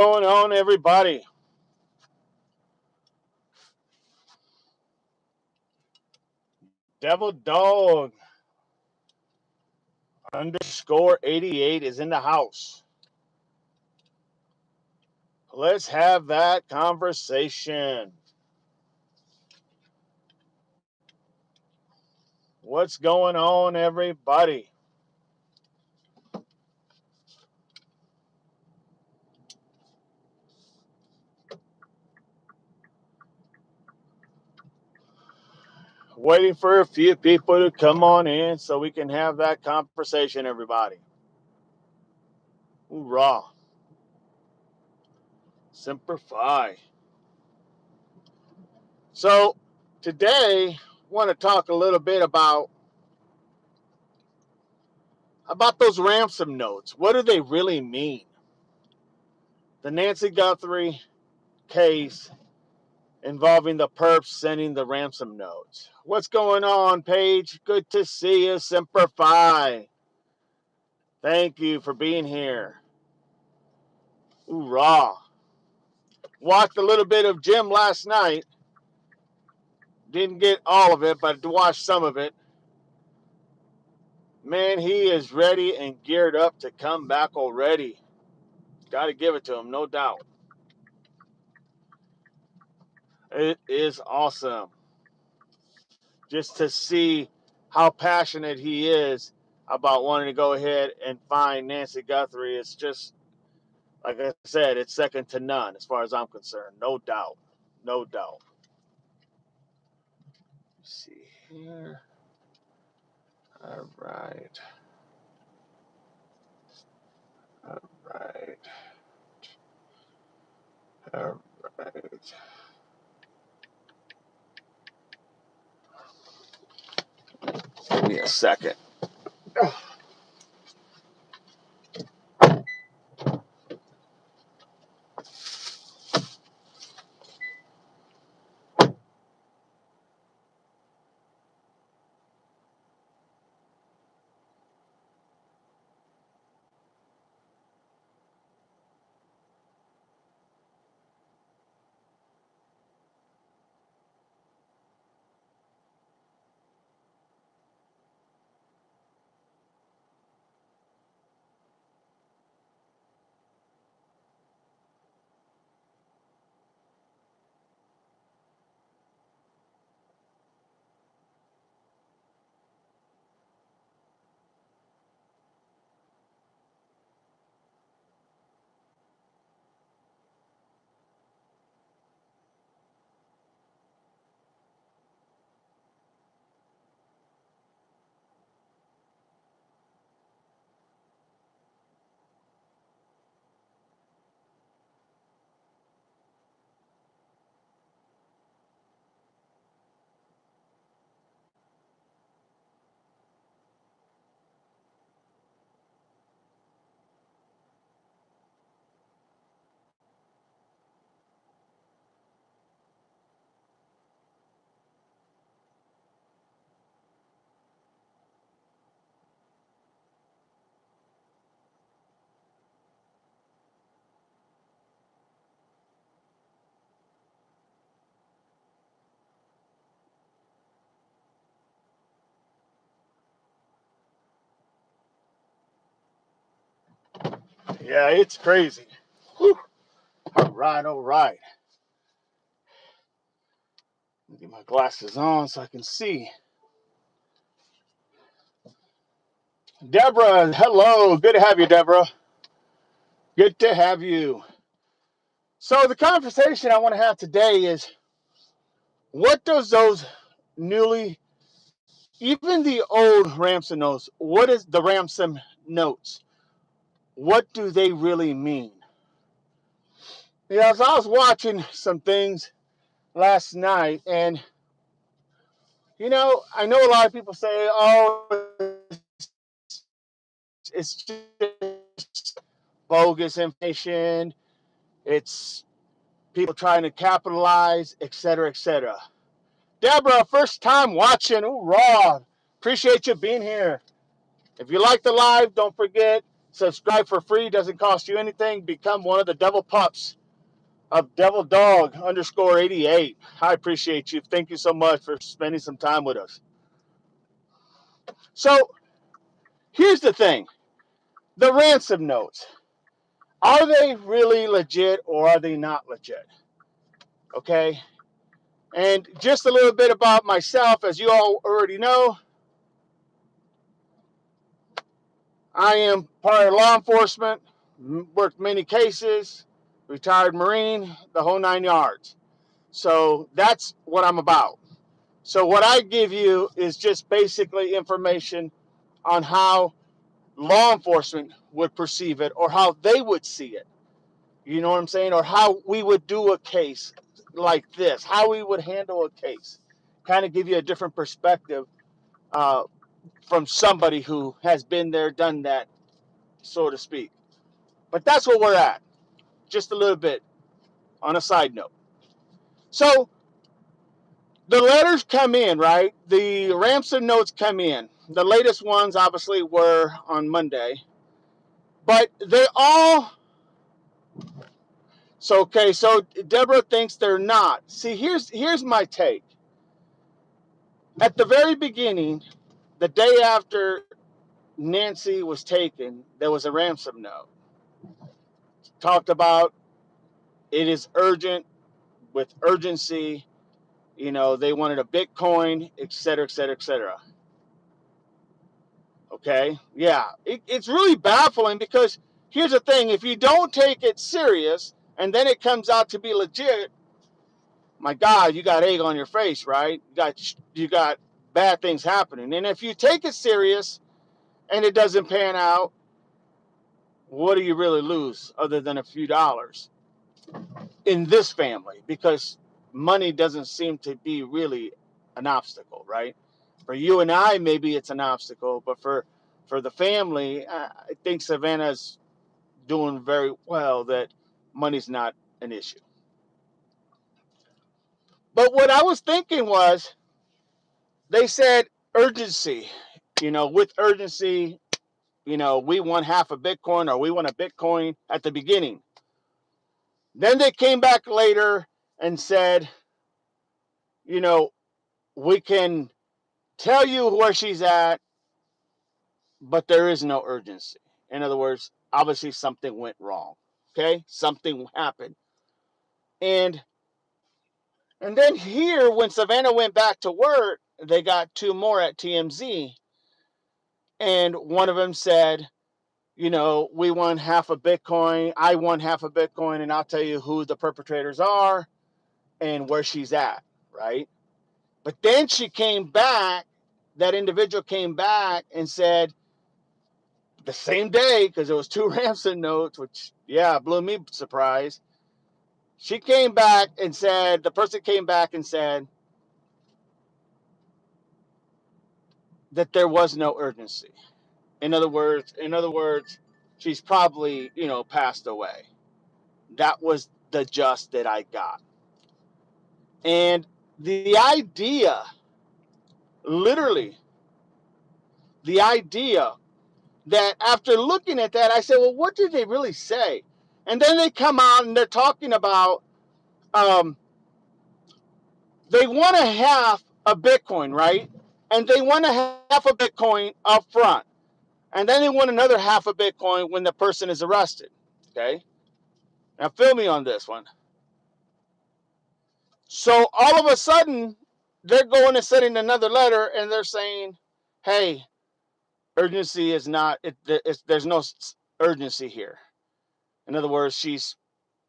Going on, everybody? Devil Dog _88 is in the house. Let's have that conversation. What's going on, everybody? Waiting for a few people to come on in so we can have that conversation, everybody. Hoorah. Semper Fi. So, today, I want to talk a little bit about those ransom notes. What do they really mean? The Nancy Guthrie case involving the perps sending the ransom notes. What's going on, Paige? Good to see you. Semper Fi. Thank you for being here. Hoorah. Watched a little bit of Jim last night. Didn't get all of it, but watched some of it. Man, he is ready and geared up to come back already. Got to give it to him, no doubt. It is awesome just to see how passionate he is about wanting to go ahead and find Nancy Guthrie. It's just, like I said, it's second to none as far as I'm concerned. No doubt. No doubt. Let's see here. All right. All right. All right. Give me a second. Yeah, it's crazy. Whew. All right, all right. Let me get my glasses on so I can see. Deborah, hello. Good to have you, Deborah. Good to have you. So the conversation I want to have today is, what does those newly, even the old ransom notes, what is the ransom notes? What do they really mean? Yeah, so I was watching some things last night, and I know a lot of people say, "Oh, it's just bogus information. It's people trying to capitalize, etc., etc." Deborah, first time watching. Hoorah! Appreciate you being here. If you like the live, don't forget, Subscribe for free. Doesn't cost you anything. Become one of the devil pups of Devil Dog _88. I appreciate you. Thank you so much for spending some time with us. So here's the thing. The ransom notes. Are they really legit or are they not legit? Okay. And just a little bit about myself. As you all already know, I am part of law enforcement, worked many cases, retired Marine, the whole 9 yards. So that's what I'm about. So what I give you is just basically information on how law enforcement would perceive it or how they would see it. You know what I'm saying? Or how we would do a case like this, how we would handle a case. Kind of give you a different perspective uh, from somebody who has been there, done that, so to speak. But that's where we're at. Just a little bit on a side note. So the letters come in, right? The ransom notes come in. The latest ones obviously were on Monday. But they're all so okay, so Deborah thinks they're not. See, here's my take. At the very beginning, the day after Nancy was taken, there was a ransom note. Talked about it is urgent with urgency. You know, they wanted a Bitcoin, et cetera, et cetera, et cetera. Okay? Yeah. It's really baffling because here's the thing. If you don't take it serious and then it comes out to be legit, my God, you got egg on your face, right? You got bad things happening. And if you take it serious and it doesn't pan out, what do you really lose other than a few dollars in this family? Because money doesn't seem to be really an obstacle, right? For you and I, maybe it's an obstacle, but for the family, I think Savannah's doing very well that money's not an issue. But what I was thinking was, they said urgency, with urgency, we want half a Bitcoin or we want a Bitcoin at the beginning. Then they came back later and said, you know, we can tell you where she's at, but there is no urgency. In other words, obviously something went wrong. Okay? Something happened. And and then here, when Savannah went back to work, they got two more at TMZ. And one of them said, we won half a Bitcoin. I won half a Bitcoin, and I'll tell you who the perpetrators are and where she's at, right? But then she came back, that individual came back and said the same day, because it was two ransom notes, which, yeah, blew me surprised. She came back and said, the person came back and said that there was no urgency. In other words, she's probably, passed away. That was the just that I got. And the idea, literally, the idea that after looking at that, I said, well, what did they really say? And then they come out and they're talking about they want to have a Bitcoin, right? And they want to have a Bitcoin up front. And then they want another half a Bitcoin when the person is arrested. Okay? Now, feel me on this one. So all of a sudden, they're going and sending another letter and they're saying, hey, urgency is not, there's no urgency here. In other words, she's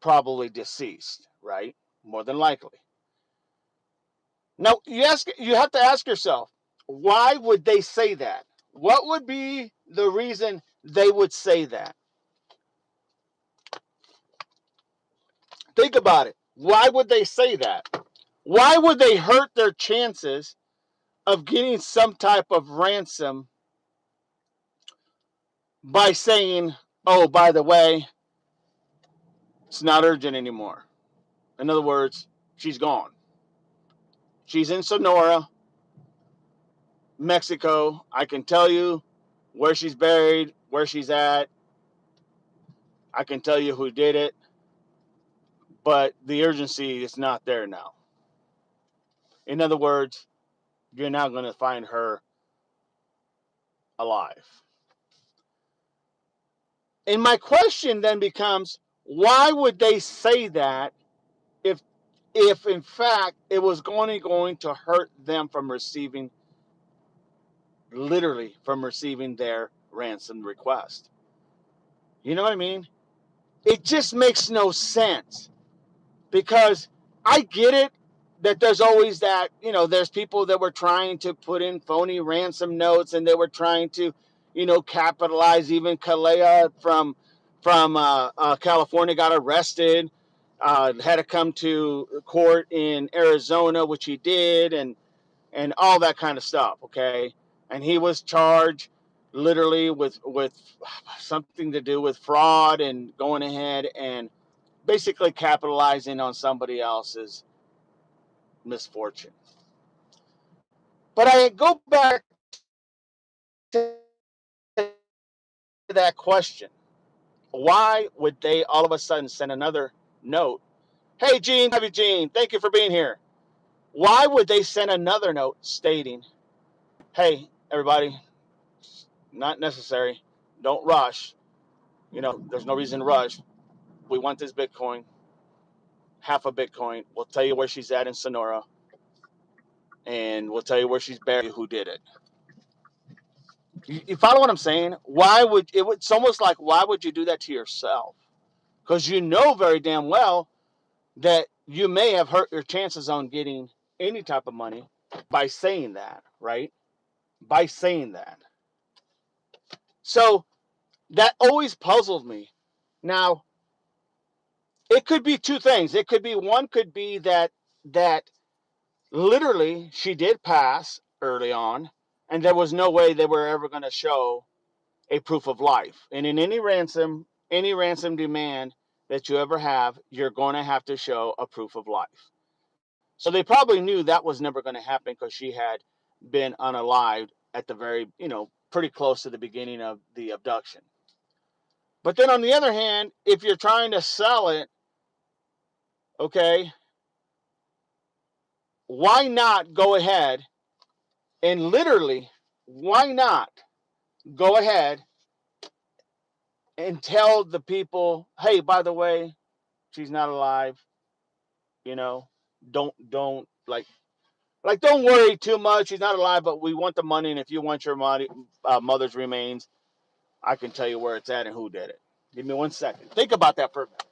probably deceased, right? More than likely. Now, you have to ask yourself, why would they say that? What would be the reason they would say that? Think about it. Why would they say that? Why would they hurt their chances of getting some type of ransom by saying, oh, by the way, it's not urgent anymore? In other words, she's gone. She's in Sonora, Mexico. I can tell you where she's buried, where she's at. I can tell you who did it, but the urgency is not there now. In other words, you're now going to find her alive. And my question then becomes, why would they say that if in fact it was going to hurt them from receiving, literally from receiving their ransom request? You know what I mean? It just makes no sense, because I get it that there's always that, there's people that were trying to put in phony ransom notes, and they were trying to, capitalize. Even Kalea from California got arrested, had to come to court in Arizona, which he did, and all that kind of stuff. Okay, and he was charged literally with something to do with fraud and going ahead and basically capitalizing on somebody else's misfortune. But I go back to that question. Why would they all of a sudden send another note? Hey, Gene, love you, Gene. Thank you for being here. Why would they send another note stating, hey, everybody, not necessary. Don't rush. There's no reason to rush. We want this Bitcoin, half a Bitcoin. We'll tell you where she's at in Sonora, and we'll tell you where she's buried, who did it. You follow what I'm saying? It's almost like, why would you do that to yourself? Because you know very damn well that you may have hurt your chances on getting any type of money by saying that, right? By saying that. So that always puzzled me. Now, it could be two things. It could be, one could be that literally she did pass early on, and there was no way they were ever going to show a proof of life. And in any ransom demand that you ever have, you're going to have to show a proof of life. So they probably knew that was never going to happen, because she had been unalived at the very, pretty close to the beginning of the abduction. But then on the other hand, if you're trying to sell it, okay, why not go ahead and literally, why not go ahead and tell the people, hey, by the way, she's not alive. You know, don't don't worry too much. She's not alive, but we want the money, and if you want your money, mother's remains, I can tell you where it's at and who did it. Give me 1 second. Think about that for a minute.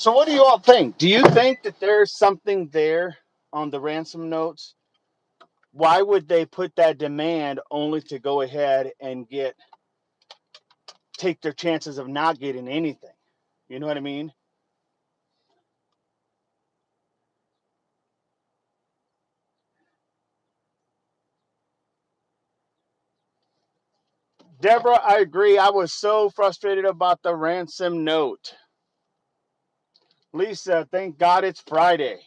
So what do you all think? Do you think that there's something there on the ransom notes? Why would they put that demand only to go ahead and take their chances of not getting anything? You know what I mean? Deborah, I agree. I was so frustrated about the ransom note. Lisa, thank God it's Friday.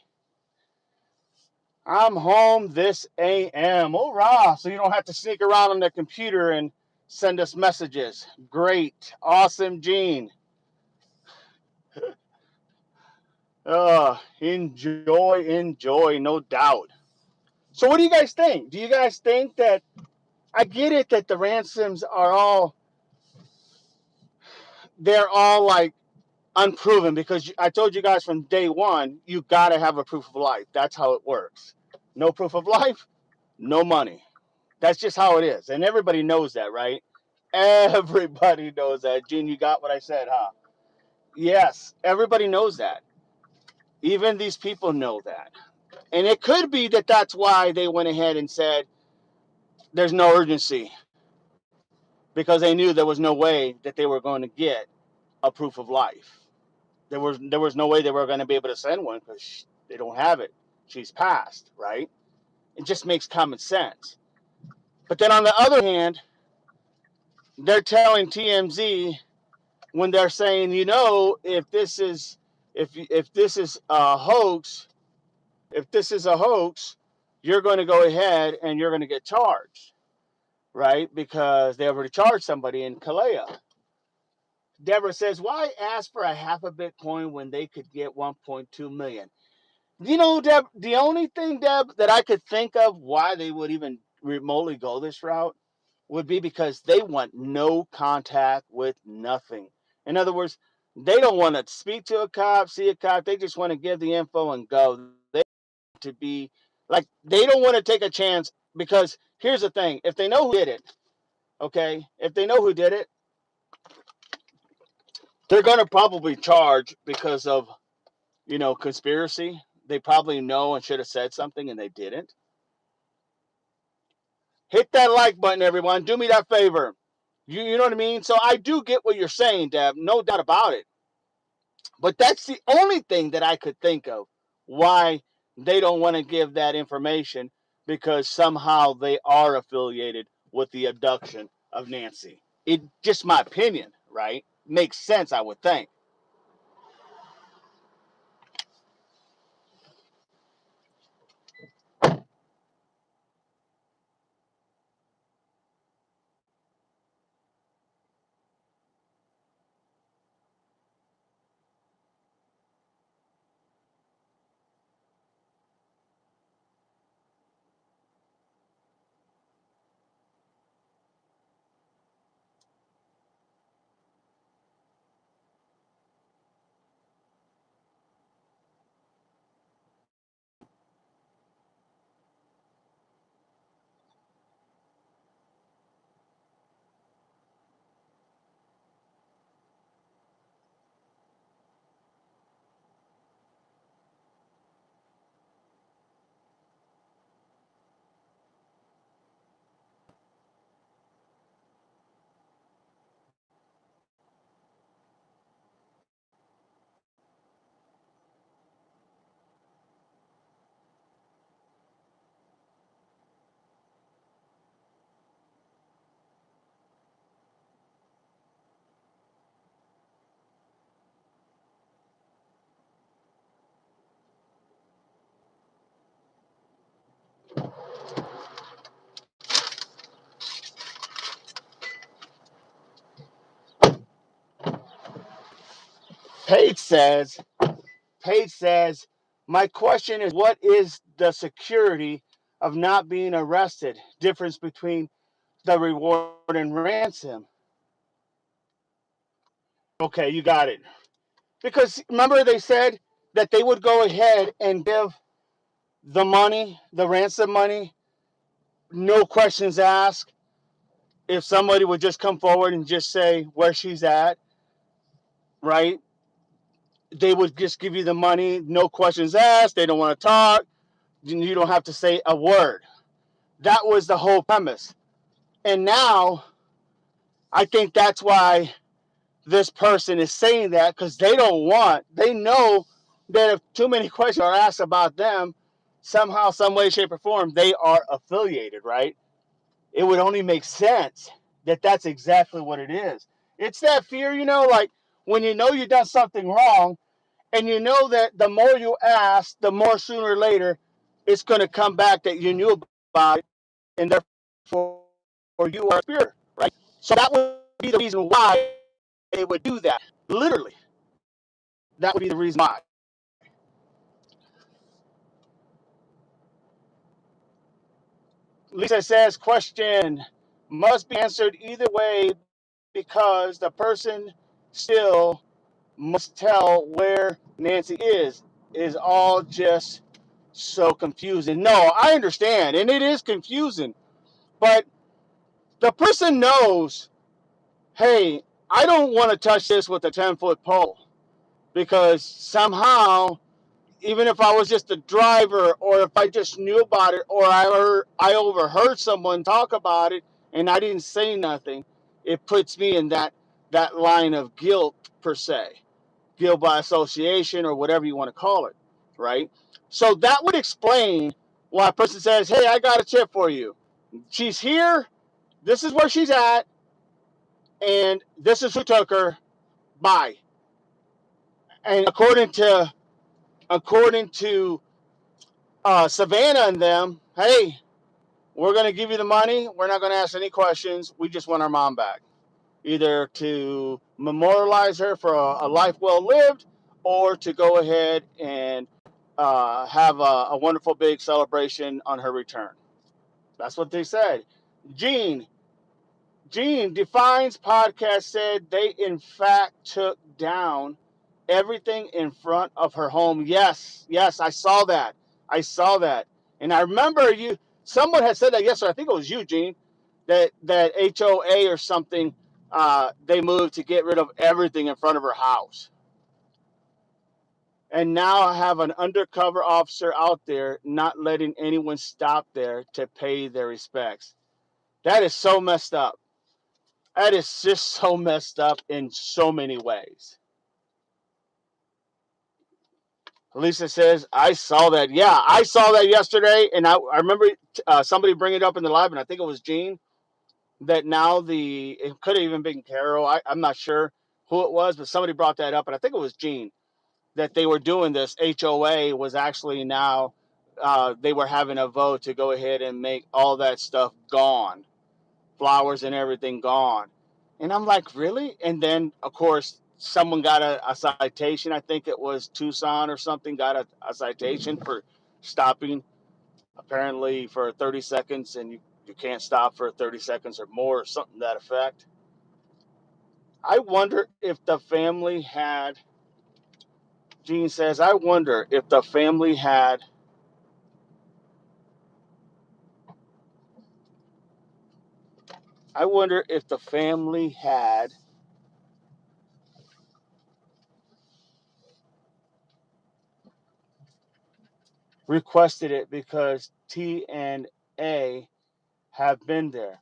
I'm home this AM. Hurrah! So you don't have to sneak around on the computer and send us messages. Great. Awesome, Gene. Enjoy, no doubt. So what do you guys think? Do you guys think that I get it that the ransoms are they're all like unproven because I told you guys from day one, you got to have a proof of life. That's how it works. No proof of life, no money. That's just how it is. And everybody knows that, right? Everybody knows that. Gene, you got what I said, huh? Yes, everybody knows that. Even these people know that. And it could be that that's why they went ahead and said there's no urgency because they knew there was no way that they were going to get a proof of life. There was no way they were going to be able to send one because they don't have it. She's passed, right? It just makes common sense. But then on the other hand, they're telling TMZ when they're saying, if this is a hoax, you're going to go ahead and you're going to get charged, right? Because they already charged somebody in Kalea. Deborah says, why ask for a half a Bitcoin when they could get 1.2 million? Deb, the only thing, Deb, that I could think of why they would even remotely go this route would be because they want no contact with nothing. In other words, they don't want to speak to a cop, see a cop. They just want to give the info and go. They want to be like, they don't want to take a chance because here's the thing. If they know who did it, okay, if they know who did it, they're going to probably charge because of, conspiracy. They probably know and should have said something and they didn't. Hit that like button, everyone. Do me that favor. You know what I mean? So I do get what you're saying, Deb. No doubt about it. But that's the only thing that I could think of why they don't want to give that information because somehow they are affiliated with the abduction of Nancy. It just my opinion, right? Makes sense, I would think. Paige says, Paige says, my question is, what is the security of not being arrested? Difference between the reward and ransom. Okay, you got it. Because remember they said that they would go ahead and give the money, the ransom money, no questions asked. If somebody would just come forward and just say where she's at, right? they would just give you the money, no questions asked. They don't want to talk. You don't have to say a word. That was the whole premise. And now I think that's why this person is saying that, because they know that if too many questions are asked about them, somehow, some way, shape, or form, they are affiliated, right? It would only make sense that that's exactly what it is. It's that fear, like when you know you've done something wrong, and you know that the more you ask, the more sooner or later it's going to come back that you knew about it, and therefore you are spirit, right? So that would be the reason why they would do that. Literally, that would be the reason why. Lisa says, question must be answered either way because the person still must tell where Nancy is. Is all just so confusing. No, I understand, and it is confusing, but the person knows, hey, I don't want to touch this with a 10-foot pole because somehow, even if I was just a driver or if I just knew about it or I overheard someone talk about it and I didn't say nothing, it puts me in that line of guilt per se, guilt by association or whatever you want to call it, right? So that would explain why a person says, hey, I got a tip for you. She's here. This is where she's at. And this is who took her. Bye. And according to Savannah and them, hey, we're going to give you the money. We're not going to ask any questions. We just want our mom back, either to memorialize her for a life well lived or to go ahead and have a wonderful big celebration on her return. That's what they said. Gene, Gene Defines podcast said they in fact took down everything in front of her home. Yes, yes, I saw that. I saw that. And I remember someone had said that yesterday. I think it was you, Gene, that HOA or something, they moved to get rid of everything in front of her house. And now I have an undercover officer out there not letting anyone stop there to pay their respects. That is so messed up. That is just so messed up in so many ways. Lisa says, I saw that. Yeah, I saw that yesterday. And I remember somebody bring it up in the live, and I think it was Gene, that now it could have even been Carol. I'm not sure who it was, but somebody brought that up. And I think it was Gene, that they were doing this. HOA was actually now, they were having a vote to go ahead and make all that stuff gone. Flowers and everything gone. And I'm like, really? And then, of course, someone got a citation. I think it was Tucson or something, got a citation for stopping apparently for 30 seconds, and you can't stop for 30 seconds or more, or something to that effect. I wonder if the family had, Gene says, I wonder if the family had, I wonder if the family had requested it because T and A have been there.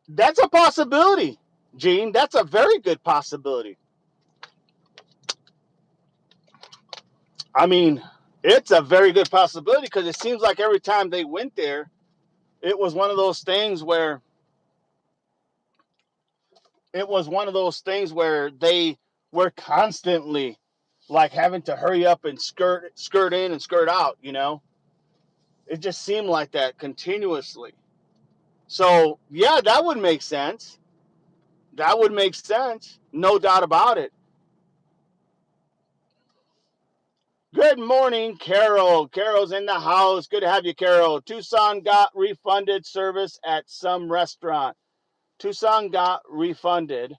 That's a possibility, Gene. That's a very good possibility. I mean, it's a very good possibility because it seems like every time they went there, it was one of those things where they were constantly like having to hurry up and skirt in and skirt out, It just seemed like that continuously. So, yeah, that would make sense. That would make sense. No doubt about it. Good morning, Carol. Carol's in the house. Good to have you, Carol. Tucson got refunded service at some restaurant. Tucson got refunded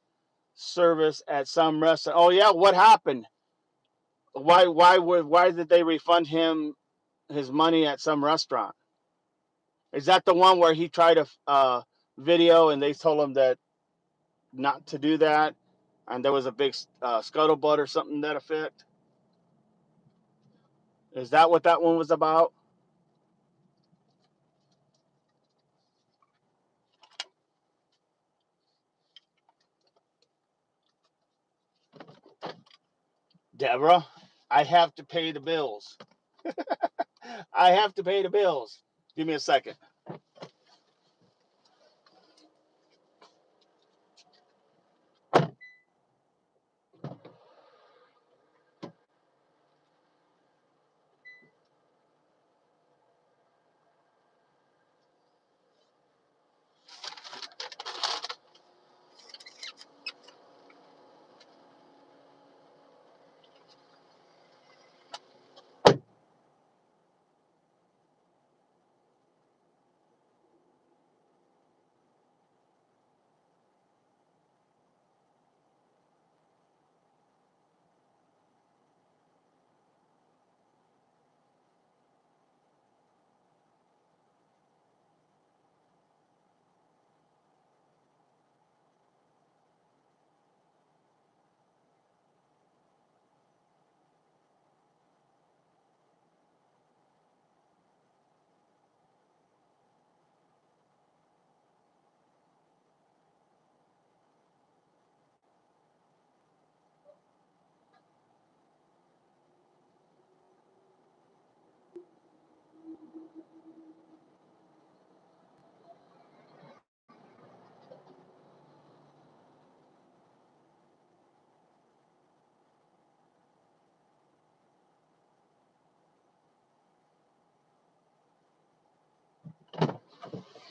service at some restaurant. Oh yeah, what happened? Why did they refund him his money at some restaurant? Is that the one where he tried a video and they told him that not to do that, and there was a big scuttlebutt or something to that effect? Is that what that one was about? Deborah, I have to pay the bills. I have to pay the bills. Give me a second.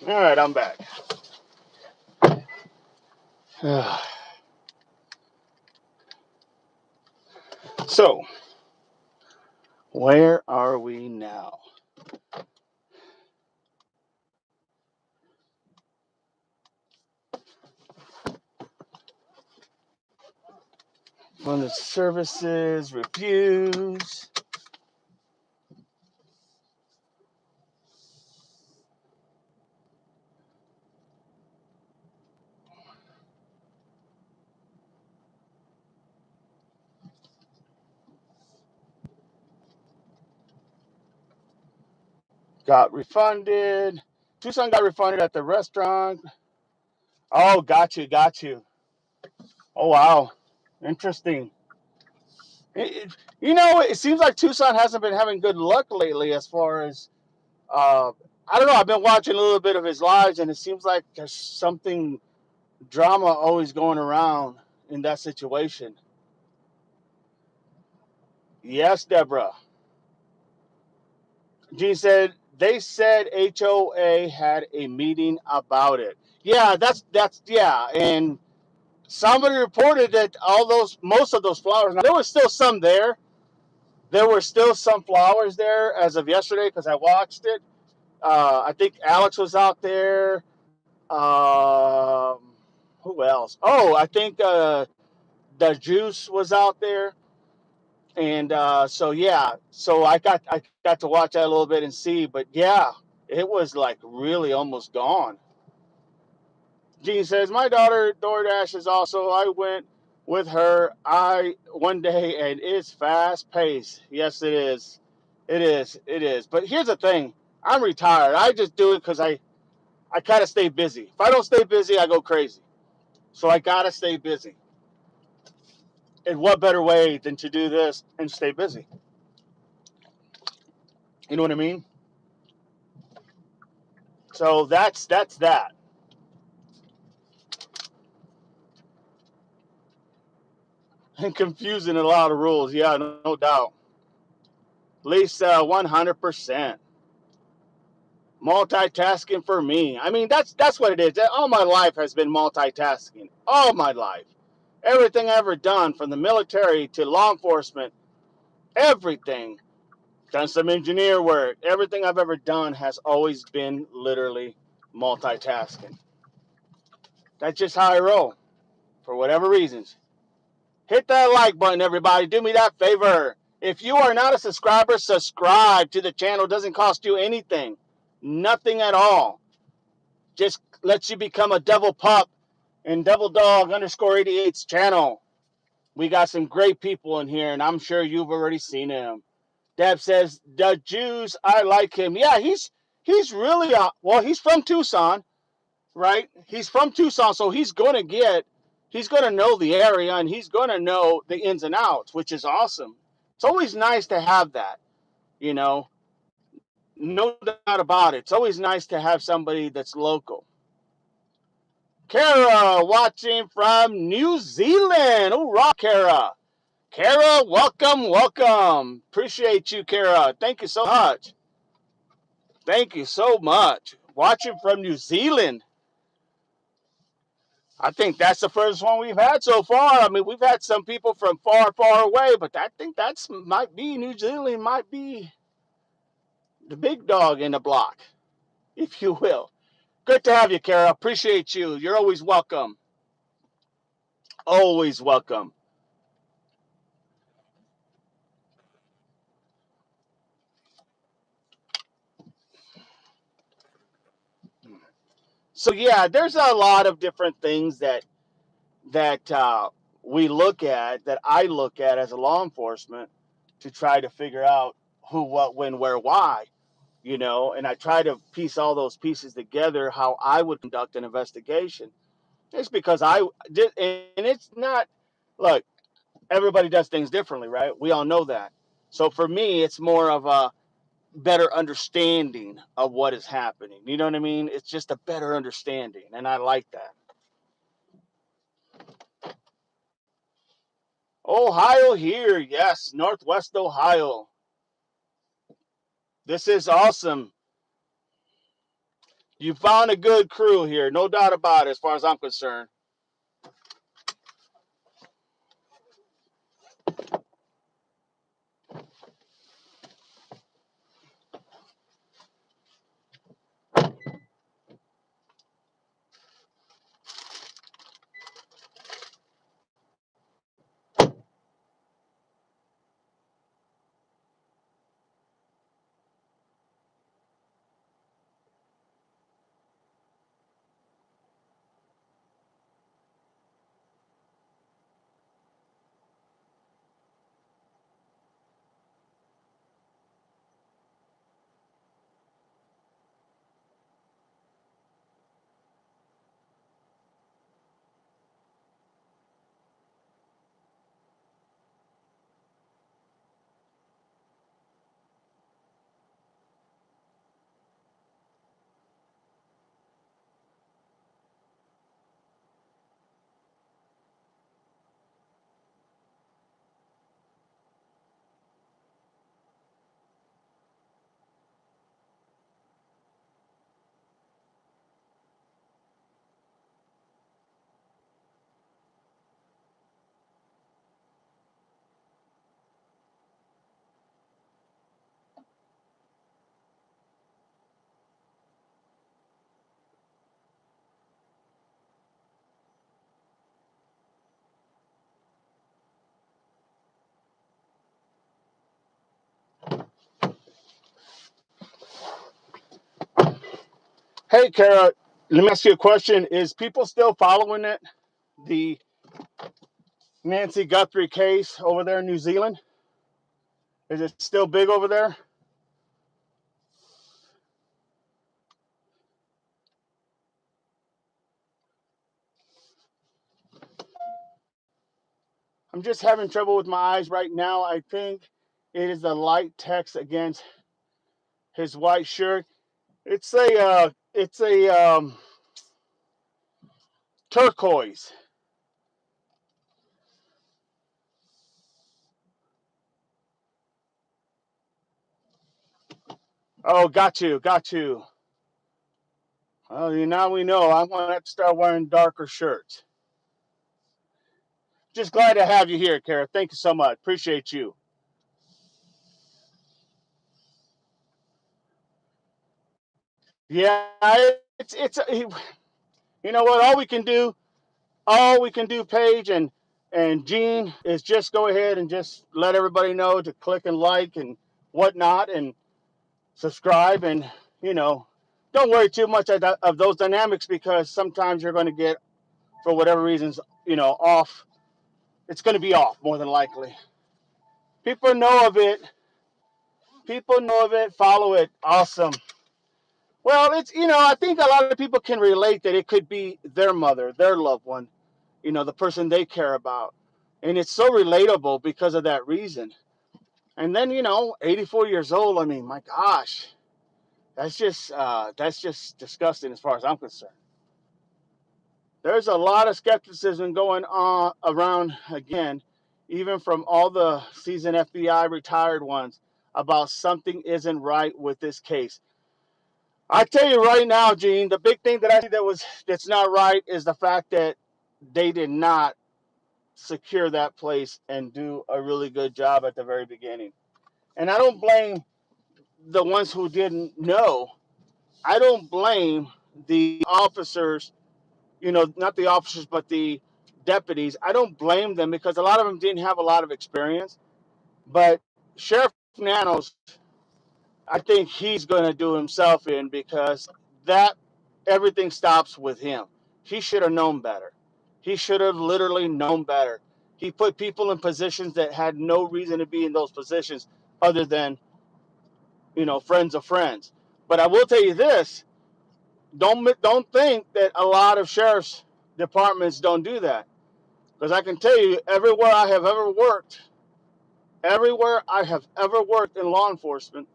All right, I'm back. So, where are we now? Funded services, reviews. Got refunded. Tucson got refunded at the restaurant. Oh, got you, got you. Oh, wow. Interesting. It seems like Tucson hasn't been having good luck lately as far as, uh, I don't know. I've been watching a little bit of his lives, and it seems like there's something drama always going around in that situation. Yes, Deborah. Gene said they said HOA had a meeting about it. Yeah, yeah, and somebody reported that most of those flowers. Now there was still some there. There were still some flowers there as of yesterday because I watched it. I think Alex was out there. Who else? Oh, I think the Juice was out there, and so yeah, so I got to watch that a little bit and see, but yeah, it was like really almost gone. Gene says my daughter DoorDash is also. I went with her I one day and it's fast paced. Yes, it is. It is. It is. But here's the thing. I'm retired. I just do it because I kind of stay busy. If I don't stay busy, I go crazy. So I gotta stay busy. And what better way than to do this and stay busy? You know what I mean? So that's that. And confusing a lot of rules. Yeah, no doubt. At least 100%. Multitasking for me. I mean, that's what it is. All my life has been multitasking. All my life. Everything I ever done, from the military to law enforcement, everything. Done some engineer work. Everything I've ever done has always been literally multitasking. That's just how I roll, for whatever reasons. Hit that like button, everybody. Do me that favor. If you are not a subscriber, subscribe to the channel. It doesn't cost you anything. Nothing at all. Just lets you become a devil pup in Devil Dog underscore 88's channel. We got some great people in here, and I'm sure you've already seen them. Deb says the Jews. I like him. Yeah, he's really well. He's from Tucson, right? He's from Tucson, so he's gonna know the area and he's gonna know the ins and outs, which is awesome. It's always nice to have that, you know, no doubt about it. It's always nice to have somebody that's local. Kara, watching from New Zealand. Hoorah, Kara. Kara, welcome, welcome. Appreciate you, Kara. Thank you so much. Thank you so much. Watching from New Zealand. I think that's the first one we've had so far. I mean, we've had some people from far, far away, but I think that's might be New Zealand, might be the big dog in the block, if you will. Good to have you, Kara. Appreciate you. You're always welcome. Always welcome. So yeah, there's a lot of different things that we look at, that I look at as a law enforcement to try to figure out who, what, when, where, why, you know, and I try to piece all those pieces together how I would conduct an investigation. It's because I did, and it's not, look, everybody does things differently, right? We all know that. So for me, it's more of a better understanding of what is happening. You know what I mean? It's just a better understanding, and I like that. Ohio here, yes, Northwest Ohio. This is awesome. You found a good crew here, no doubt about it, as far as I'm concerned. Hey, Kara, let me ask you a question. Is people still following it? The Nancy Guthrie case over there in New Zealand? Is it still big over there? I'm just having trouble with my eyes right now. I think it is the light text against his white shirt. It's a turquoise. Oh, got you, got you. Well, now we know. I'm gonna have to start wearing darker shirts. Just glad to have you here, Kara. Thank you so much. Appreciate you. Yeah, it's you know what? All we can do, Paige and Gene, is just go ahead and just let everybody know to click and like and whatnot and subscribe, and you know, don't worry too much of those dynamics, because sometimes you're going to get, for whatever reasons, you know, off. It's going to be off more than likely. People know of it. People know of it, follow it. Awesome. Well, it's, I think a lot of people can relate that it could be their mother, their loved one, the person they care about. And it's so relatable because of that reason. And then, 84 years old, I mean, my gosh, that's just disgusting as far as I'm concerned. There's a lot of skepticism going on around again, even from all the seasoned FBI retired ones, about something isn't right with this case. I tell you right now, Gene, the big thing that I see that's not right is the fact that they did not secure that place and do a really good job at the very beginning. And I don't blame the ones who didn't know. I don't blame the officers, not the officers, but the deputies. I don't blame them because a lot of them didn't have a lot of experience. But Sheriff Nanos, I think he's going to do himself in because that everything stops with him. He should have known better. He should have literally known better. He put people in positions that had no reason to be in those positions other than, friends of friends. But I will tell you this, don't think that a lot of sheriff's departments don't do that. Because I can tell you, everywhere I have ever worked in law enforcement,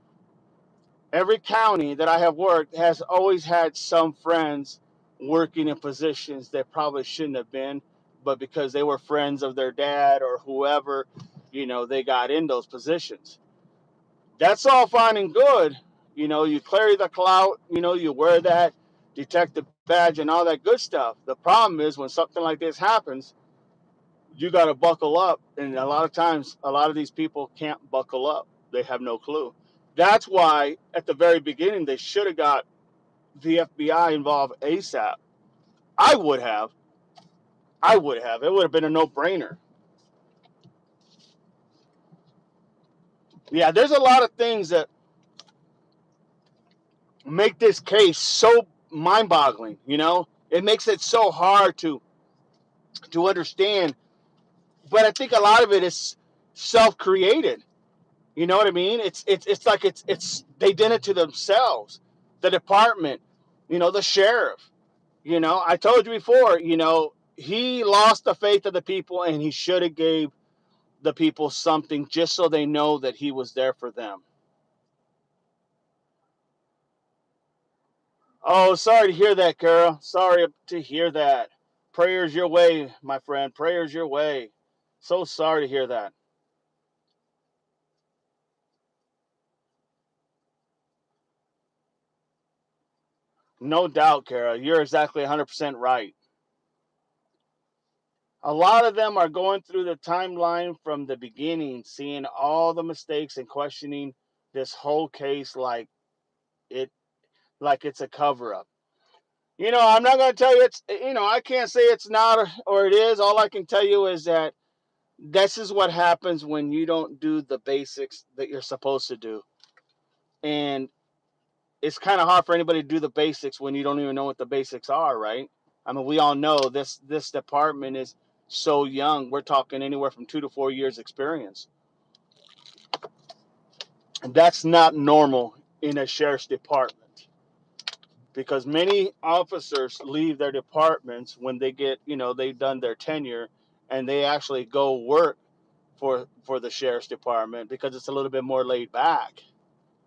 every county that I have worked has always had some friends working in positions that probably shouldn't have been, but because they were friends of their dad or whoever, they got in those positions. That's all fine and good. You carry the clout, you wear that detective badge and all that good stuff. The problem is when something like this happens, you got to buckle up. And a lot of times, a lot of these people can't buckle up. They have no clue. That's why at the very beginning, they should have got the FBI involved ASAP. I would have. I would have. It would have been a no brainer. Yeah, there's a lot of things that make this case so mind boggling. It makes it so hard to understand. But I think a lot of it is self created. You know what I mean? It's like it's they did it to themselves. The department, the sheriff. I told you before. He lost the faith of the people, and he should have gave the people something just so they know that he was there for them. Oh, sorry to hear that, Carol. Sorry to hear that. Prayers your way, my friend. Prayers your way. So sorry to hear that. No doubt, Carol. You're exactly 100% right. A lot of them are going through the timeline from the beginning, seeing all the mistakes and questioning this whole case it like it's a cover up. I'm not going to tell you I can't say it's not or it is. All I can tell you is that this is what happens when you don't do the basics that you're supposed to do. And it's kind of hard for anybody to do the basics when you don't even know what the basics are, right? I mean, we all know this department is so young. We're talking anywhere from 2 to 4 years experience. And that's not normal in a sheriff's department because many officers leave their departments when they get, they've done their tenure and they actually go work for the sheriff's department because it's a little bit more laid back.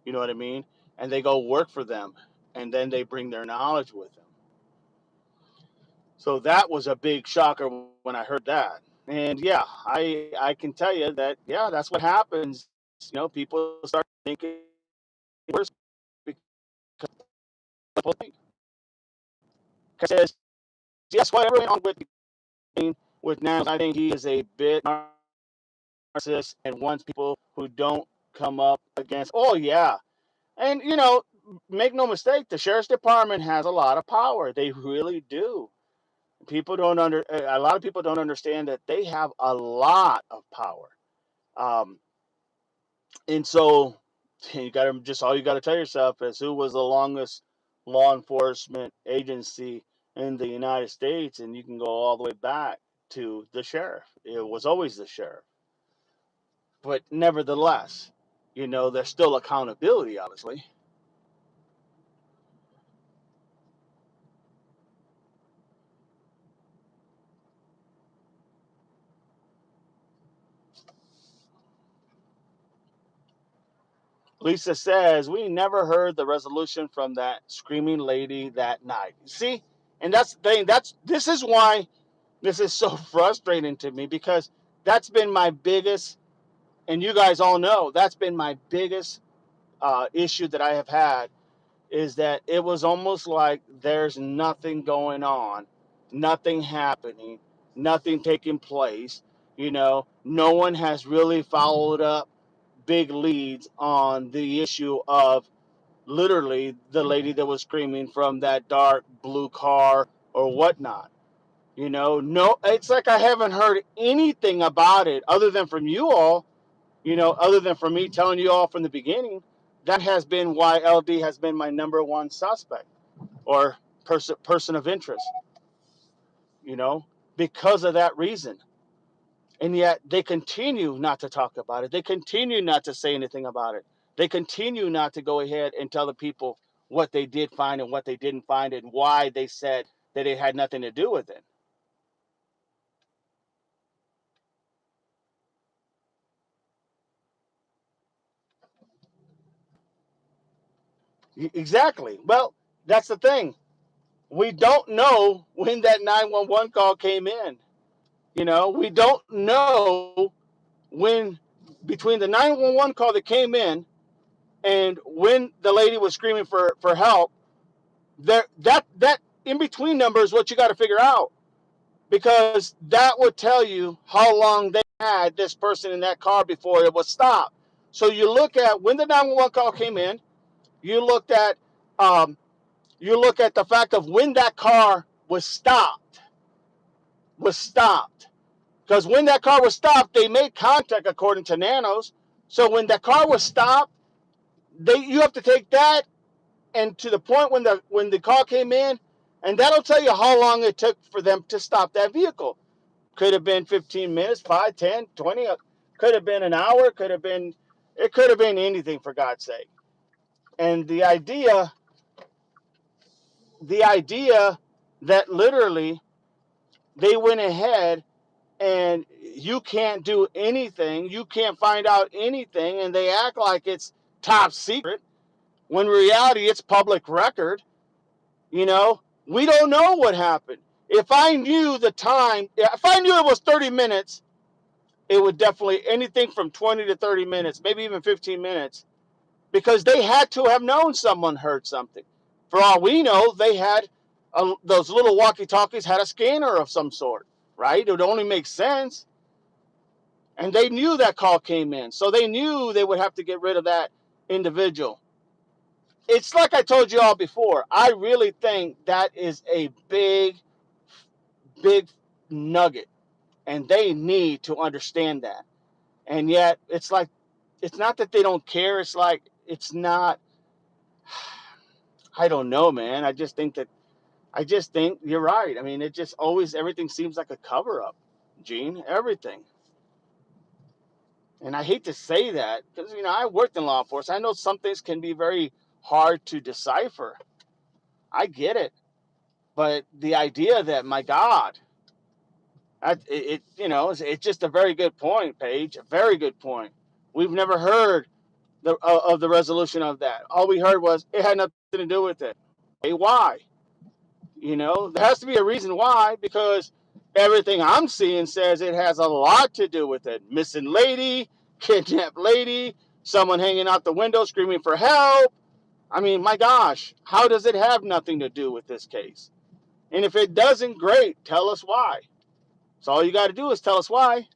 You know what I mean? And they go work for them and then they bring their knowledge with them. So that was a big shocker when I heard that. And yeah, I can tell you that yeah, that's what happens. People start thinking worse because people think. Says yes, whatever went on with Nance, I think he is a bit narcissist and wants people who don't come up against. Oh yeah, and make no mistake, the sheriff's department has a lot of power. They really do. A lot of people don't understand that they have a lot of power. Um, and so all you got to tell yourself is who was the longest law enforcement agency in the United States, and you can go all the way back to the sheriff. It was always the sheriff. But nevertheless, there's still accountability, obviously. Lisa says, we never heard the resolution from that screaming lady that night. See? And that's the thing. This is why this is so frustrating to me, because that's been my biggest, and you guys all know, that's been my biggest issue that I have had, is that it was almost like there's nothing going on, nothing happening, nothing taking place. No one has really followed up big leads on the issue of literally the lady that was screaming from that dark blue car or whatnot. No, it's like I haven't heard anything about it other than from you all, other than from me telling you all from the beginning. That has been why LD has been my number one suspect, or person of interest, you know, because of that reason. And yet they continue not to talk about it. They continue not to say anything about it. They continue not to go ahead and tell the people what they did find and what they didn't find and why they said that it had nothing to do with it. Exactly. Well, that's the thing. We don't know when that 911 call came in. We don't know when, between the 911 call that came in and when the lady was screaming for help, that in between number is what you got to figure out, because that would tell you how long they had this person in that car before it was stopped. So you look at when the 911 call came in, you looked at um, you look at the fact of when that car was stopped. Because when that car was stopped, they made contact according to Nanos. So when that car was stopped, you have to take that and to the point when the call came in, and that'll tell you how long it took for them to stop that vehicle. Could have been 15 minutes, 5, 10, 20. Could have been an hour. It could have been anything, for God's sake. And the idea that literally they went ahead and you can't do anything, you can't find out anything, and they act like it's top secret, when in reality it's public record. We don't know what happened. If I knew the time, if I knew it was 30 minutes, it would definitely, anything from 20 to 30 minutes, maybe even 15 minutes, because they had to have known someone heard something. For all we know, they had those little walkie-talkies had a scanner of some sort, right? It would only make sense. And they knew that call came in, so they knew they would have to get rid of that individual. It's like I told you all before. I really think that is a big, big nugget, and they need to understand that. And yet, it's like, it's not that they don't care. It's like, it's not. I don't know, man. I just think you're right. I mean, it just always, everything seems like a cover up, Gene. Everything. And I hate to say that because, I worked in law enforcement. I know some things can be very hard to decipher. I get it. But the idea that, my God, it's just a very good point, Paige. A very good point. We've never heard of the resolution of that. All we heard was it had nothing to do with it. Hey, why? There has to be a reason why, because everything I'm seeing says it has a lot to do with it. Missing lady, kidnapped lady, someone hanging out the window screaming for help. I mean, my gosh, how does it have nothing to do with this case? And if it doesn't, great, tell us why. So all you got to do is tell us why.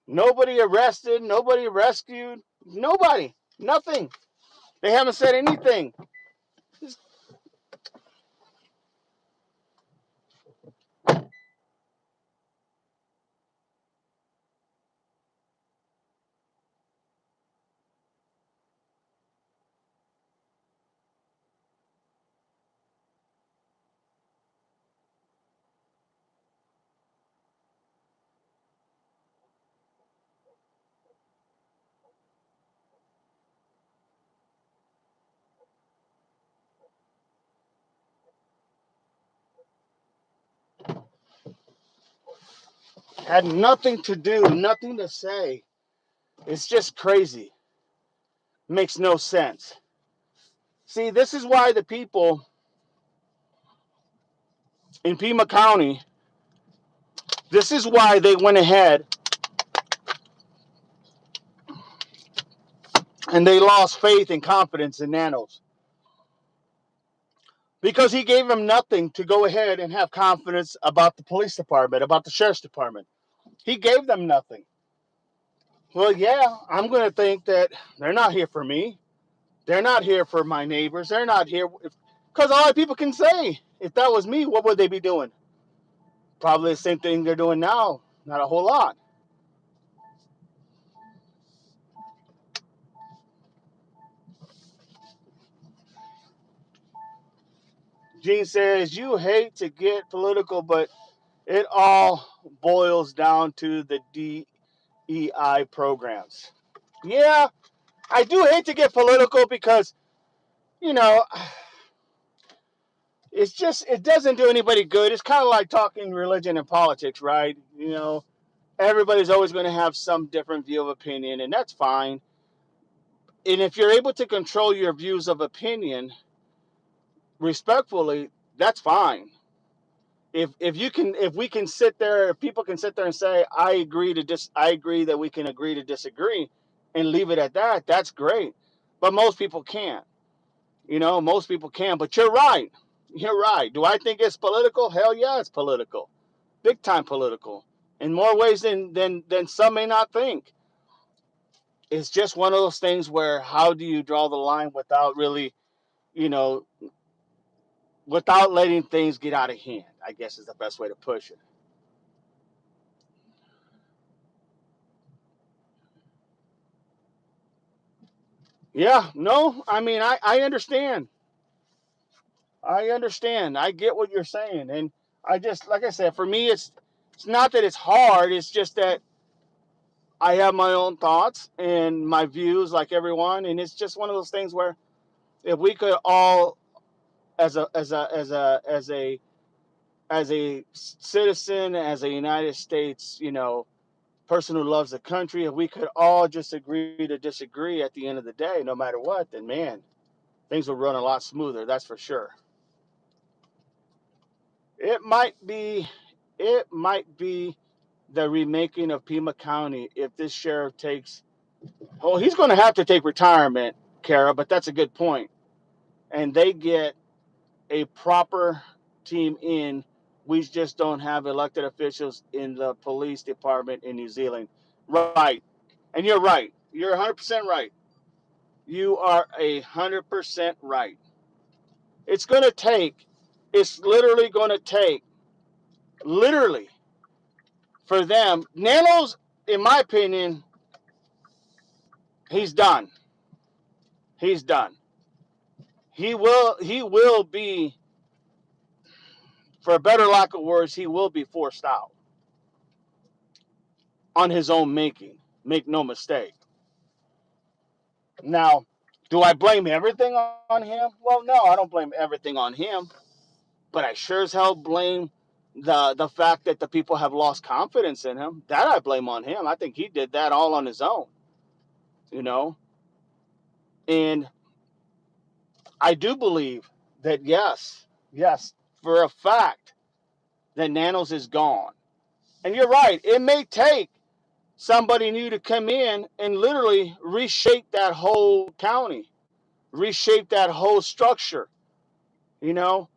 Nobody arrested, nobody rescued, nobody, nothing. They haven't said anything. Had nothing to do, nothing to say. It's just crazy. Makes no sense. See, this is why the people in Pima County, this is why they went ahead and they lost faith and confidence in Nanos. Because he gave them nothing to go ahead and have confidence about the police department, about the sheriff's department. He gave them nothing. Well, yeah, I'm going to think that they're not here for me. They're not here for my neighbors. They're not here. Because a lot of people can say, if that was me, what would they be doing? Probably the same thing they're doing now. Not a whole lot. Gene says, you hate to get political, but it all boils down to the DEI programs. Yeah, I do hate to get political because, you know, it's just, it doesn't do anybody good. It's kind of like talking religion and politics, right? You know, everybody's always going to have some different view of opinion, and that's fine. And if you're able to control your views of opinion respectfully, that's fine. If we can sit there, if people can sit there and say, I agree that we can agree to disagree and leave it at that, that's great. But most people can't. You know, most people can. But you're right. You're right. Do I think it's political? Hell yeah, it's political. Big time political. In more ways than some may not think. It's just one of those things where how do you draw the line without really, you know, without letting things get out of hand, I guess is the best way to push it. Yeah, no, I mean, I understand. I understand. I get what you're saying. And I just, like I said, for me, it's not that it's hard. It's just that I have my own thoughts and my views like everyone. And it's just one of those things where if we could all, as a citizen, as a United States, you know, person who loves the country, if we could all just agree to disagree at the end of the day, no matter what, then man, things will run a lot smoother. That's for sure. It might be, it might be the remaking of Pima County if this sheriff takes. Oh, he's going to have to take retirement, Kara. But that's a good point. And they get a proper team in. We just don't have elected officials in the police department in New Zealand. Right. And you're right. You're 100% right. You are 100% right. It's going to take, it's literally going to take, literally, for them. Nanos, in my opinion, he's done. He's done. He will be, for a better lack of words, he will be forced out on his own making. Make no mistake. Now, do I blame everything on him? Well, no, I don't blame everything on him. But I sure as hell blame the fact that the people have lost confidence in him. That I blame on him. I think he did that all on his own, you know. And I do believe that yes, for a fact that Nanos is gone. And you're right. It may take somebody new to come in and literally reshape that whole county, reshape that whole structure. You know,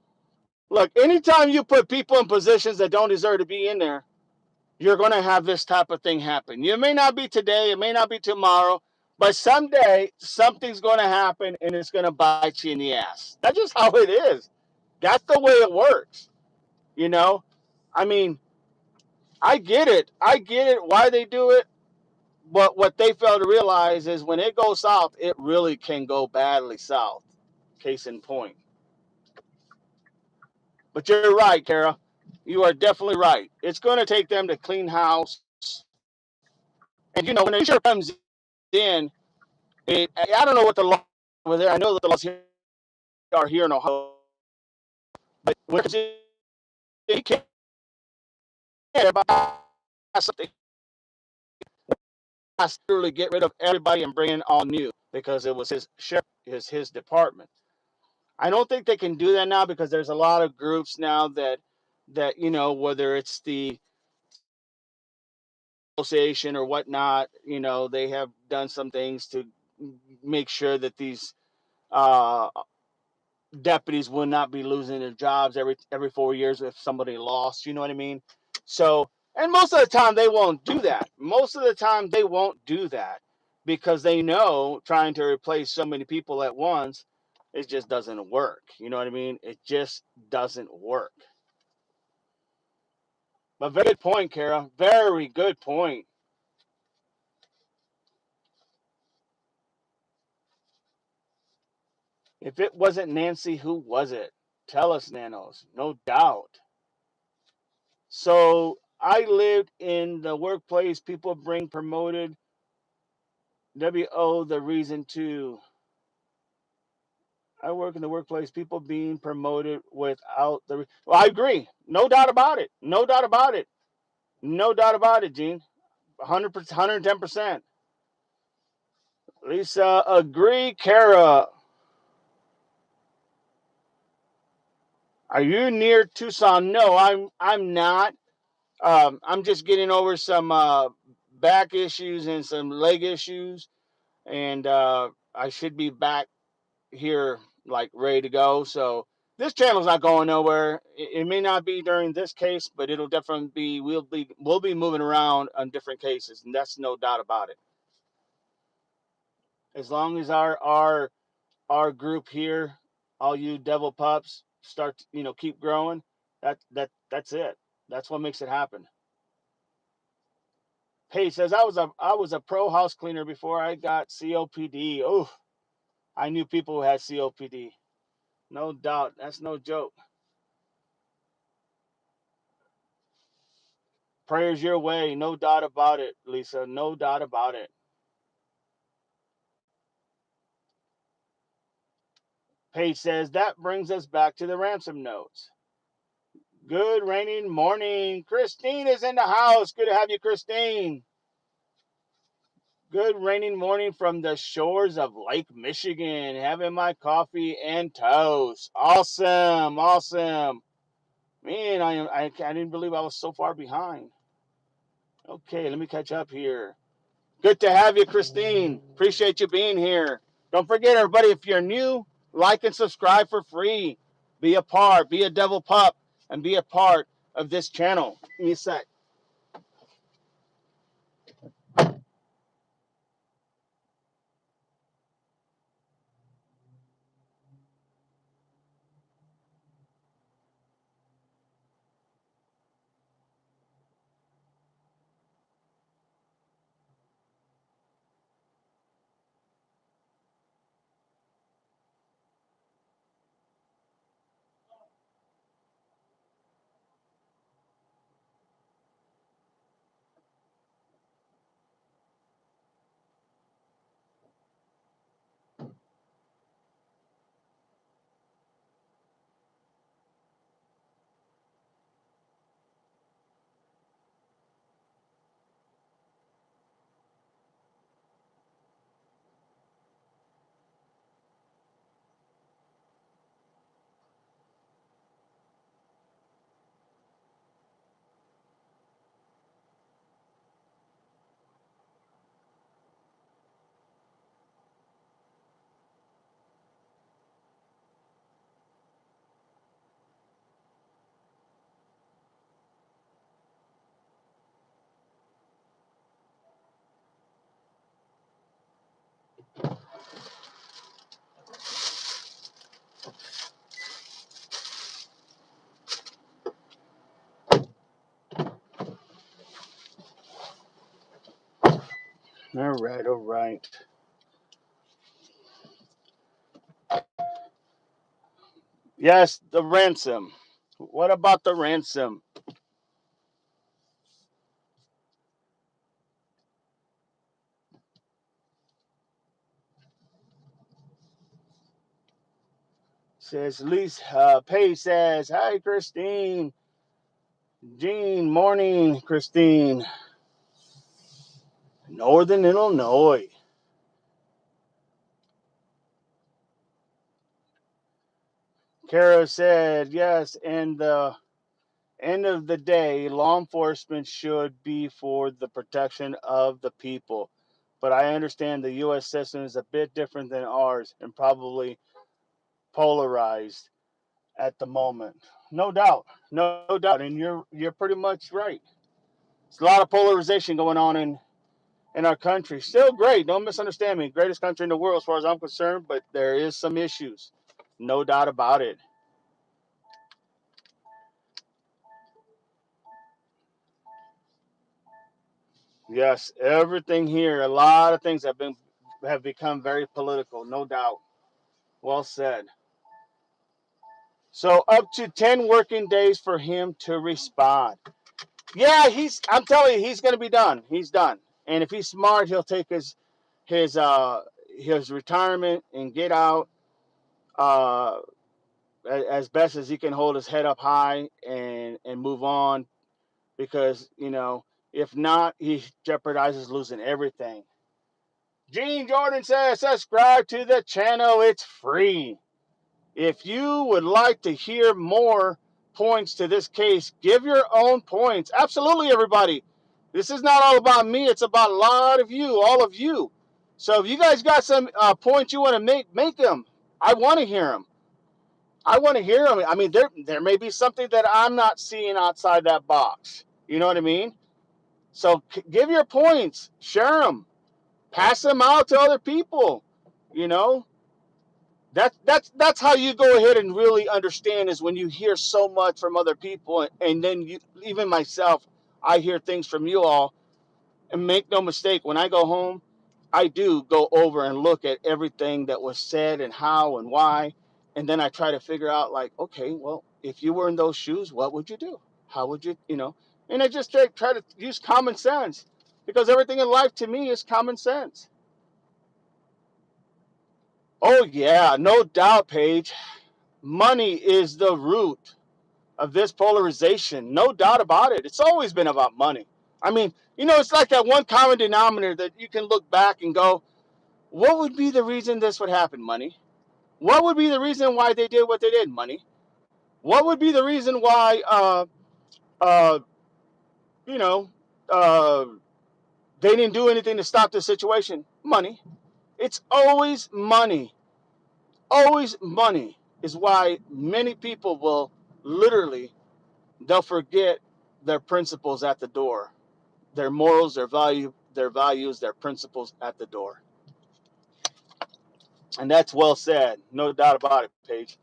look, anytime you put people in positions that don't deserve to be in there, you're going to have this type of thing happen. It may not be today, it may not be tomorrow, but someday something's going to happen and it's going to bite you in the ass. That's just how it is. That's the way it works. You know, I mean, I get it. I get it why they do it. But what they fail to realize is when it goes south, it really can go badly south. Case in point. But you're right, Kara. You are definitely right. It's going to take them to clean house. And you know, when a sheriff comes in, I don't know what the law over there. I know that the laws here are here in Ohio, but when he can't everybody something. Literally get rid of everybody and bring in all new because it was his sheriff, his department. I don't think they can do that now because there's a lot of groups now that whether it's the association or whatnot, they have done some things to make sure that these uh, deputies will not be losing their jobs every 4 years if somebody lost. You know what I mean? So, and most of the time they won't do that. Most of the time they won't do that because they know trying to replace so many people at once, it just doesn't work. You know what I mean? It just doesn't work. But very good point, Kara. Very good point. If it wasn't Nancy, who was it? Tell us, Nanos. No doubt. So I lived in the workplace. People bring promoted. WO the reason to. I work in the workplace. People being promoted without the. Well, I agree. No doubt about it. No doubt about it. No doubt about it, Gene. 100%, 110%. Lisa, agree. Kara, are you near Tucson? No, I'm not. I'm just getting over some back issues and some leg issues, and I should be back here like ready to go. So this channel's not going nowhere. It may not be during this case, but it'll definitely be. We'll be moving around on different cases, and that's no doubt about it. As long as our group here, all you devil pups, start keep growing. That's it. That's what makes it happen. Paige says I was a pro house cleaner before I got COPD. Oh, I knew people who had COPD. No doubt. That's no joke. Prayers your way. No doubt about it, Lisa. No doubt about it. Paige says that brings us back to the ransom notes. Good raining morning. Christine is in the house. Good to have you, Christine. Good raining morning from the shores of Lake Michigan. Having my coffee and toast. Awesome. Awesome. Man, I didn't believe I was so far behind. Okay, let me catch up here. Good to have you, Christine. Appreciate you being here. Don't forget, everybody, if you're new, like and subscribe for free. Be a part, be a devil pup, and be a part of this channel. Give me a sec. All right, all right. Yes, the ransom. What about the ransom? Says Lisa. Paige says, hi, Christine. Jean, morning, Christine. Northern Illinois. Kara said, yes, and the end of the day, law enforcement should be for the protection of the people. But I understand the U.S. system is a bit different than ours and probably polarized at the moment. No doubt, no doubt, and you're pretty much right. There's a lot of polarization going on in our country. Still great, don't misunderstand me. Greatest country in the world as far as I'm concerned, but there is some issues, no doubt about it. Yes, everything here, a lot of things have become very political, no doubt. Well said. So up to 10 working days for him to respond. Yeah, I'm telling you, he's gonna be done. He's done. And if he's smart, he'll take his uh his retirement and get out uh as best as he can, hold his head up high and move on, because if not, he jeopardizes losing everything. Gene Jordan says, subscribe to the channel. It's free. If you would like to hear more points to this case, give your own points. Absolutely, everybody. This is not all about me. It's about a lot of you, all of you. So if you guys got some points you want to make them. I want to hear them. I want to hear them. I mean, there may be something that I'm not seeing outside that box. You know what I mean? So give your points. Share them. Pass them out to other people. You know, that's how you go ahead and really understand, is when you hear so much from other people, and then even myself, I hear things from you all. And make no mistake, when I go home, I do go over and look at everything that was said and how and why, and then I try to figure out, like, okay, well, if you were in those shoes, what would you do? How would you? And I just try to use common sense, because everything in life to me is common sense. Oh yeah, no doubt, Paige. Money is the root of this polarization. No doubt about it. It's always been about money. I mean, it's like that one common denominator that you can look back and go, what would be the reason this would happen? Money. What would be the reason why they did what they did? Money. What would be the reason why, uh, you know, uh, they didn't do anything to stop the situation? Money. It's always money. Always money is why many people will literally, they'll forget their principles at the door, their morals, their values, their principles at the door. And that's well said, no doubt about it, Paige.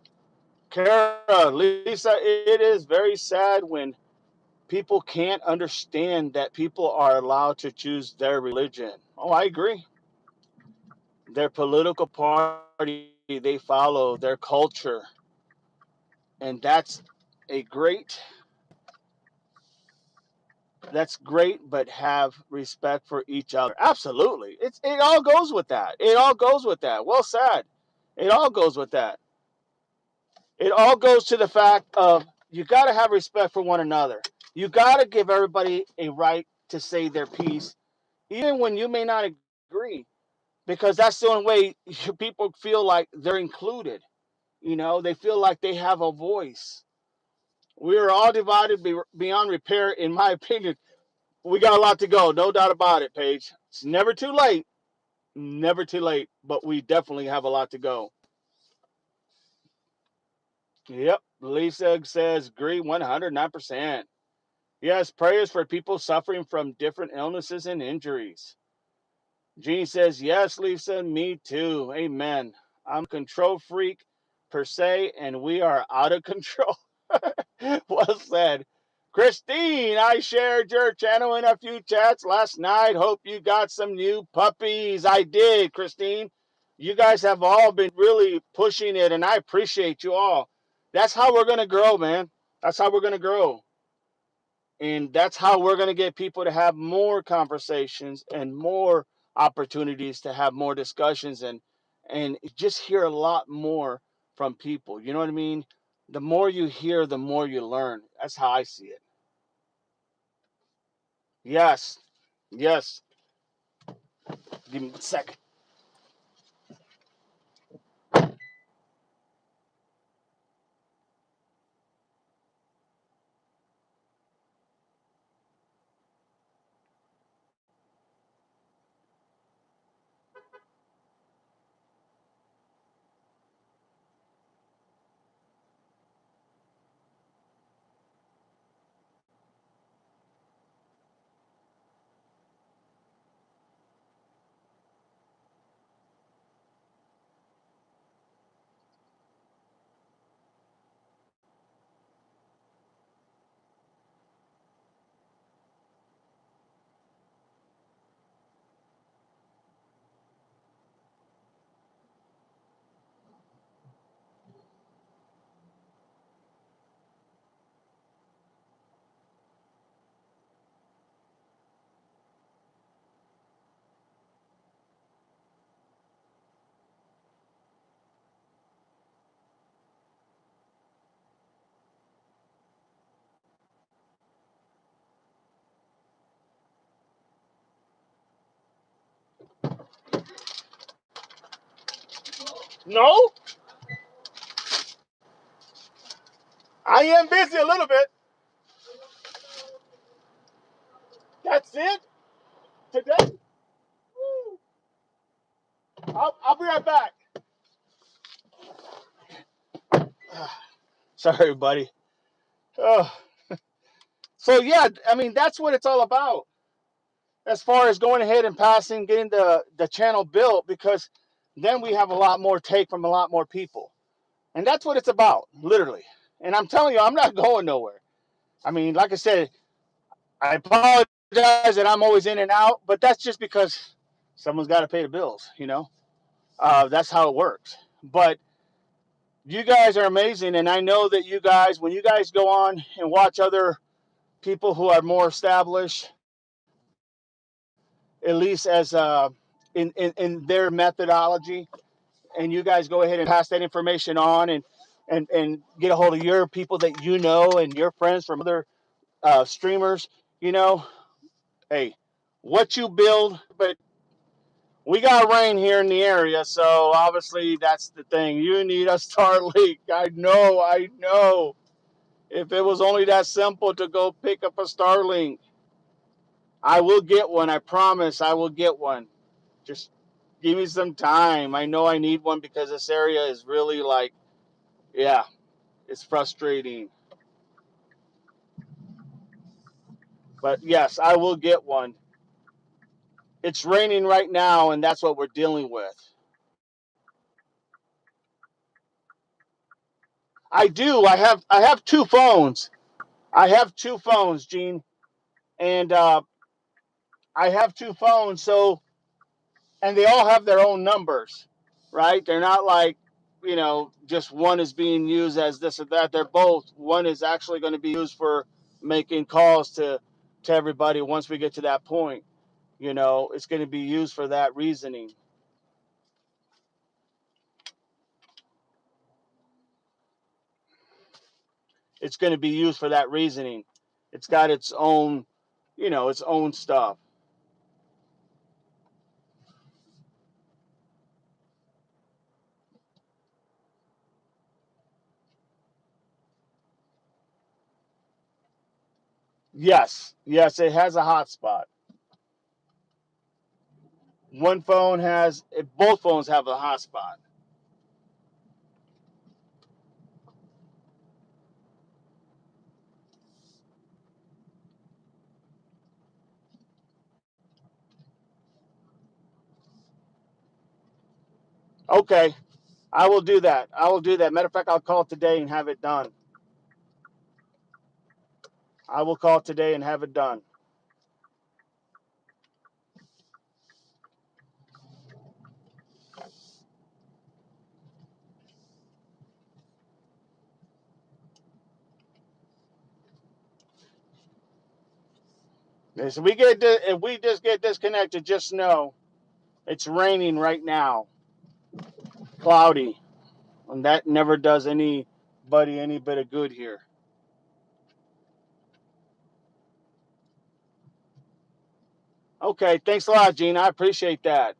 Kara, Lisa, it is very sad when people can't understand that people are allowed to choose their religion. Oh, I agree. Their political party they follow, their culture, and a great that's great, but have respect for each other. Absolutely. It all goes with that. It all goes with that. Well said. It all goes with that. It all goes to the fact of, you got to have respect for one another. You got to give everybody a right to say their piece, even when you may not agree, because that's the only way people feel like they're included. They feel like they have a voice. We are all divided beyond repair, in my opinion. We got a lot to go, no doubt about it, Paige. It's never too late, never too late, but we definitely have a lot to go. Yep, Lisa says, agree 109%. Yes, prayers for people suffering from different illnesses and injuries. Jean says, yes, Lisa, me too. Amen. I'm a control freak per se, and we are out of control. Well said. Christine, I shared your channel in a few chats last night. Hope you got some new puppies. I did, Christine. You guys have all been really pushing it, and I appreciate you all. That's how we're going to grow, man. That's how we're going to grow. And that's how we're going to get people to have more conversations and more opportunities to have more discussions, and just hear a lot more from people. You know what I mean? The more you hear, the more you learn. That's how I see it. Yes. Yes. Give me a second. No, I am busy a little bit. That's it today. I'll be right back. Sorry, buddy. Oh. So yeah, I mean that's what it's all about. As far as going ahead and passing, getting the channel built, because then we have a lot more take from a lot more people, and that's what it's about, literally. And I'm telling you, I'm not going nowhere. I mean, like I said, I apologize that I'm always in and out, but that's just because someone's got to pay the bills. That's how it works. But you guys are amazing, and I know that you guys, when you guys go on and watch other people who are more established, at least as in their methodology, and you guys go ahead and pass that information on, and get a hold of your people that you know and your friends from other streamers. You know, hey, what you build, but we got rain here in the area, so obviously that's the thing. You need a Starlink. I know, I know. If it was only that simple to go pick up a Starlink, I will get one. I promise I will get one. Just give me some time. I know I need one because this area is really like, yeah, it's frustrating. But yes, I will get one. It's raining right now, and that's what we're dealing with. I do. I have two phones. I have two phones, Gene, and I have two phones. So, and they all have their own numbers, right? They're not like, just one is being used as this or that. They're both. One is actually going to be used for making calls to everybody once we get to that point. It's going to be used for that reasoning. It's going to be used for that reasoning. It's got its own, its own stuff. Yes, yes, it has a hotspot. Both phones have a hotspot. Okay, I will do that. I will do that. Matter of fact, I'll call today and have it done. I will call today and have it done. If we just get disconnected, just know it's raining right now, cloudy, and that never does anybody any bit of good here. Okay, thanks a lot, Gene. I appreciate that.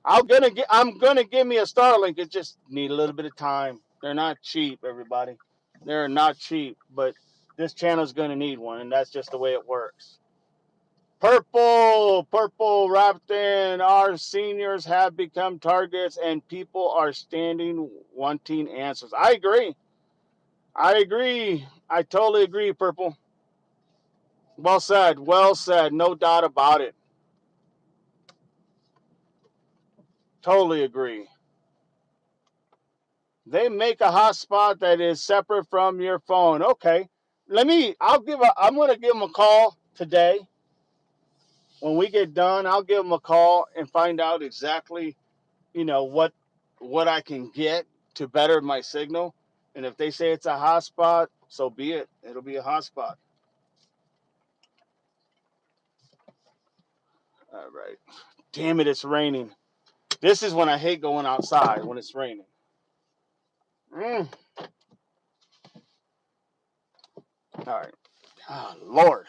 I'm gonna give me a Starlink. It just need a little bit of time. They're not cheap, everybody. They're not cheap, but this channel's gonna need one, and that's just the way it works. Purple Raptor. Our seniors have become targets, and people are standing wanting answers. I agree. I agree. I totally agree, Purple. Well said. Well said. No doubt about it. Totally agree. They make a hotspot that is separate from your phone. Okay. I'm going to give them a call today. When we get done, I'll give them a call and find out exactly, what I can get to better my signal. And if they say it's a hotspot, so be it. It'll be a hotspot. All right. Damn it, it's raining. This is when I hate going outside when it's raining. Mm. All right. Oh, Lord.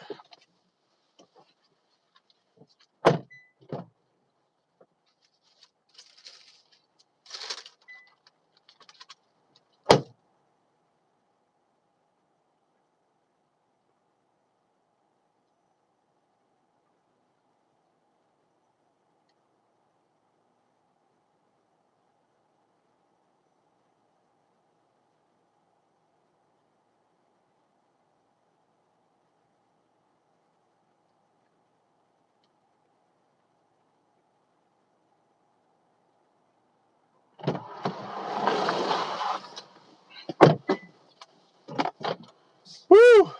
Woo.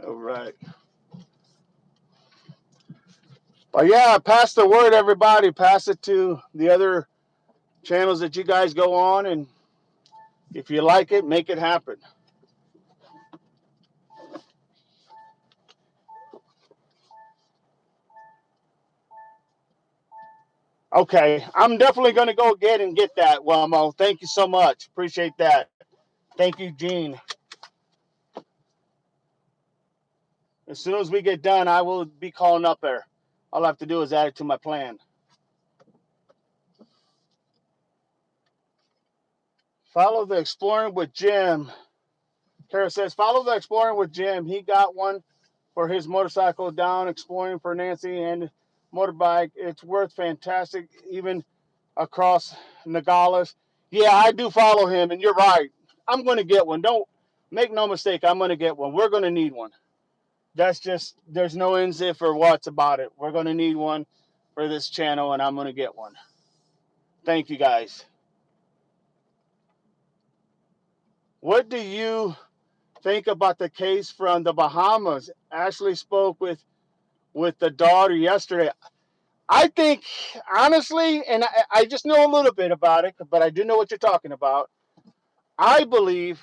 All right. But yeah, pass the word, everybody. Pass it to the other channels that you guys go on, and if you like it, make it happen. Okay, I'm definitely going to go get that, Wamo. Thank you so much. Appreciate that. Thank you, Gene. As soon as we get done, I will be calling up there. All I have to do is add it to my plan. Follow the Exploring with Jim. Kara says, follow the Exploring with Jim. He got one for his motorcycle down exploring for Nancy and motorbike. It's worth fantastic, even across Nogales. Yeah, I do follow him, and you're right. I'm going to get one. Don't make no mistake. I'm going to get one. We're going to need one. That's just, there's no ends if or what's about it. We're going to need one for this channel, and I'm going to get one. Thank you, guys. What do you think about the case from the Bahamas? Ashley spoke with the daughter yesterday. I think, honestly, and I just know a little bit about it, but I do know what you're talking about. I believe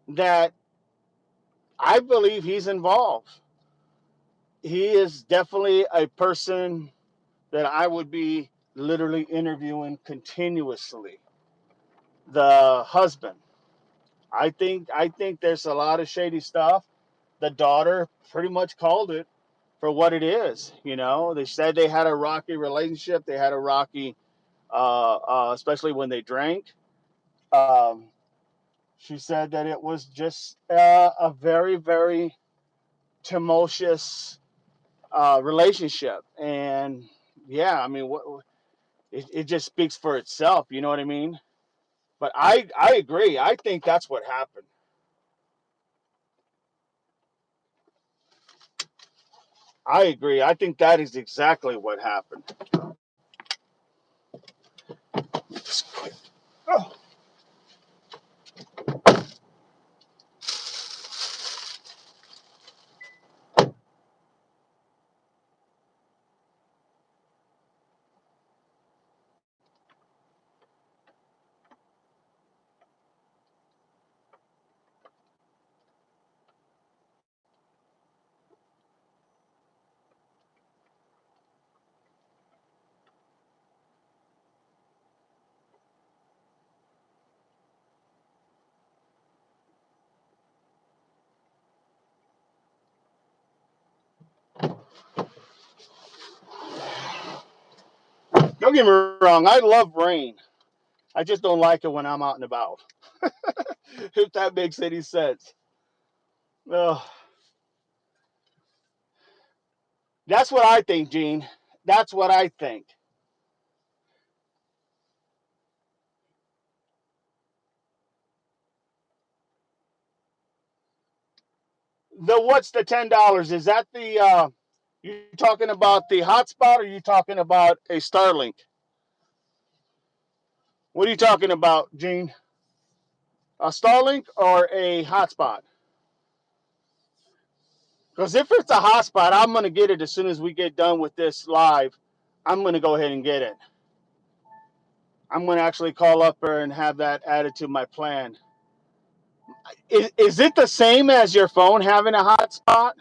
that I believe he's involved. He is definitely a person that I would be literally interviewing continuously. The husband. I think there's a lot of shady stuff. The daughter pretty much called it for what it is. They said they had a rocky relationship. They had a rocky, especially when they drank. Um, she said that it was just a very, very tumultuous relationship. And yeah, I mean, it just speaks for itself. You know what I mean? But I agree. I think that's what happened. I agree. I think that is exactly what happened. Oh. Don't get me wrong, I love rain. I just don't like it when I'm out and about. If that makes any sense. Ugh. That's what I think, Gene. That's what I think. What's the $10? Is that the you talking about the hotspot or you talking about a Starlink? What are you talking about, Gene? A Starlink or a hotspot? Because if it's a hotspot, I'm gonna get it as soon as we get done with this live. I'm gonna go ahead and get it. I'm gonna actually call up her and have that added to my plan. Is it the same as your phone having a hotspot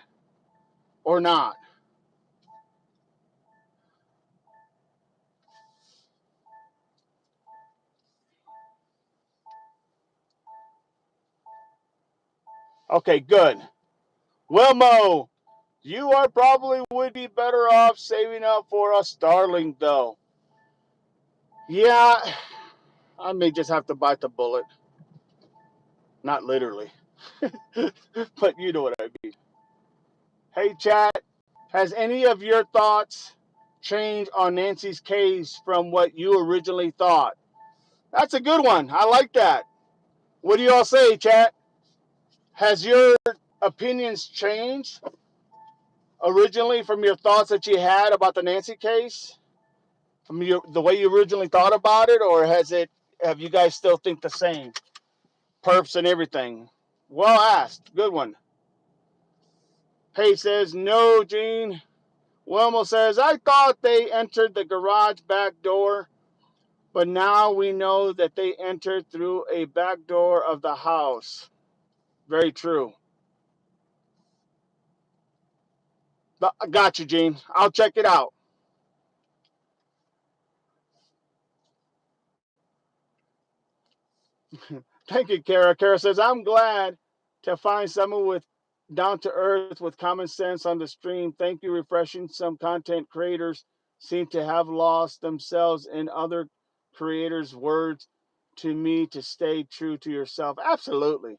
or not? Okay, good. Wilmo, you are probably would be better off saving up for a Starlink though. Yeah, I may just have to bite the bullet. Not literally, but you know what I mean. Hey, chat, has any of your thoughts changed on Nancy's case from what you originally thought? That's a good one. I like that. What do you all say, chat? Has your opinions changed originally from your thoughts that you had about the Nancy case? From the way you originally thought about it, or have you guys still think the same? Perps and everything. Well asked. Good one. Hey says, no, Gene. Wilmo says, I thought they entered the garage back door, but now we know that they entered through a back door of the house. Very true. I got you, Gene. I'll check it out. Thank you, Kara. Kara says, I'm glad to find someone with down to earth with common sense on the stream. Thank you, refreshing. Some content creators seem to have lost themselves in other creators' words to me to stay true to yourself. Absolutely.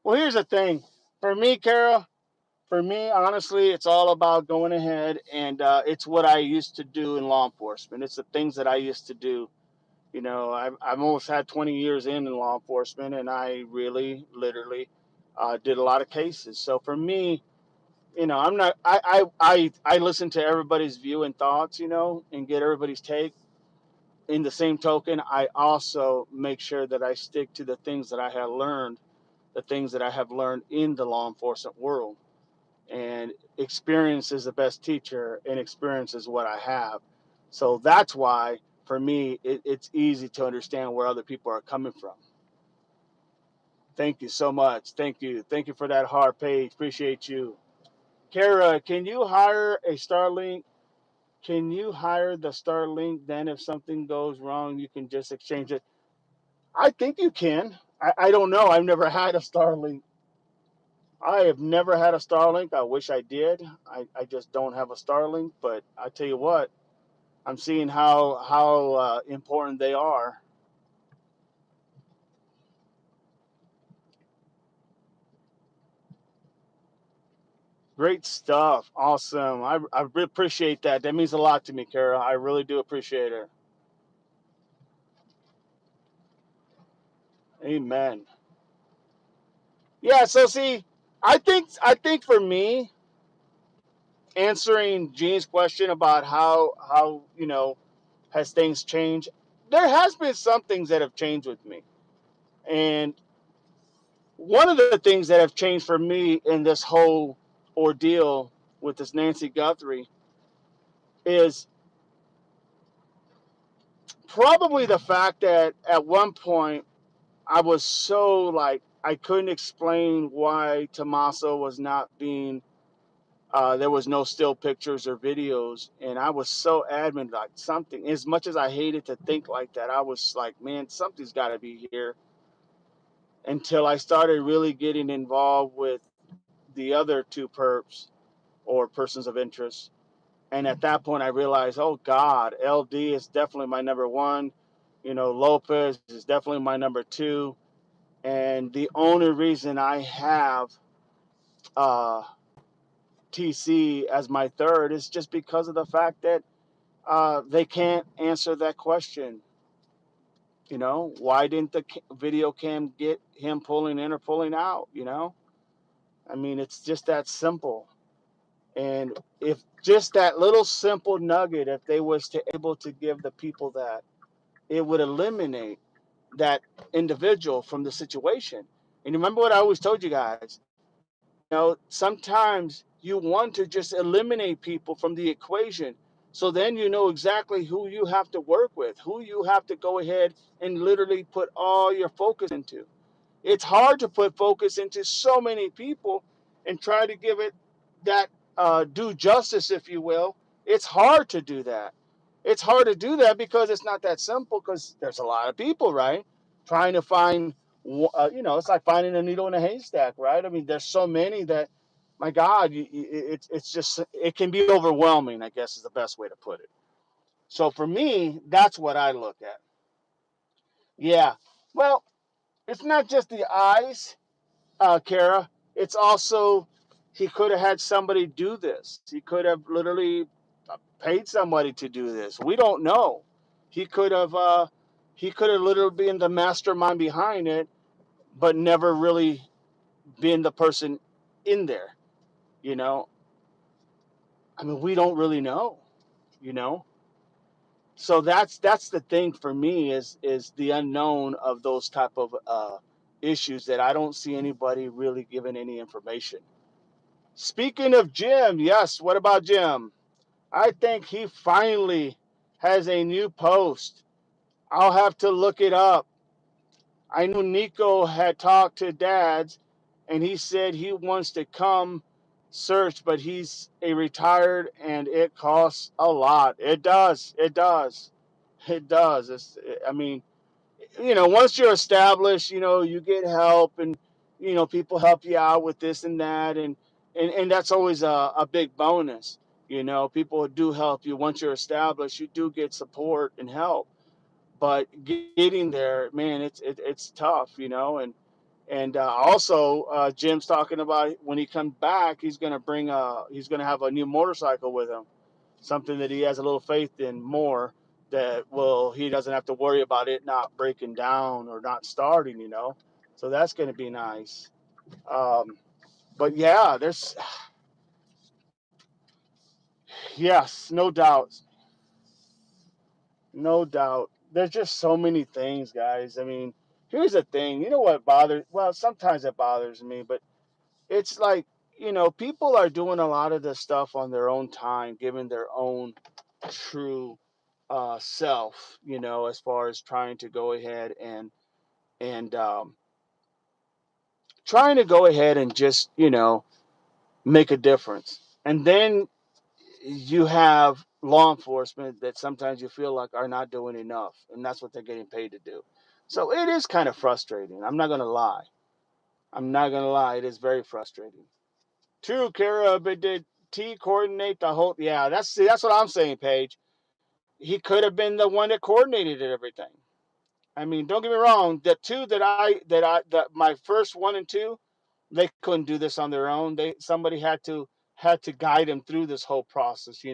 Well, here's the thing. For me, Kara, for me, honestly, it's all about going ahead and it's what I used to do in law enforcement. It's the things that I used to do. I've almost had 20 years in law enforcement, and I really, literally, did a lot of cases. So for me, I'm not. I listen to everybody's view and thoughts, and get everybody's take. In the same token, I also make sure that I stick to the things that I have learned, the things that I have learned in the law enforcement world. And experience is the best teacher, and experience is what I have. So that's why for me it's easy to understand where other people are coming from. Thank you so much. Thank you for that hard page. Appreciate you. Kara, can you hire the Starlink, then if something goes wrong you can just exchange it? I think you can. I don't know, I've never had a Starlink. I have never had a Starlink. I wish I did. I just don't have a Starlink. But I tell you what, I'm seeing how important they are. Great stuff. Awesome. I appreciate that. That means a lot to me, Kara. I really do appreciate it. Amen. Yeah. So see, I think for me, answering Gene's question about how has things changed, there has been some things that have changed with me, and one of the things that have changed for me in this whole ordeal with this Nancy Guthrie is probably the fact that at one point I was so like I couldn't explain why Tommaso was not being there was no still pictures or videos, and I was so adamant like something, as much as I hated to think like that, I was like, man, something's got to be here, until I started really getting involved with the other two perps or persons of interest. And at that point, I realized, oh God, LD is definitely my number one. Lopez is definitely my number two. And the only reason I have uh, TC as my third is just because of the fact that they can't answer that question. Why didn't the video cam get him pulling in or pulling out? I mean, it's just that simple. And if just that little simple nugget, if they was to able to give the people that, it would eliminate that individual from the situation. And remember what I always told you guys, sometimes you want to just eliminate people from the equation. So then you know exactly who you have to work with, who you have to go ahead and literally put all your focus into. It's hard to put focus into so many people and try to give it that due justice, if you will. It's hard to do that. It's hard to do that because it's not that simple, because there's a lot of people, right? Trying to find, it's like finding a needle in a haystack, right? I mean, there's so many that, my God, it's just, it can be overwhelming, I guess is the best way to put it. So for me, that's what I look at. Yeah. Well, it's not just the eyes, Kara. It's also, he could have had somebody do this. He could have literally paid somebody to do this. We don't know. He could have literally been the mastermind behind it, but never really been the person in there. You know, I mean, we don't really know. You know, so that's the thing for me, is the unknown of those type of issues that I don't see anybody really giving any information. Speaking of Jim, yes, what about Jim? I think he finally has a new post. I'll have to look it up. I know Nico had talked to Dads, and he said he wants to come search, but he's a retired and it costs a lot. It does. It does. It does. I mean, once you're established, you get help, and, people help you out with this and that. And that's always a big bonus. People do help you once you're established. You do get support and help, but getting there, man, it's tough, and also, Jim's talking about when he comes back, he's gonna have a new motorcycle with him, something that he has a little faith in more, that he doesn't have to worry about it not breaking down or not starting, so that's going to be nice. But yeah, there's, yes, no doubt, no doubt, there's just so many things, guys. I mean, here's the thing, what bothers, well, sometimes it bothers me, but it's like, people are doing a lot of this stuff on their own time, giving their own true self, as far as trying to go ahead and trying to go ahead and just, make a difference. And then you have law enforcement that sometimes you feel like are not doing enough, and that's what they're getting paid to do. So it is kind of frustrating. I'm not going to lie. I'm not going to lie. It is very frustrating. True, Kara, but did T coordinate the whole? Yeah, that's what I'm saying, Paige. He could have been the one that coordinated everything. I mean, don't get me wrong. The two that my first one and two, they couldn't do this on their own. Somebody had to guide them through this whole process.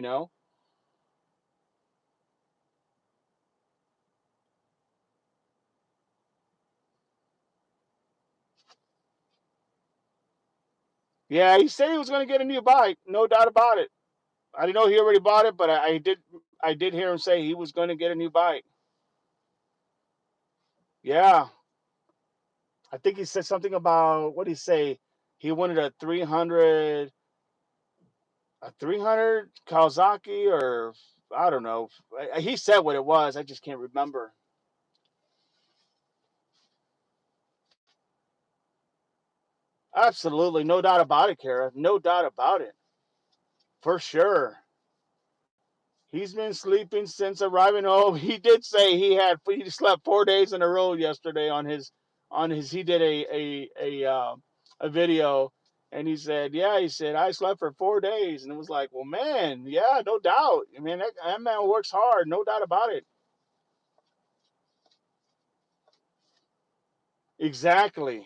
Yeah, he said he was going to get a new bike, no doubt about it. I didn't know he already bought it, but I did hear him say he was going to get a new bike. Yeah, I think he said something about, what did he say? He wanted a 300 Kawasaki, or I don't know. He said what it was. I just can't remember. Absolutely, no doubt about it, Kara. No doubt about it, for sure. He's been sleeping since arriving home. He did say he slept 4 days in a row yesterday on his. He did a video, And he said, yeah, he said, I slept for 4 days. And it was like, well, man, yeah, no doubt. I mean, that man works hard, no doubt about it. Exactly,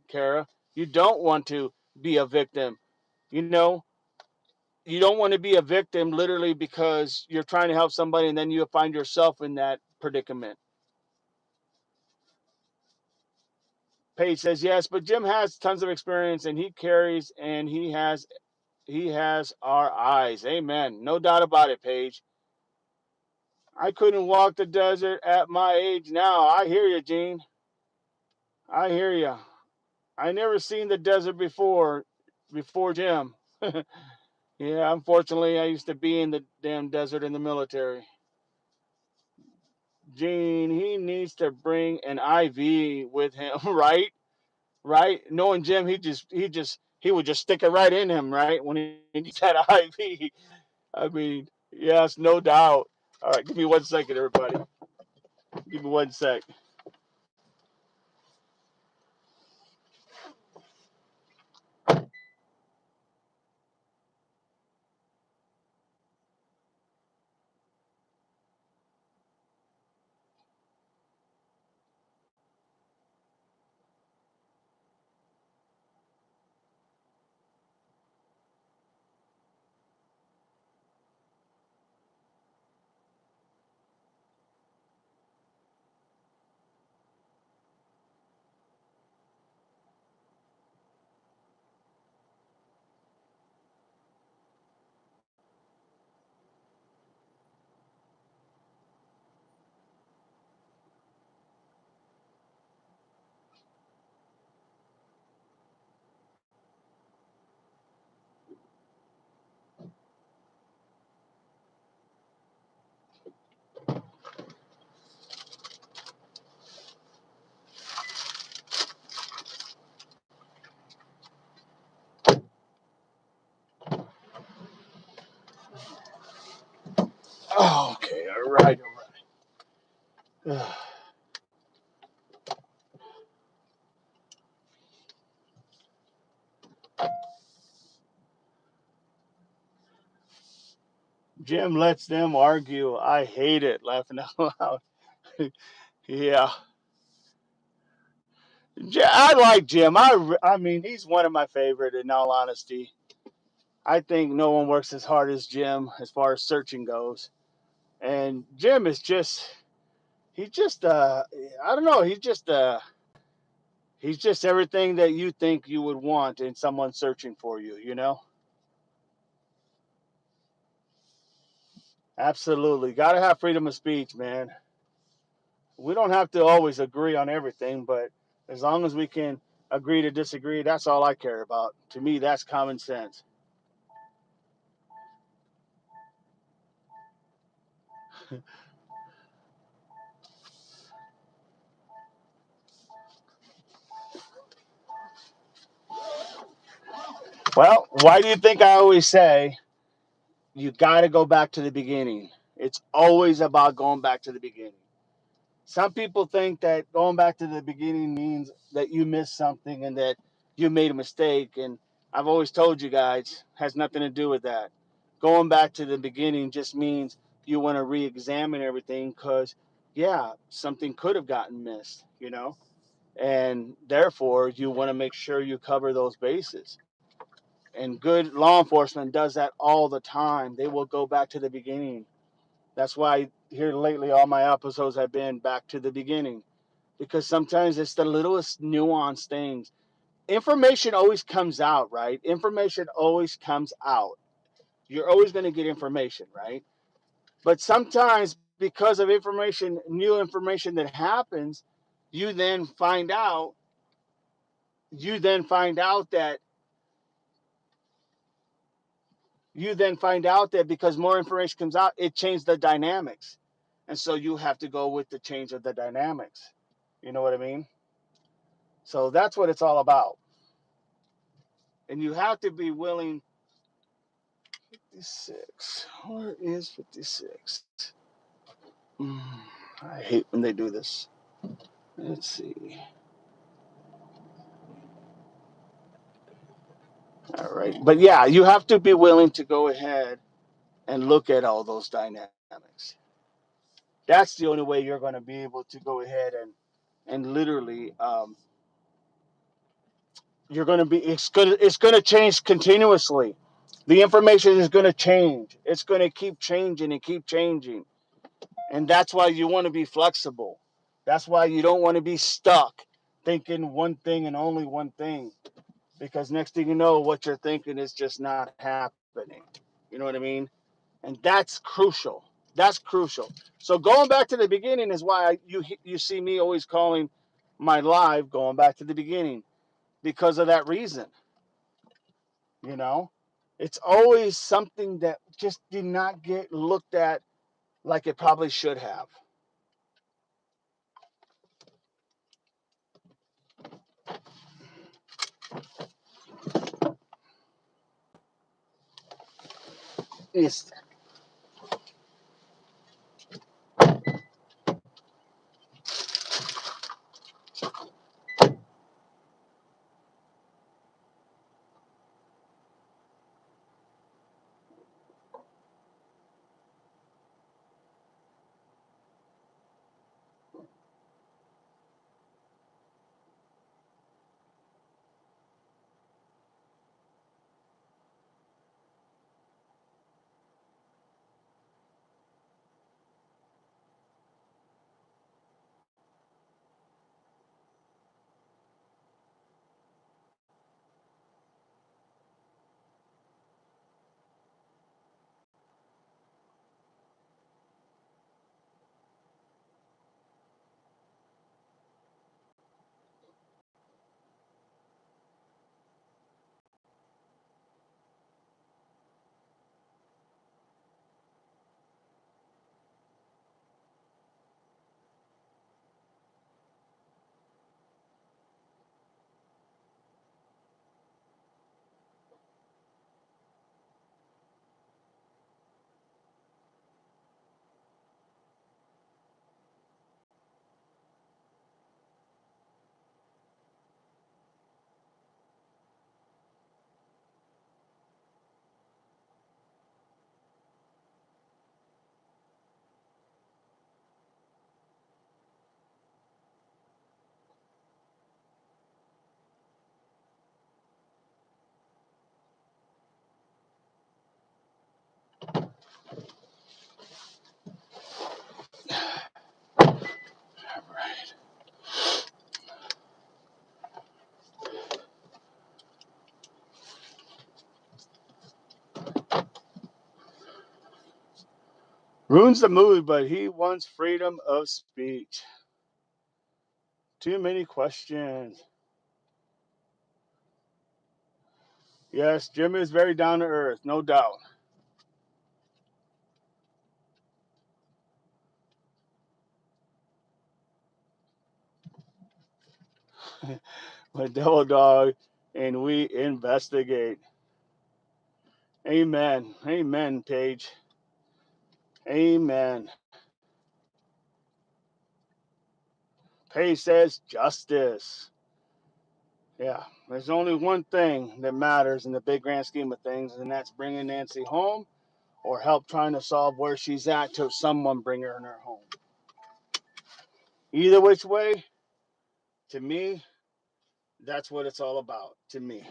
Kara. You don't want to be a victim. You know, you don't want to be a victim literally because you're trying to help somebody and then you find yourself in that predicament. Paige says yes, but Jim has tons of experience and he carries and he has our eyes. Amen. No doubt about it, Paige. I couldn't walk the desert at my age now. I hear you, Gene. I hear you. I never seen the desert before Jim. Yeah, unfortunately, I used to be in the damn desert in the military. Gene, he needs to bring an IV with him, right? Right? Knowing Jim, he would just stick it right in him, right? When he needs that IV. I mean, yes, no doubt. All right, give me 1 second, everybody. Give me 1 sec. Oh, okay, all right, all right. Jim lets them argue. I hate it. Laughing out loud. Yeah, I like Jim. I mean, he's one of my favorite. In all honesty, I think no one works as hard as Jim as far as searching goes. And Jim is he's just I don't know. He's just everything that you think you would want in someone searching for you. You know. Absolutely, got to have freedom of speech, man. We don't have to always agree on everything, but as long as we can agree to disagree, that's all I care about. To me, that's common sense. Well, why do you think I always say you got to go back to the beginning? It's always about going back to the beginning. Some people think that going back to the beginning means that you missed something and that you made a mistake. And I've always told you guys, has nothing to do with that. Going back to the beginning just means you want to re-examine everything because, yeah, something could have gotten missed, and therefore you want to make sure you cover those bases. And good law enforcement does that all the time. They will go back to the beginning. That's why here lately all my episodes have been back to the beginning because sometimes it's the littlest nuanced things. Information always comes out, right? Information always comes out. You're always going to get information, right? But sometimes because of new information that happens, you then find out, you then find out that because more information comes out, it changed the dynamics. And so you have to go with the change of the dynamics. You know what I mean? So that's what it's all about. And you have to be willing. 56. Where is 56? Mm, I hate when they do this. Let's see. All right. But yeah, you have to be willing to go ahead and look at all those dynamics. That's the only way you're going to be able to go ahead and literally you're going to be it's going to change continuously. The information is going to change. It's going to keep changing and keep changing. And that's why you want to be flexible. That's why you don't want to be stuck thinking one thing and only one thing, because next thing you know, what you're thinking is just not happening. You know what I mean? And that's crucial. That's crucial. So going back to the beginning is why you see me always calling my live going back to the beginning, because of that reason. You know, it's always something that just did not get looked at like it probably should have. It's ruins the mood, but he wants freedom of speech. Too many questions. Yes, Jim is very down to earth, no doubt. But Devil Dog, and we investigate. Amen. Amen, Paige. Amen. Paige says justice. Yeah, there's only one thing that matters in the big grand scheme of things, and that's bringing Nancy home or help trying to solve where she's at till someone bring her home. Either which way, to me, that's what it's all about. To me,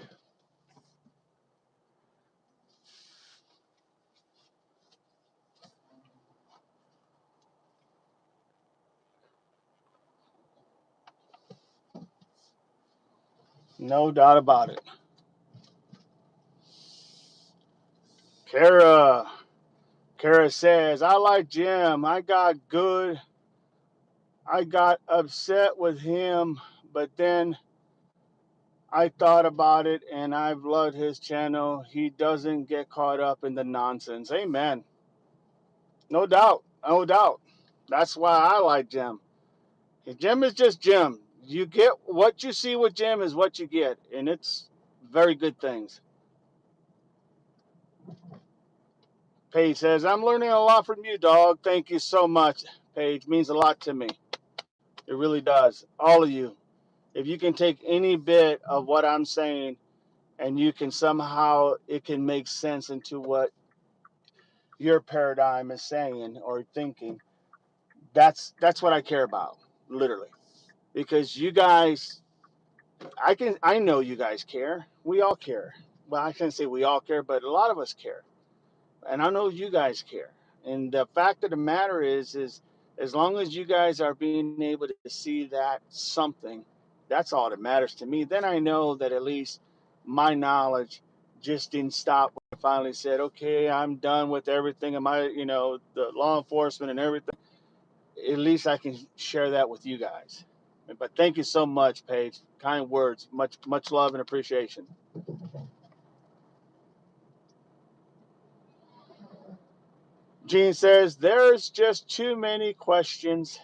no doubt about it. Kara, Kara says, I like Jim. I got upset with him, but then I thought about it and I've loved his channel. He doesn't get caught up in the nonsense. Amen. No doubt. No doubt. That's why I like Jim. Jim is just Jim. You get what you see with Jim is what you get, and it's very good things. Paige says, I'm learning a lot from you, dog. Thank you so much, Paige. Means a lot to me. It really does. All of you. If you can take any bit of what I'm saying and you can somehow, it can make sense into what your paradigm is saying or thinking. That's what I care about, literally, because you guys, I know you guys care. We all care. Well, I can't say we all care, but a lot of us care, and I know you guys care. And the fact of the matter is as long as you guys are being able to see that something, that's all that matters to me. Then I know that at least my knowledge just didn't stop when I finally said, okay, I'm done with everything. And my, the law enforcement and everything. At least I can share that with you guys. But thank you so much, Paige. Kind words. Much love and appreciation. Gene says there's just too many questions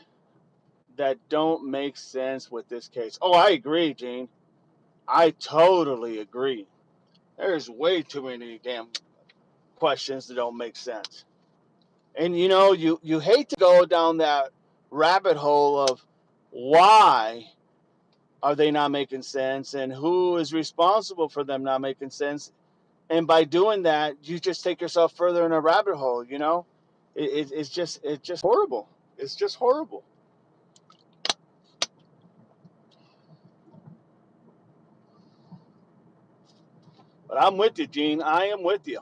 that don't make sense with this case. Oh, I agree, Gene. I totally agree. There's way too many damn questions that don't make sense. And you hate to go down that rabbit hole of why are they not making sense and who is responsible for them not making sense. And by doing that, you just take yourself further in a rabbit hole. It's just horrible. It's just horrible. But I'm with you, Gene. I am with you.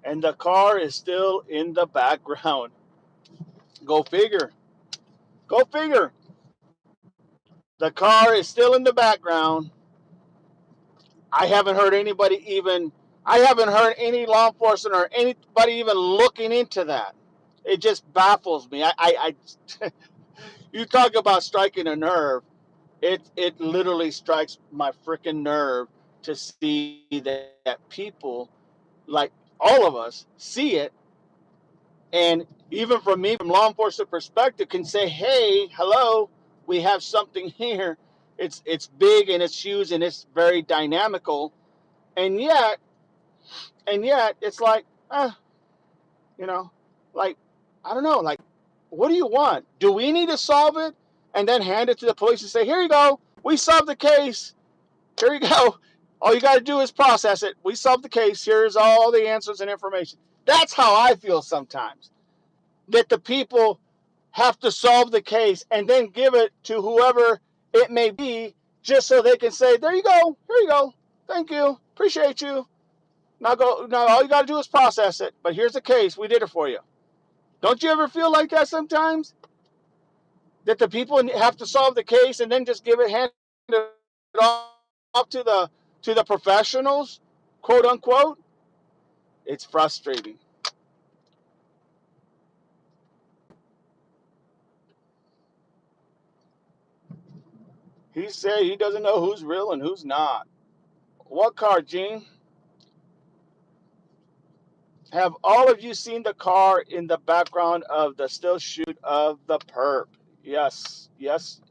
And the car is still in the background. Go figure. Go figure. The car is still in the background. I haven't heard anybody even. I haven't heard any law enforcement or anybody even looking into that. It just baffles me. You talk about striking a nerve. It literally strikes my freaking nerve to see that people like all of us see it, and even from me, from law enforcement perspective, can say, hey, hello, we have something here. It's big and it's huge and it's very dynamical, and yet it's like, you know like, I don't know, like, what do you want? Do we need to solve it and then hand it to the police and say, here you go, we solved the case. Here you go. All you got to do is process it. We solved the case. Here's all the answers and information. That's how I feel sometimes. That the people have to solve the case and then give it to whoever it may be, just so they can say, there you go. Here you go. Thank you. Appreciate you. Now go. Now all you got to do is process it. But here's the case. We did it for you. Don't you ever feel like that sometimes? That the people have to solve the case and then just hand it off to the professionals, quote unquote. It's frustrating. He said he doesn't know who's real and who's not. What car, Gene? Have all of you seen the car in the background of the still shoot of the perp? Yes, yes,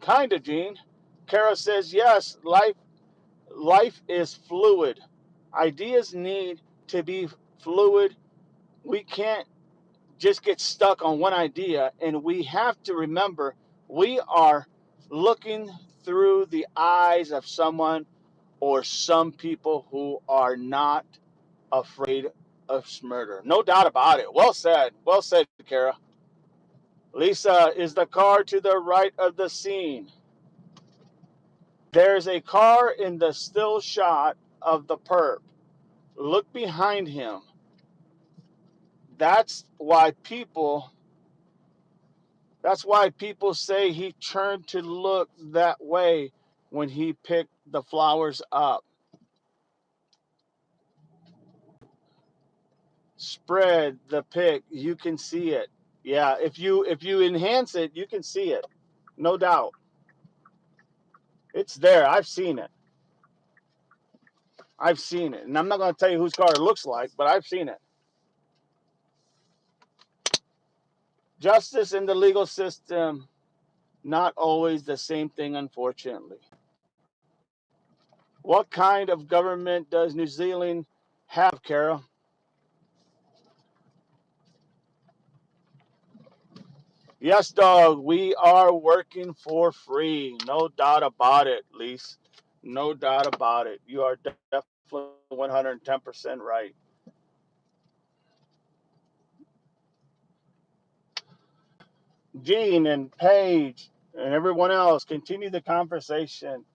kinda, Gene. Kara says yes. Life is fluid. Ideas need to be fluid. We can't just get stuck on one idea, and we have to remember we are looking through the eyes of someone or some people who are not afraid of murder. No doubt about it. Well said. Well said, Kara. Lisa, is the car to the right of the scene? There's a car in the still shot of the perp. Look behind him. That's why people That's why people say he turned to look that way when he picked the flowers up. Spread the pic, you can see it. Yeah, if you enhance it, you can see it. No doubt. It's there. I've seen it. I've seen it. And I'm not going to tell you whose car it looks like, but I've seen it. Justice in the legal system, not always the same thing, unfortunately. What kind of government does New Zealand have, Carol? Yes, dog, we are working for free. No doubt about it, Lise. No doubt about it. You are definitely 110% right. Gene and Paige and everyone else, continue the conversation.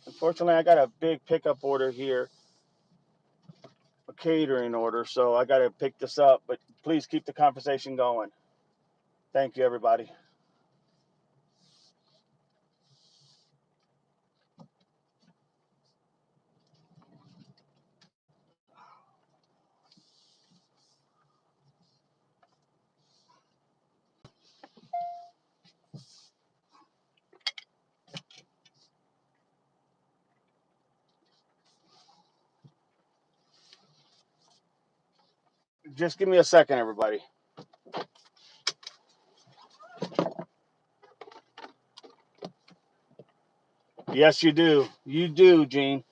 Unfortunately, I got a big pickup order here, a catering order, so I got to pick this up. But please keep the conversation going. Thank you, everybody. Just give me a second, everybody. Yes, you do. You do, Gene.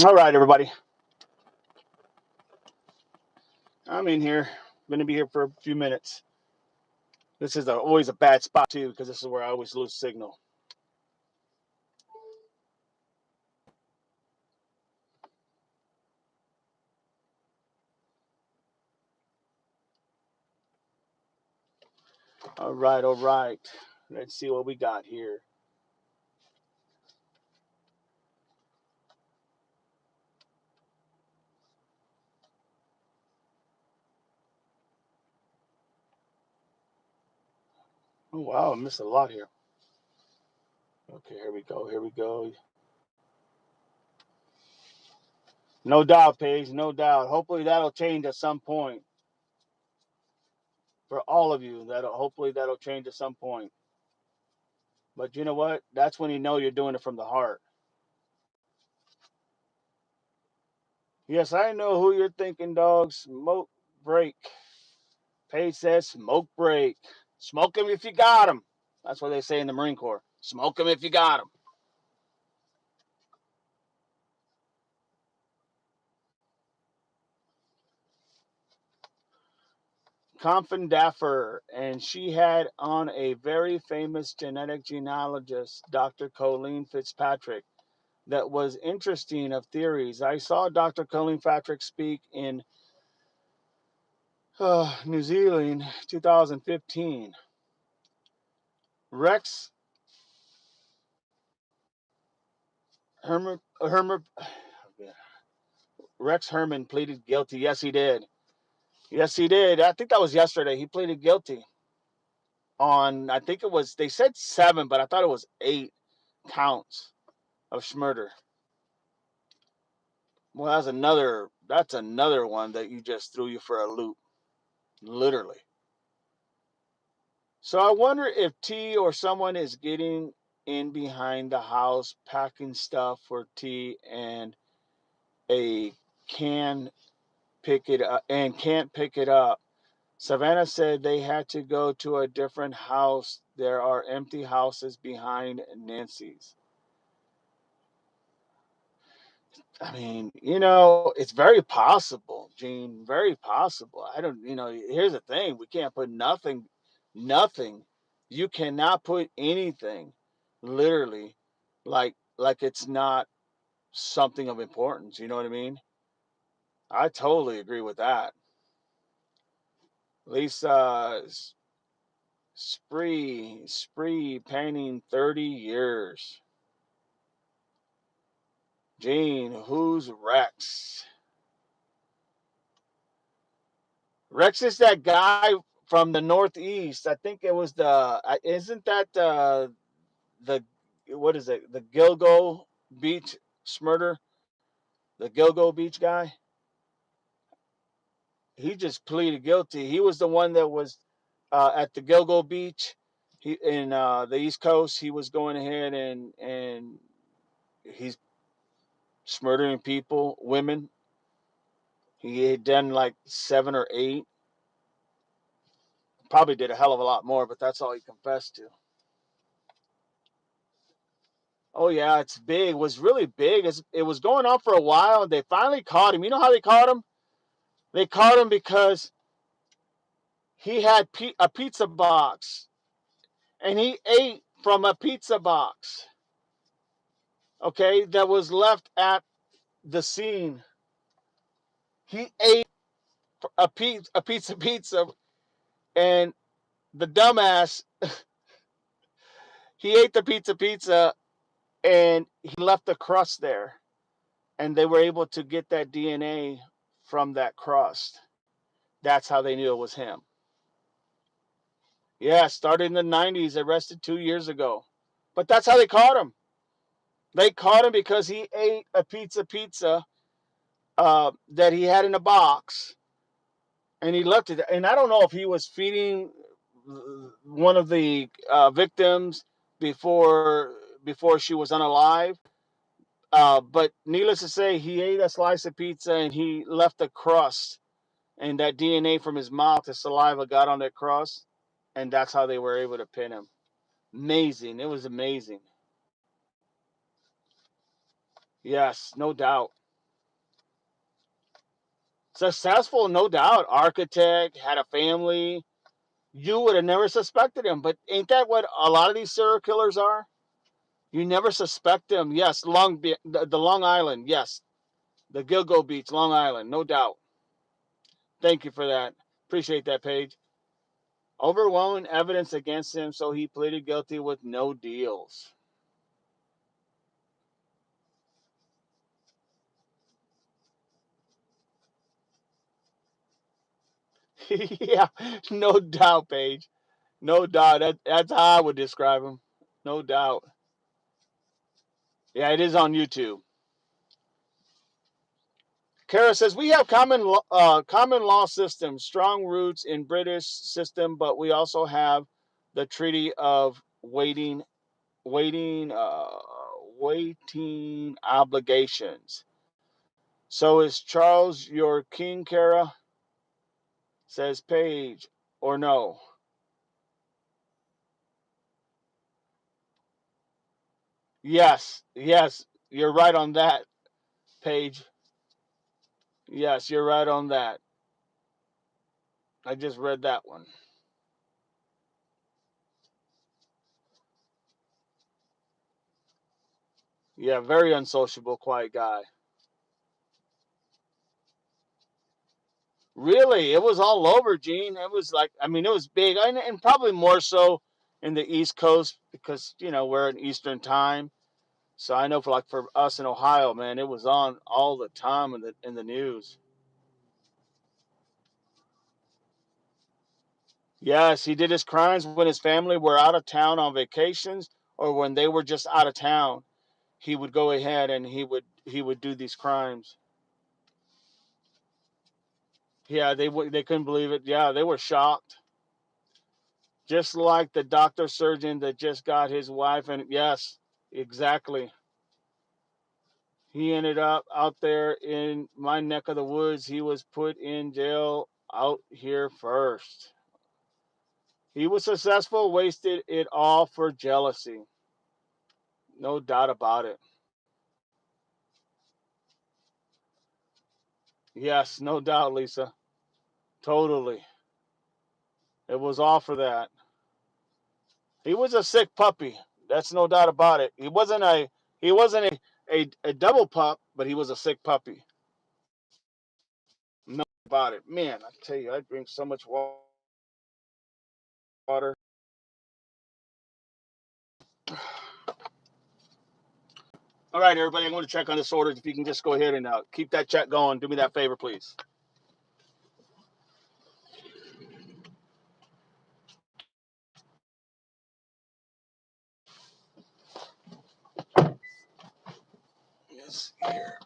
All right, everybody. I'm in here. I'm going to be here for a few minutes. This is always a bad spot, too, because this is where I always lose signal. All right, all right. Let's see what we got here. Oh, wow, I missed a lot here. Okay, here we go. Here we go. No doubt, Paige. No doubt. Hopefully that'll change at some point for all of you. Hopefully that'll change at some point. But you know what? That's when you know you're doing it from the heart. Yes, I know who you're thinking, dog. Smoke break. Paige says smoke break. Smoke him if you got him. That's what they say in the Marine Corps. Smoke him if you got him. Confindaffer, and she had on a very famous genetic genealogist, Dr. Colleen Fitzpatrick, that was interesting of theories. I saw Dr. Colleen Fitzpatrick speak in New Zealand, 2015. Rex Herman, Rex Herman pleaded guilty. Yes, he did. Yes, he did. I think that was yesterday. He pleaded guilty on, I think it was, they said 7, but I thought it was 8 counts of murder. Well, that's another one that you just threw you for a loop, literally. So I wonder if T or someone is getting in behind the house, packing stuff for T, and a can pick it up and can't pick it up. Savannah said they had to go to a different house. There are empty houses behind Nancy's. I mean, it's very possible, Gene, very possible. I don't, here's the thing. We can't put nothing. You cannot put anything, literally, like it's not something of importance. You know what I mean? I totally agree with that. Lisa Spree painting 30 years. Gene, who's Rex? Rex is that guy from the Northeast. I think it was isn't that the, what is it? The Gilgo Beach murder? The Gilgo Beach guy? He just pleaded guilty. He was the one that was at the Gilgo Beach in the East Coast. He was going ahead and he's murdering people, women. He had done like 7 or 8. Probably did a hell of a lot more, but that's all he confessed to. Oh yeah, it's big. It was really big. It was going on for a while, and they finally caught him. You know how they caught him? They caught him because he had a pizza box, and he ate from a pizza box. Okay, that was left at the scene. He ate a pizza, and the dumbass, he ate the pizza, and he left the crust there, and they were able to get that DNA from that crust. That's how they knew it was him. Yeah, started in the 90s, arrested 2 years ago. But that's how they caught him. They caught him because he ate a pizza that he had in a box, and he left it. And I don't know if he was feeding one of the victims before before she was unalive. But needless to say, he ate a slice of pizza and he left a crust, and that DNA from his mouth, his saliva got on that crust, and that's how they were able to pin him. Amazing. It was amazing. Yes, no doubt. Successful, no doubt. Architect, had a family. You would have never suspected him. But ain't that what a lot of these serial killers are? You never suspect them. Yes, the Long Island. Yes, the Gilgo Beach, Long Island, no doubt. Thank you for that. Appreciate that, Paige. Overwhelming evidence against him, so he pleaded guilty with no deals. Yeah, no doubt, Paige. No doubt. That's how I would describe him. No doubt. Yeah, it is on YouTube. Kara says we have common law system, strong roots in British system, but we also have the Treaty of waiting, waiting obligations. So is Charles your king, Kara? Says Paige, or no? Yes, yes, you're right on that, Paige. Yes, you're right on that. I just read that one. Yeah, very unsociable, quiet guy. Really, it was all over, Gene. It was like, I mean, it was big, and probably more so in the East Coast because we're in Eastern time. So I know for us in Ohio, man, it was on all the time in the news. Yes, he did his crimes when his family were out of town on vacations or when they were just out of town. He would go ahead and he would do these crimes. Yeah, they couldn't believe it. Yeah, they were shocked. Just like the doctor surgeon that just got his wife, and yes, exactly. He ended up out there in my neck of the woods. He was put in jail out here first. He was successful, wasted it all for jealousy. No doubt about it. Yes, no doubt, Lisa. Totally. It was all for that. He was a sick puppy. That's no doubt about it. He wasn't a double pup, but he was a sick puppy. No doubt about it. Man, I tell you, I drink so much water. All right, everybody, I'm going to check on this order. If you can just go ahead and keep that check going, do me that favor, please. Yes, here.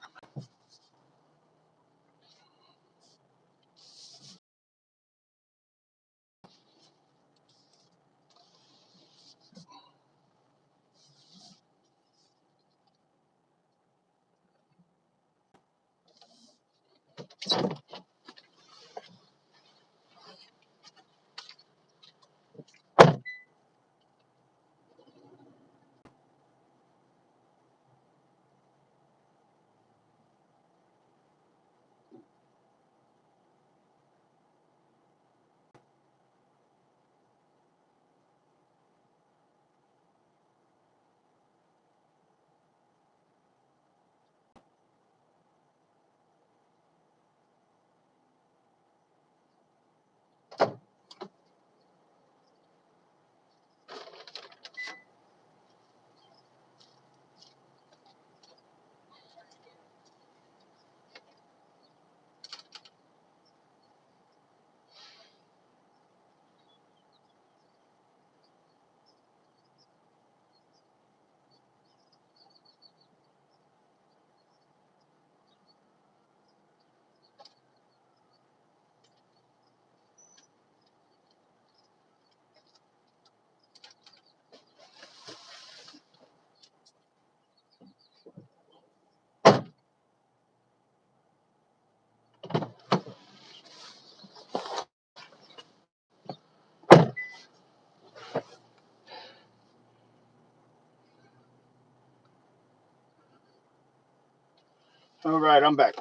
All right, I'm back.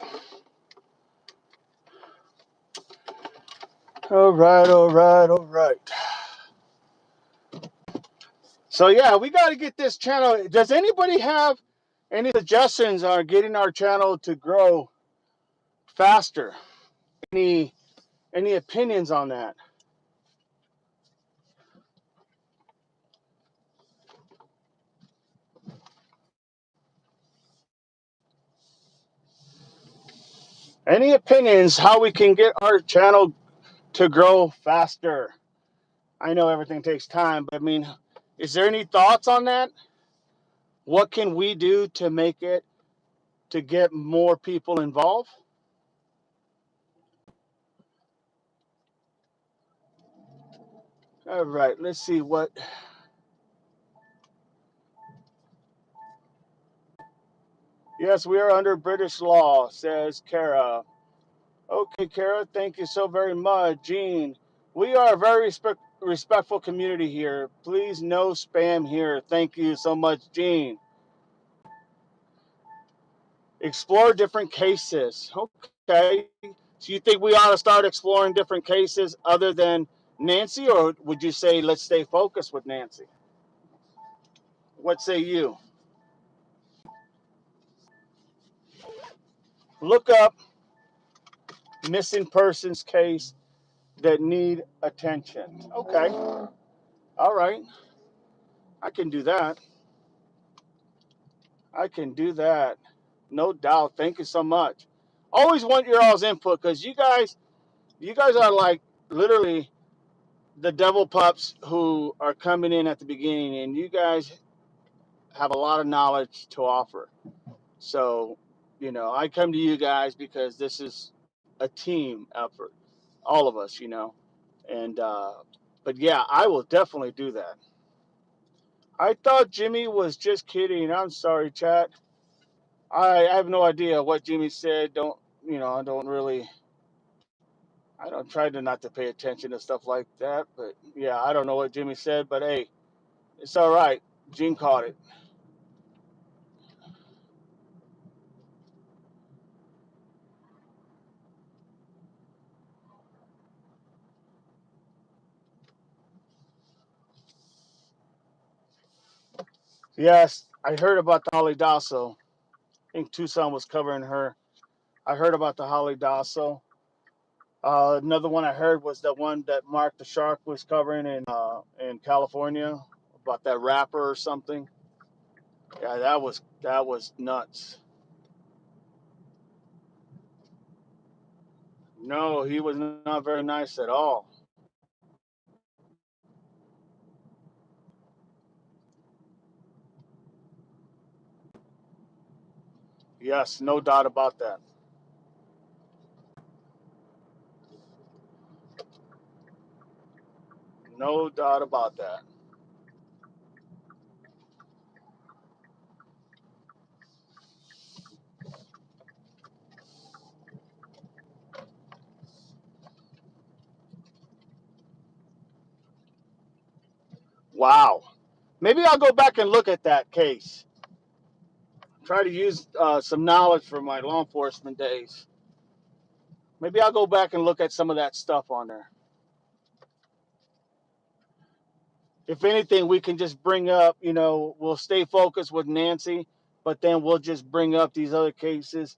All right, all right, all right. So yeah, we got to get this channel. Does anybody have any suggestions on getting our channel to grow faster? Any any opinions on that? Any opinions how we can get our channel to grow faster? I know everything takes time, but I mean, is there any thoughts on that? What can we do to make it to get more people involved? All right, let's see what. Yes, we are under British law, says Kara. Okay, Kara, thank you so very much. Gene, we are a very respectful community here. Please, no spam here. Thank you so much, Gene. Explore different cases. Okay. So you think we ought to start exploring different cases other than Nancy, or would you say let's stay focused with Nancy? What say you? Look up missing persons case that need attention. Okay. All right. I can do that. I can do that. No doubt. Thank you so much. Always want your all's input because you guys are like literally the devil pups who are coming in at the beginning, and you guys have a lot of knowledge to offer. So, I come to you guys because this is a team effort, all of us, And but yeah, I will definitely do that. I thought Jimmy was just kidding. I'm sorry, chat. I have no idea what Jimmy said. I don't really. I don't try to not to pay attention to stuff like that. But yeah, I don't know what Jimmy said. But hey, it's all right. Gene caught it. Yes, I heard about the Holly Dosso. I think Tucson was covering her. I heard about the Holly Dosso. Another one I heard was the one that Mark the Shark was covering in California about that rapper or something. Yeah, that was nuts. No, he was not very nice at all. Yes, no doubt about that. No doubt about that. Wow. Maybe I'll go back and look at that case. Try to use some knowledge from my law enforcement days. Maybe I'll go back and look at some of that stuff on there. If anything, we can just bring up, we'll stay focused with Nancy, but then we'll just bring up these other cases,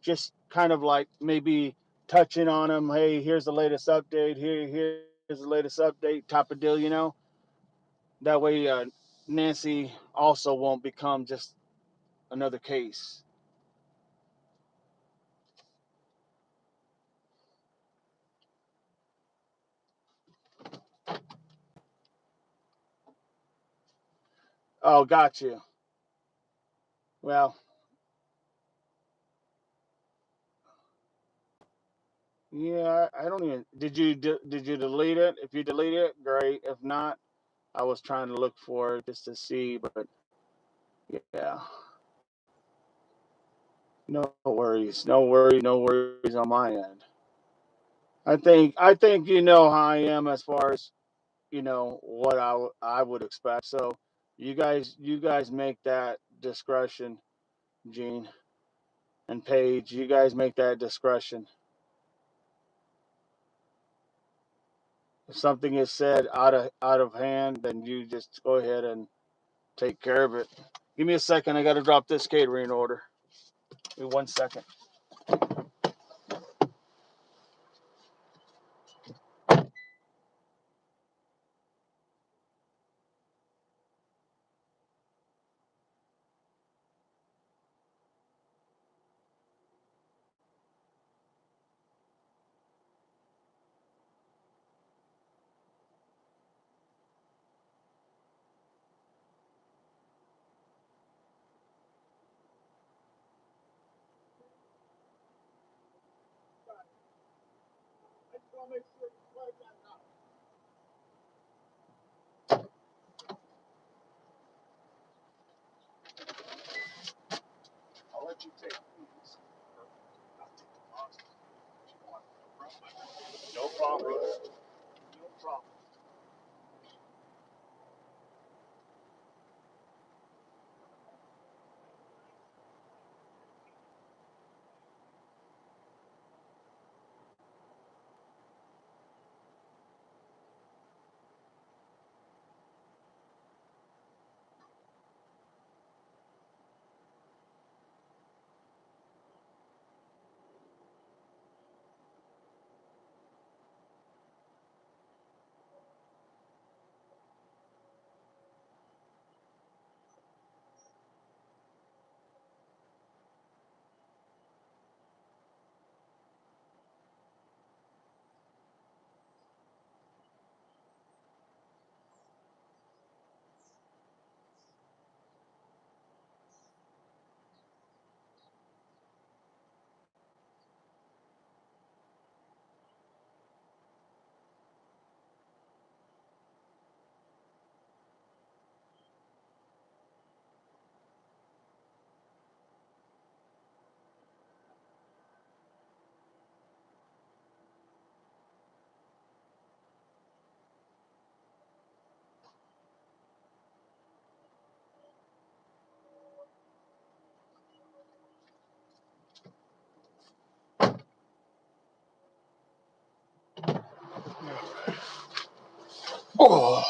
just kind of like maybe touching on them. Hey, here's the latest update. Here's the latest update type of deal. That way, Nancy also won't become just another case. Oh, got you. Well, yeah, I don't even. Did you delete it? If you delete it, great. If not, I was trying to look for it just to see, but yeah, no worries, no worries, no worries on my end. I think you know how I am as far as what I would expect. So you guys make that discretion, Gene and Paige. You guys make that discretion. If something is said out of hand, then you just go ahead and take care of it. Give me a second. I got to drop this catering order. Give me 1 second. I'll let you take these. I'll take the box. No problem. No problem. Oh,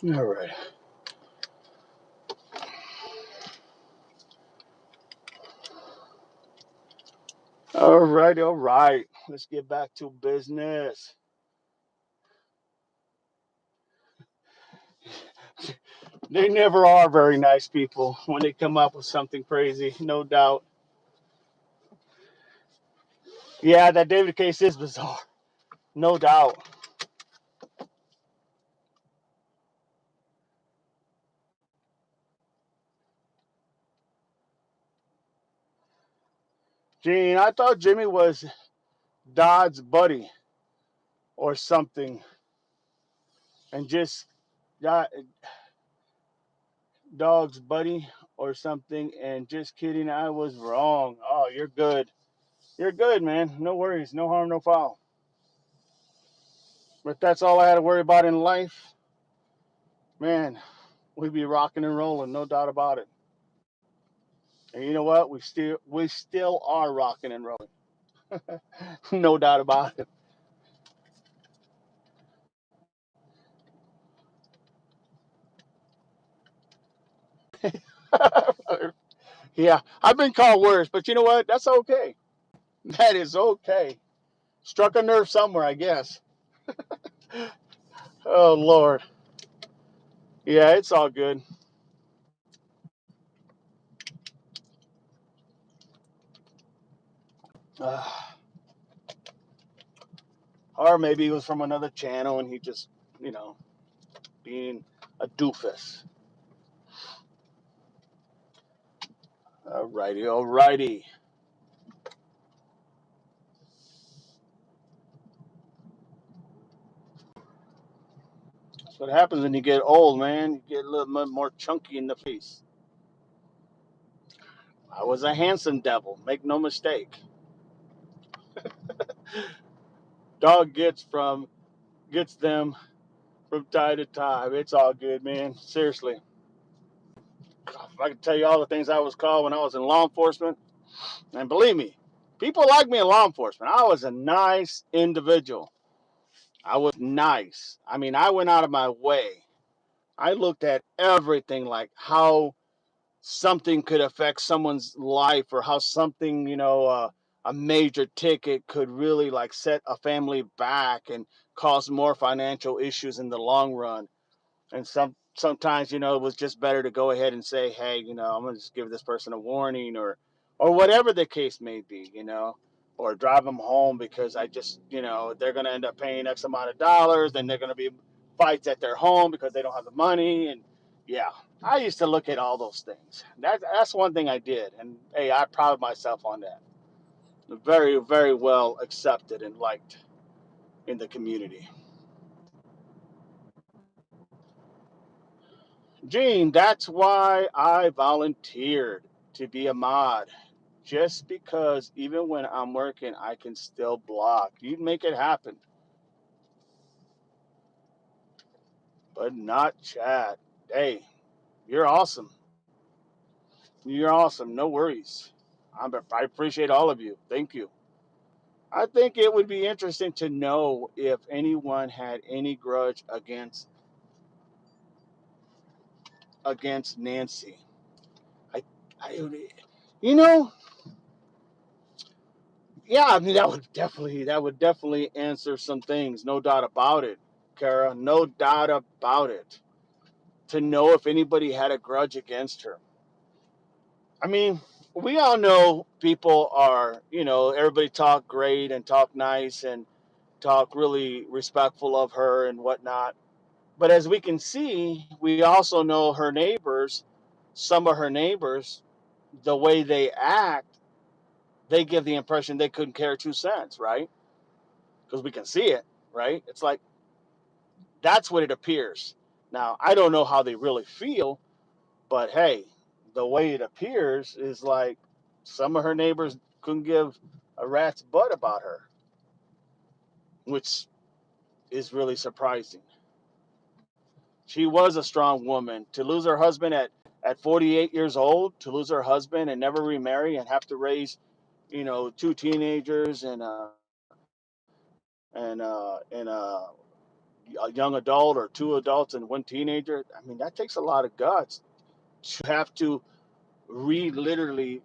all right. All right, all right. Let's get back to business. They never are very nice people when they come up with something crazy, no doubt. Yeah, that David case is bizarre, no doubt. Gene, I thought Jimmy was Dodd's buddy or something, and just got dog's buddy or something, and just kidding, I was wrong. Oh, you're good. You're good, man. No worries, no harm, no foul. But that's all I had to worry about in life, man. We'd be rocking and rolling, no doubt about it. And you know what? We still are rocking and rolling, no doubt about it. Yeah, I've been called worse, but you know what? That's okay. That is okay. Struck a nerve somewhere, I guess. Oh Lord. Yeah, it's all good. Uh, or maybe he was from another channel and he just, you know, being a doofus. Alrighty, alrighty. That's what happens when you get old, man. You get a little bit more chunky in the face. I was a handsome devil, make no mistake. Dog gets them from time to time. It's all good, man. Seriously. If I could tell you all the things I was called when I was in law enforcement, and believe me, people like me in law enforcement. I was a nice individual. I was nice. I mean, I went out of my way. I looked at everything like how something could affect someone's life or how something, a major ticket could really like set a family back and cause more financial issues in the long run. And sometimes it was just better to go ahead and say, hey, I'm gonna just give this person a warning, or whatever the case may be, or drive them home because I just, they're gonna end up paying X amount of dollars, then they're gonna be fights at their home because they don't have the money. And yeah, I used to look at all those things. That's one thing I did, and hey, I proud myself on that. Very, very well accepted and liked in the community. Gene, that's why I volunteered to be a mod. Just because even when I'm working, I can still block. You'd make it happen, but not chat. Hey, you're awesome. You're awesome. No worries. I appreciate all of you. Thank you. I think it would be interesting to know if anyone had any grudge against Nancy. I, I, you know, Yeah, I mean that would definitely answer some things, no doubt about it, Kara, no doubt about it. To know if anybody had a grudge against her. I mean, we all know people are, everybody talk great and talk nice and talk really respectful of her and whatnot. But as we can see, we also know her neighbors, some of her neighbors, the way they act, they give the impression they couldn't care 2 cents, right? Because we can see it, right? It's like that's what it appears. Now, I don't know how they really feel, but hey, the way it appears is like some of her neighbors couldn't give a rat's butt about her, which is really surprising. She was a strong woman. To lose her husband at 48 years old, to lose her husband and never remarry and have to raise, two teenagers and a young adult or two adults and one teenager. I mean, that takes a lot of guts to have to literally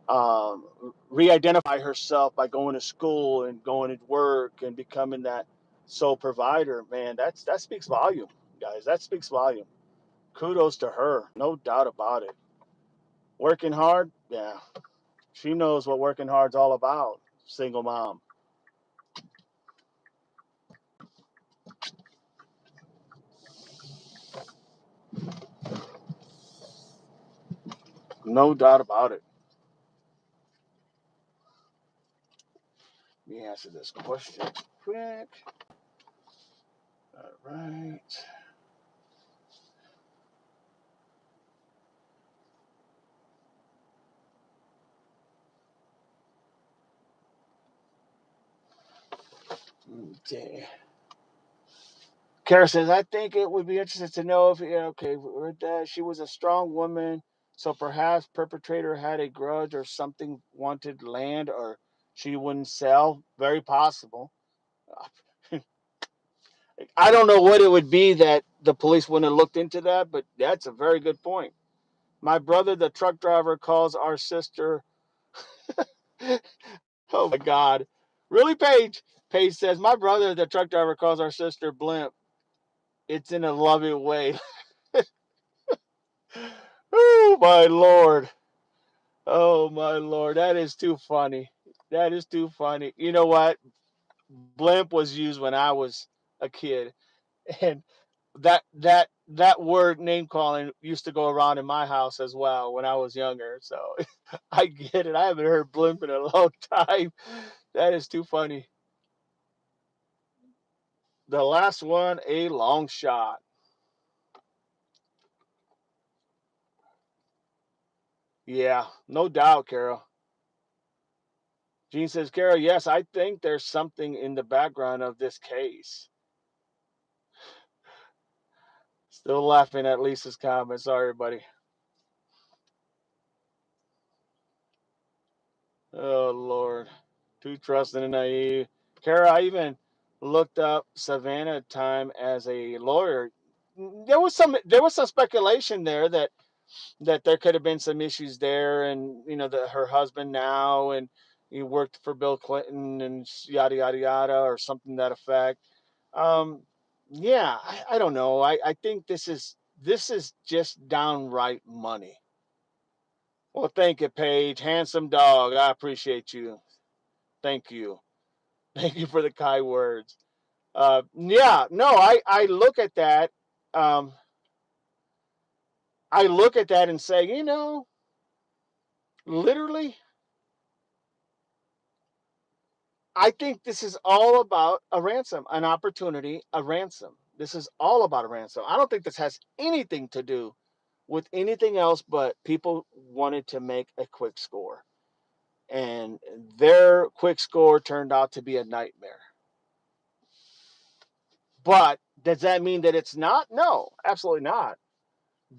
um, re-identify herself by going to school and going to work and becoming that sole provider. Man, that speaks volume, guys. That speaks volume. Kudos to her, no doubt about it. Working hard, yeah, she knows what working hard's all about. Single mom, no doubt about it. Let me answer this question quick. All right. Okay. Kara says, I think it would be interesting to know if, yeah, okay, read that. She was a strong woman, so perhaps perpetrator had a grudge or something, wanted land, or she wouldn't sell. Very possible. I don't know what it would be that the police wouldn't have looked into that, but that's a very good point. My brother, the truck driver, calls our sister. Oh my God. Really, Paige? Paige says, my brother, the truck driver, calls our sister Blimp. It's in a loving way. Oh my Lord. Oh my Lord. That is too funny. That is too funny. You know what? Blimp was used when I was a kid. And that word name calling used to go around in my house as well when I was younger. So I get it. I haven't heard blimp in a long time. That is too funny. The last one, a long shot. Yeah, no doubt, Carol. Gene says, Carol, yes, I think there's something in the background of this case. Still laughing at Lisa's comment. Sorry, buddy. Oh Lord. Too trusting and naive. Kara, I even looked up Savannah time as a lawyer. There was some speculation there that there could have been some issues there, and her husband now, and he worked for Bill Clinton and yada yada yada or something to that effect. Um, yeah, I don't know. I think this is just downright money. Well, thank you, Paige. Handsome dog. I appreciate you. Thank you. Thank you for the kind words. Yeah, no, I look at that. Um, I look at that and say, literally, I think this is all about a ransom, an opportunity, a ransom. This is all about a ransom. I don't think this has anything to do with anything else but people wanted to make a quick score. And their quick score turned out to be a nightmare. But does that mean that it's not? No, absolutely not.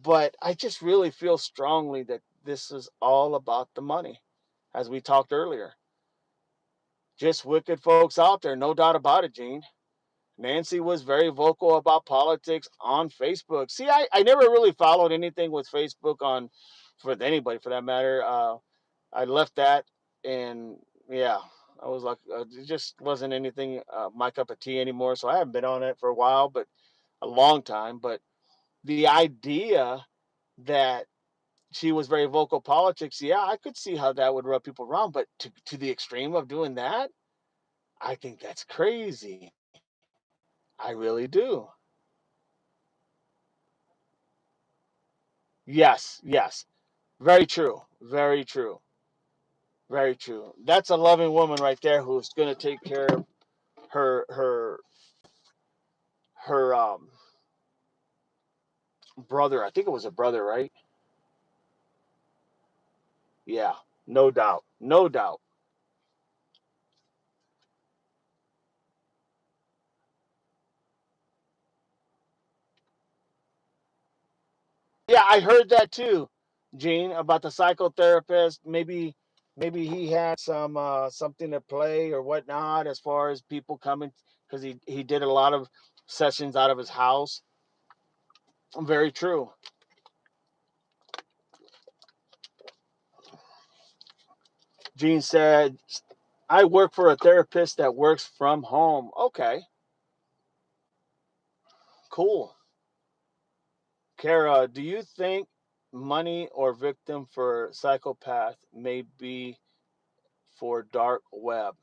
But I just really feel strongly that this is all about the money, as we talked earlier. Just wicked folks out there, no doubt about it, Gene. Nancy was very vocal about politics on Facebook. See, I never really followed anything with Facebook on for anybody for that matter. I left that, and yeah, I was like, it just wasn't anything my cup of tea anymore. So I haven't been on it for a while, but a long time. But the idea that she was very vocal politics, yeah, I could see how that would rub people wrong. But to the extreme of doing that, I think that's crazy. I really do. Yes, yes. Very true. Very true. Very true. That's a loving woman right there who's going to take care of her brother. I think it was a brother, right? Yeah, no doubt. No doubt. Yeah, I heard that too, Gene, about the psychotherapist. Maybe he had some something to play or whatnot as far as people coming because he did a lot of sessions out of his house. Very true. Gene said, I work for a therapist that works from home. Okay, cool. Kara, do you think money or victim for psychopath may be for dark web?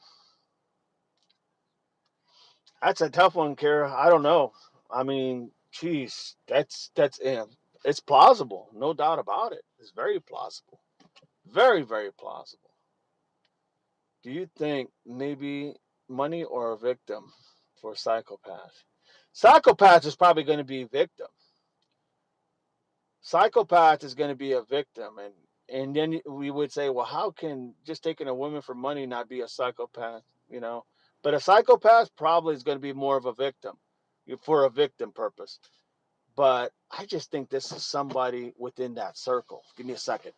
That's a tough one, Kara. I don't know. I mean, geez, it's plausible, no doubt about it. It's very plausible, very very plausible. Do you think maybe money or a victim for psychopath? Psychopath is probably going to be victim. Psychopath is going to be a victim, and then we would say, well, how can just taking a woman for money not be a psychopath? You know, but a psychopath probably is going to be more of a victim for a victim purpose. But I just think this is somebody within that circle. Give me a second.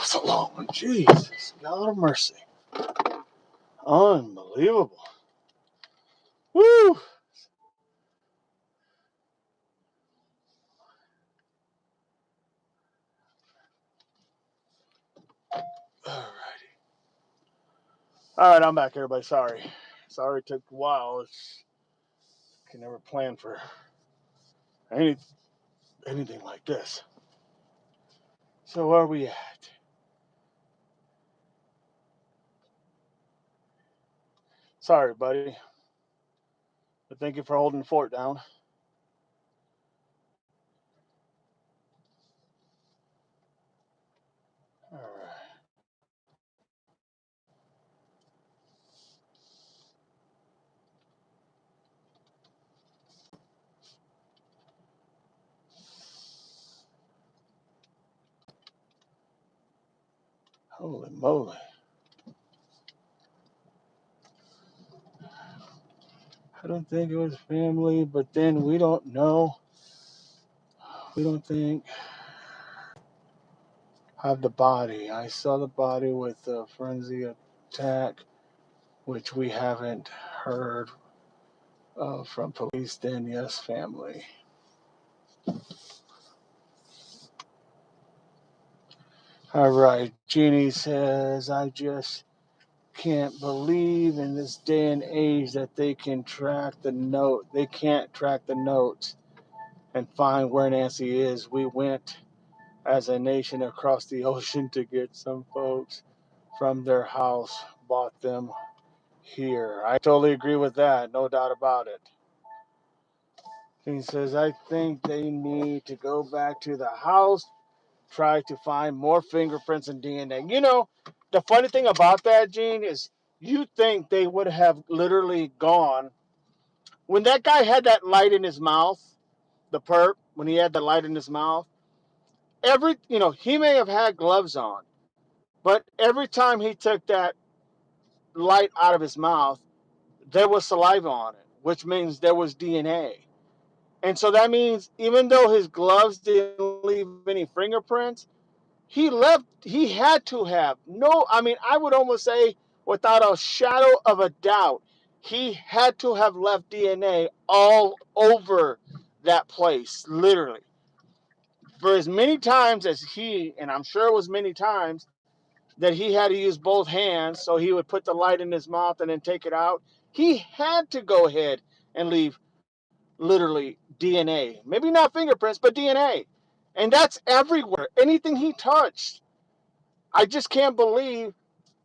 us alone. Jesus, God of mercy. Unbelievable. Woo! Alrighty. Alright, I'm back, everybody. Sorry it took a while. Can never plan for anything like this. So where are we at? Sorry, buddy. But thank you for holding the fort down. Alright. Holy moly. I don't think it was family, but then we don't know. We don't think have the body. I saw the body with a frenzy attack, which we haven't heard from police. Then yes, family. All right, Jeannie says, I just can't believe in this day and age that they can track the note. They can't track the notes and find where Nancy is. We went as a nation across the ocean to get some folks from their house, bought them here. I totally agree with that, no doubt about it. He says, I think they need to go back to the house, try to find more fingerprints and DNA. You know, the funny thing about that, Gene, is you think they would have literally gone when that guy had that light in his mouth, the perp, when he had the light in his mouth, he may have had gloves on, but every time he took that light out of his mouth, there was saliva on it, which means there was DNA. And so that means even though his gloves didn't leave any fingerprints, he had to have no, I mean, I would almost say without a shadow of a doubt, he had to have left DNA all over that place, literally. For as many times as and I'm sure it was many times, that he had to use both hands, so he would put the light in his mouth and then take it out. He had to go ahead and leave literally DNA. Maybe not fingerprints, but DNA. And that's everywhere. Anything he touched. I just can't believe.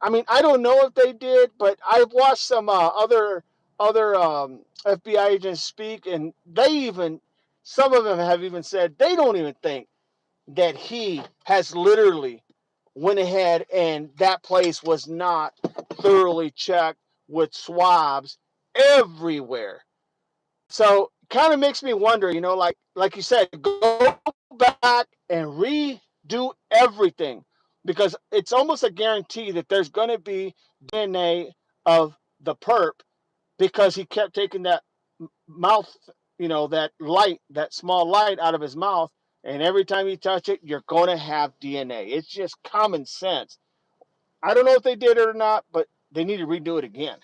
I mean, I don't know if they did, but I've watched some other FBI agents speak, and some of them have even said they don't even think that he has literally went ahead and that place was not thoroughly checked with swabs everywhere. So kind of makes me wonder, like you said, go back and redo everything because it's almost a guarantee that there's going to be DNA of the perp because he kept taking that mouth, that light, that small light out of his mouth. And every time you touch it, you're going to have DNA. It's just common sense. I don't know if they did it or not, but they need to redo it again.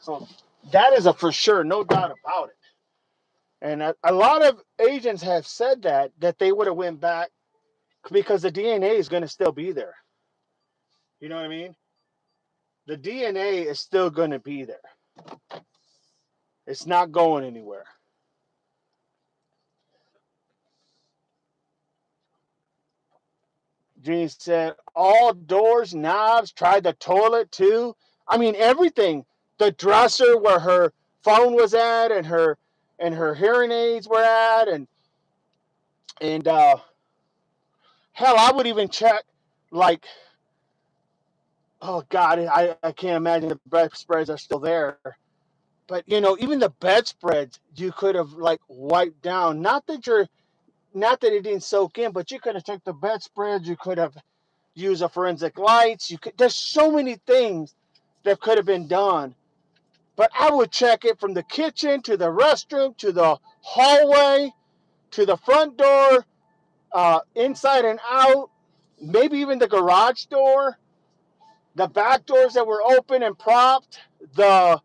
So that is a for sure, no doubt about it. And a lot of agents have said that they would have went back because the DNA is going to still be there. You know what I mean? The DNA is still going to be there. It's not going anywhere. Jeannie said all doors, knobs, tried the toilet too. I mean everything. The dresser where her phone was at and her hearing aids were at and hell I would even check like oh God, I can't imagine the bedspreads are still there. But you know, even the bedspreads you could have like wiped down. Not that it didn't soak in, but you could have took the bedspreads, you could have used a forensic lights, there's so many things that could have been done. But I would check it from the kitchen to the restroom to the hallway to the front door, inside and out, maybe even the garage door, the back doors that were open and propped, the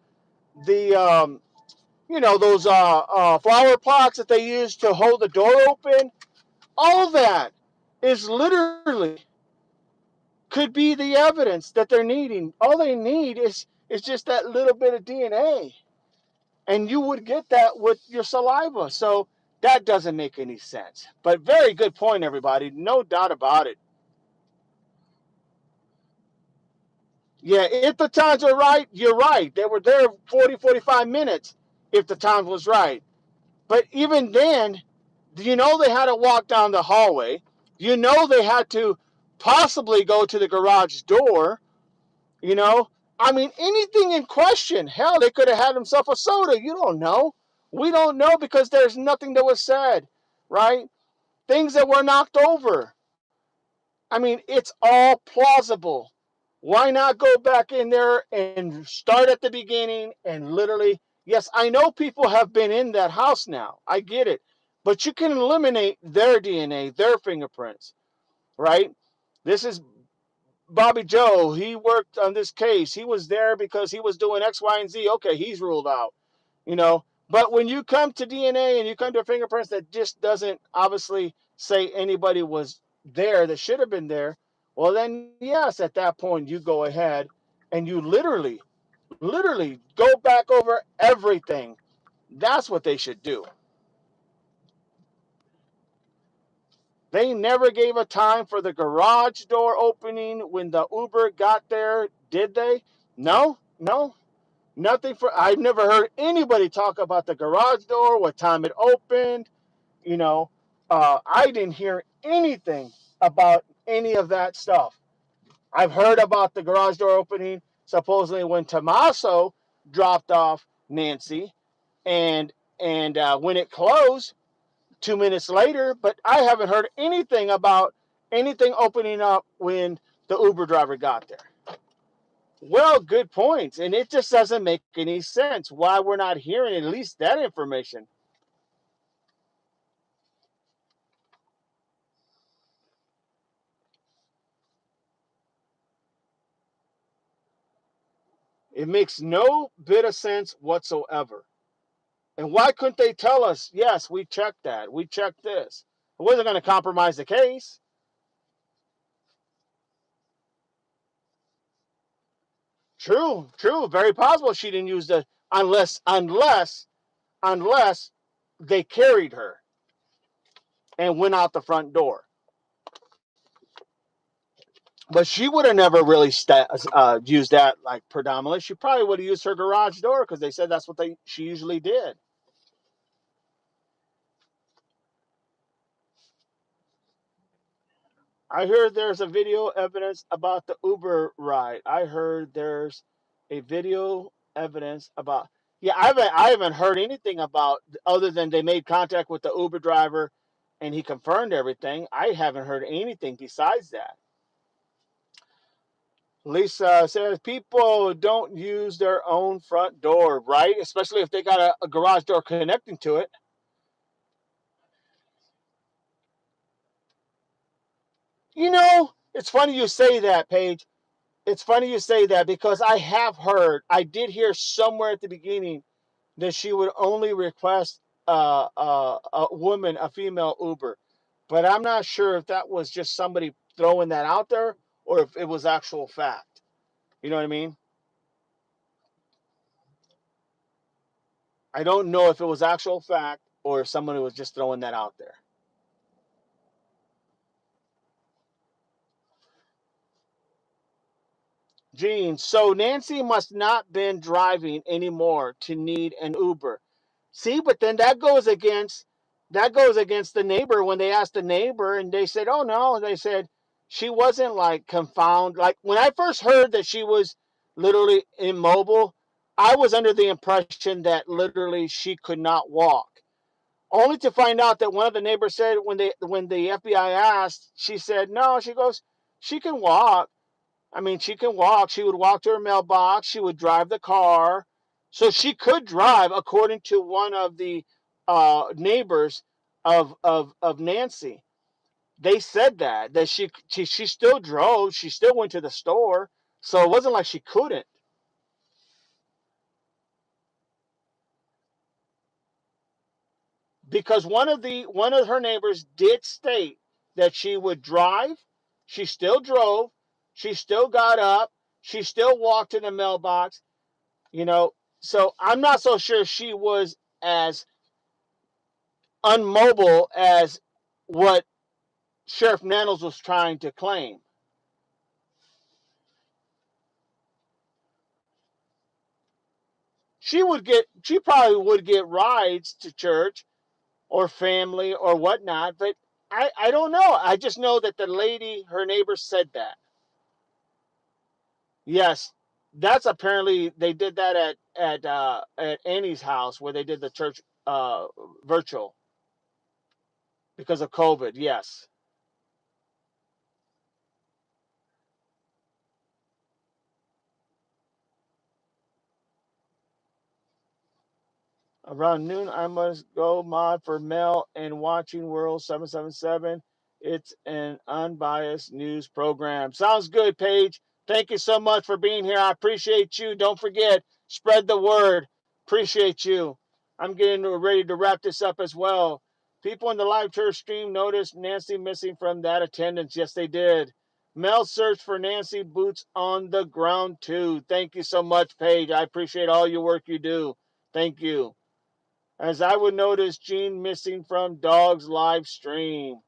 you know those flower pots that they use to hold the door open. All that is literally could be the evidence that they're needing. All they need is just that little bit of DNA, and you would get that with your saliva. So that doesn't make any sense. But very good point, everybody. No doubt about it. Yeah, if the times are right, you're right. They were there 40, 45 minutes if the time was right. But even then, you know they had to walk down the hallway. You know they had to possibly go to the garage door. You know, I mean, anything in question. Hell, they could have had themselves a soda. You don't know. We don't know because there's nothing that was said, right? Things that were knocked over. I mean, it's all plausible. Why not go back in there and start at the beginning and literally, yes, I know people have been in that house now. I get it. But you can eliminate their DNA, their fingerprints, right? This is Bobby Joe. He worked on this case. He was there because he was doing X, Y, and Z. Okay, he's ruled out, you know. But when you come to DNA and you come to fingerprints that just doesn't obviously say anybody was there that should have been there, well, then, yes, at that point, you go ahead and you literally go back over everything. That's what they should do. They never gave a time for the garage door opening when the Uber got there, did they? No, no, nothing for. I've never heard anybody talk about the garage door, what time it opened. You know, I didn't hear anything about any of that stuff. I've heard about the garage door opening supposedly when Tommaso dropped off Nancy, and when it closed 2 minutes later. But I haven't heard anything about anything opening up when the Uber driver got there. Well, good points, and it just doesn't make any sense why we're not hearing at least that information. It makes no bit of sense whatsoever. And why couldn't they tell us, yes, we checked that, we checked this? It wasn't going to compromise the case. True, true, very possible she didn't use the unless they carried her and went out the front door. But she would have never really used that like predominantly. She probably would have used her garage door because they said that's what she usually did. I heard there's a video evidence about the Uber ride. I heard there's a video evidence about. Yeah, I haven't heard anything about other than they made contact with the Uber driver, and he confirmed everything. I haven't heard anything besides that. Lisa says people don't use their own front door, right? Especially if they got a garage door connecting to it. You know, it's funny you say that, Paige. It's funny you say that because I did hear somewhere at the beginning that she would only request a woman, a female Uber. But I'm not sure if that was just somebody throwing that out there or if it was actual fact. You know what I mean? I don't know if it was actual fact or if somebody was just throwing that out there. Gene, so Nancy must not been driving anymore to need an Uber. See, but then that goes against the neighbor when they asked the neighbor and they said, "Oh no," they said she wasn't like confound. Like when I first heard that she was literally immobile, I was under the impression that literally she could not walk. Only to find out that one of the neighbors said when the FBI asked, she said, "No," she goes, "She can walk. I mean, she can walk. She would walk to her mailbox. She would drive the car. So she could drive, according to one of the neighbors of Nancy. They said that she still drove. She still went to the store. So it wasn't like she couldn't. Because one of her neighbors did state that she would drive. She still drove. She still got up. She still walked to the mailbox. You know, so I'm not so sure she was as unmobile as what Sheriff Nettles was trying to claim. She probably would get rides to church or family or whatnot, but I don't know. I just know that the lady, her neighbor, said that. Yes, that's apparently they did that at Annie's house where they did the church virtual because of COVID. Yes. Around noon, I must go mod for Mel and Watching World 777. It's an unbiased news program. Sounds good, Paige. Thank you so much for being here. I appreciate you. Don't forget, spread the word. Appreciate you. I'm getting ready to wrap this up as well. People in the live church stream noticed Nancy missing from that attendance. Yes, they did. Mel searched for Nancy boots on the ground too. Thank you so much, Paige. I appreciate all your work you do. Thank you. As I would notice Gene missing from Dog's live stream.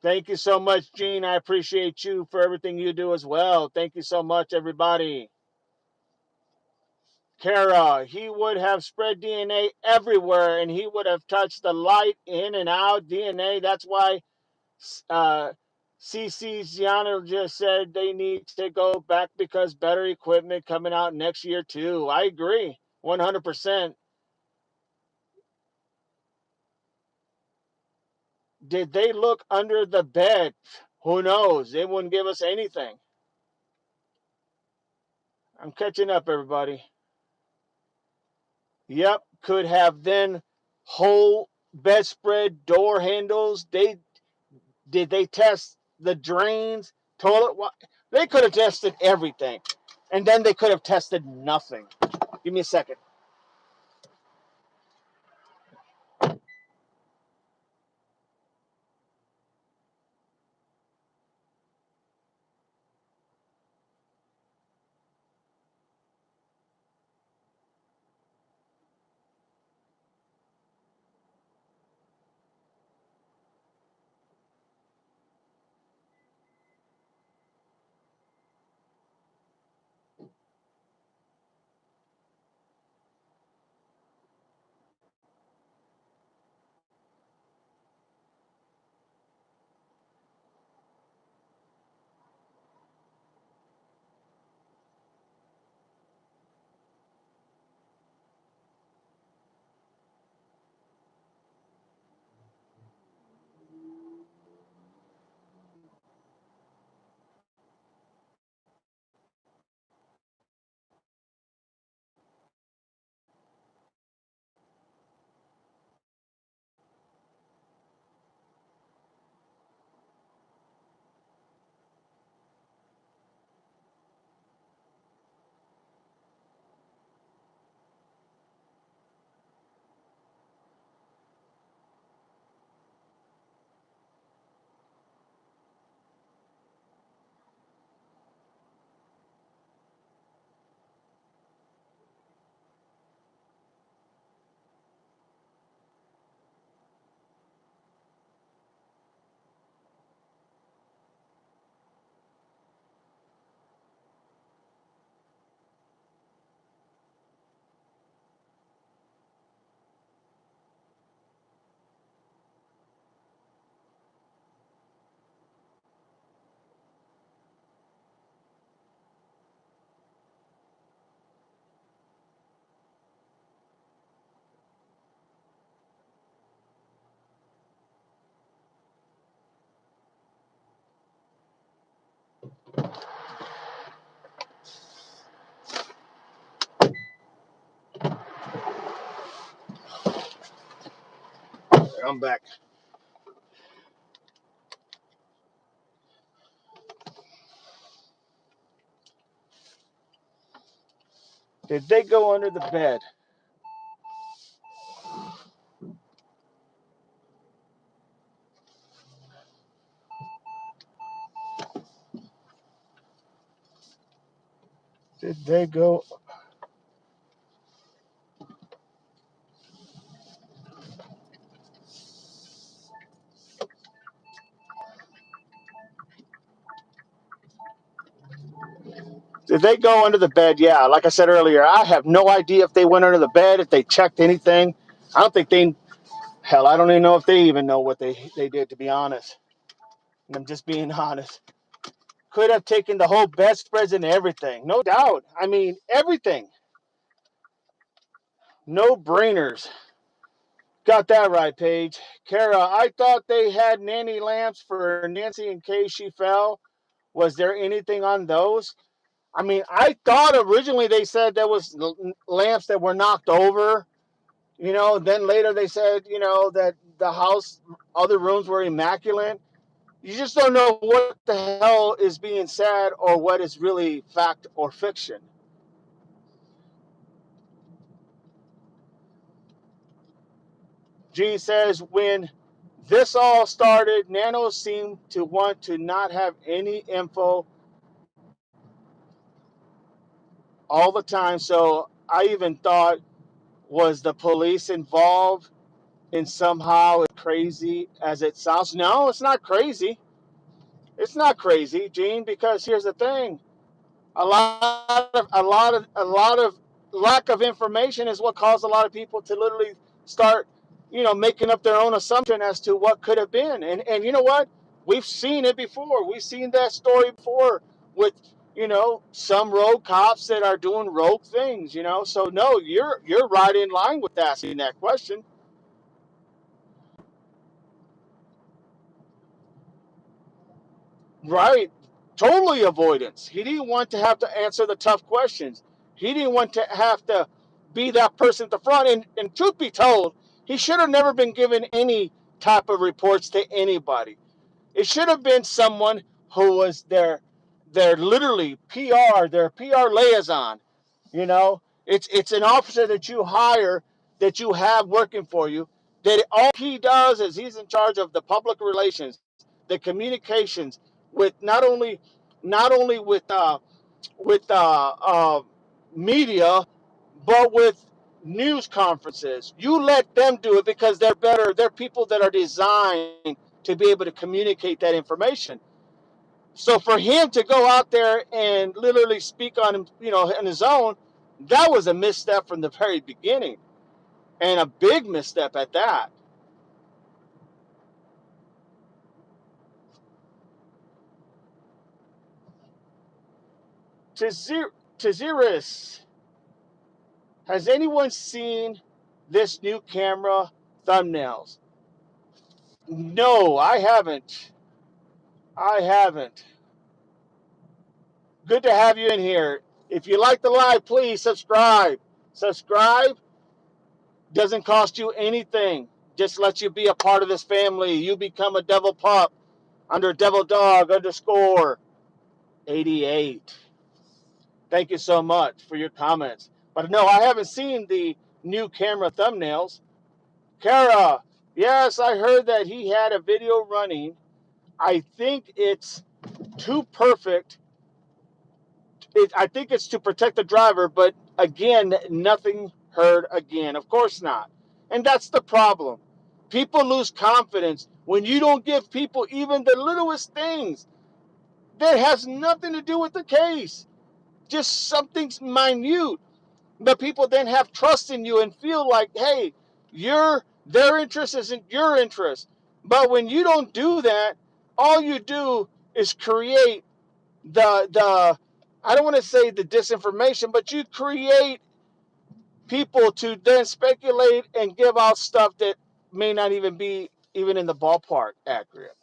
Thank you so much, Gene. I appreciate you for everything you do as well. Thank you so much, everybody. Kara, he would have spread DNA everywhere and he would have touched the light in and out DNA. That's why uh, CC Ziano just said they need to go back because better equipment coming out next year, too. I agree 100%. Did they look under the bed? Who knows? They wouldn't give us anything. I'm catching up, everybody. Yep, could have then whole bedspread door handles. They test the drains, toilet? They could have tested everything, and then they could have tested nothing. Give me a second. I'm back. Did they go under the bed? Did they go? Did they go under the bed? Yeah, like I said earlier, I have no idea if they went under the bed, if they checked anything. I don't think they. Hell, I don't even know if they even know what they did. To be honest, and I'm just being honest. Could have taken the whole bedspreads and everything, no doubt. I mean, everything. No brainers. Got that right, Paige. Kara, I thought they had nanny lamps for Nancy in case she fell. Was there anything on those? I mean, I thought originally they said there was lamps that were knocked over. Then later they said, that the house, other rooms were immaculate. You just don't know what the hell is being said or what is really fact or fiction. G says, when this all started, Nano seemed to want to not have any info all the time. So I even thought, was the police involved in somehow as crazy as it sounds? No, it's not crazy. It's not crazy, Gene, because here's the thing. A lot of lack of information is what caused a lot of people to literally start, making up their own assumption as to what could have been. And you know what? We've seen it before. We've seen that story before with, some rogue cops that are doing rogue things, So no, you're right in line with asking that question. Right. Totally avoidance. He didn't want to have to answer the tough questions. He didn't want to have to be that person at the front. And truth be told, he should have never been given any type of reports to anybody. It should have been someone who was their literally PR, their PR liaison. It's an officer that you hire, that you have working for you, that all he does is he's in charge of the public relations, the communications with not only with media, but with news conferences. You let them do it because they're better. They're people that are designed to be able to communicate that information. So for him to go out there and literally speak on him, on his own, that was a misstep from the very beginning, and a big misstep at that. Taziris, has anyone seen this new camera thumbnails? No, I haven't. I haven't. Good to have you in here. If you like the live, please subscribe. Subscribe doesn't cost you anything. Just lets you be a part of this family. You become a devil pup under devil dog underscore 88. Thank you so much for your comments. But no, I haven't seen the new camera thumbnails. Kara, yes, I heard that he had a video running. I think it's too perfect. I think it's to protect the driver, but again, nothing heard again. Of course not. And that's the problem. People lose confidence when you don't give people even the littlest things that has nothing to do with the case. Just something minute. But people then have trust in you and feel like, hey, their interest isn't your interest. But when you don't do that, all you do is create the I don't want to say the disinformation, but you create people to then speculate and give out stuff that may not even be even in the ballpark accurate.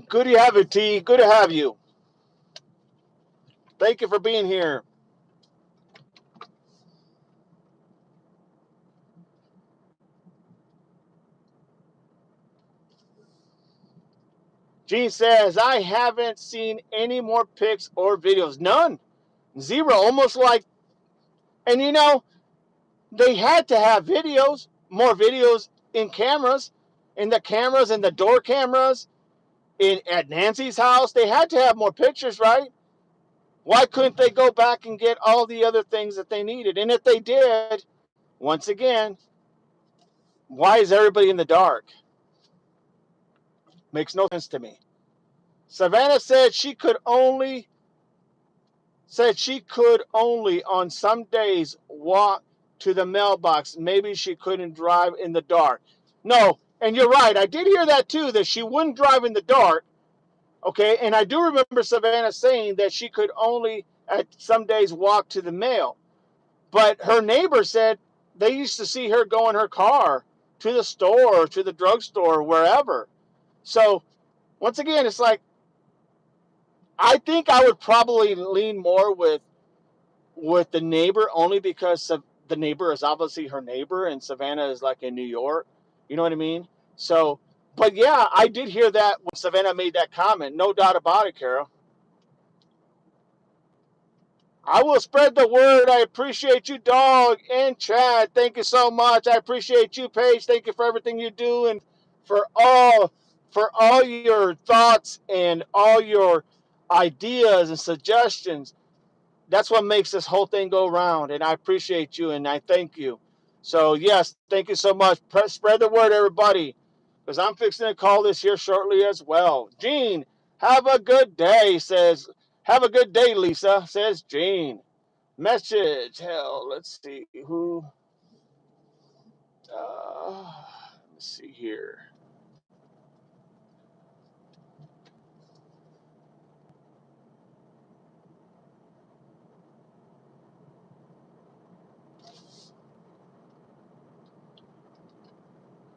Good to have you, T. Good to have you. Thank you for being here. Gene says, I haven't seen any more pics or videos. None. Zero. Almost like, and they had to have videos, more videos in cameras, in the cameras and the door cameras at Nancy's house. They had to have more pictures, right? Why couldn't they go back and get all the other things that they needed? And if they did, once again, why is everybody in the dark? Makes no sense to me. Savannah said she could only on some days walk to the mailbox. Maybe she couldn't drive in the dark. No, and you're right. I did hear that too, that she wouldn't drive in the dark. Okay, and I do remember Savannah saying that she could only at some days walk to the mail. But her neighbor said they used to see her go in her car to the store, to the drugstore, wherever. So once again, it's like I think I would probably lean more with the neighbor only because the neighbor is obviously her neighbor and Savannah is like in New York. You know what I mean? So, but yeah, I did hear that when Savannah made that comment. No doubt about it, Carol. I will spread the word. I appreciate you, dog, and Chad. Thank you so much. I appreciate you, Paige. Thank you for everything you do and for all your thoughts and all your ideas and suggestions. That's what makes this whole thing go round, and I appreciate you and I thank you. So yes, thank you so much. Spread the word, everybody, because I'm fixing to call this here shortly as well. Gene, have a good day. Says, have a good day, Lisa. Says Gene. Message. Hell, let's see who. Let's see here.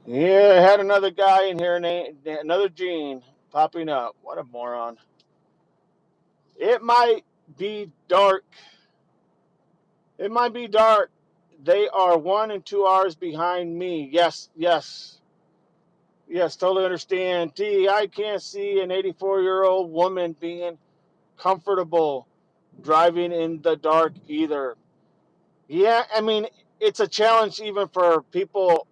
Yeah, I had another guy in here, another Gene popping up. What a moron. It might be dark. It might be dark. They are 1 and 2 hours behind me. Yes, yes, yes, totally understand. I can't see an 84-year-old woman being comfortable driving in the dark either. Yeah, I mean, it's a challenge even for people,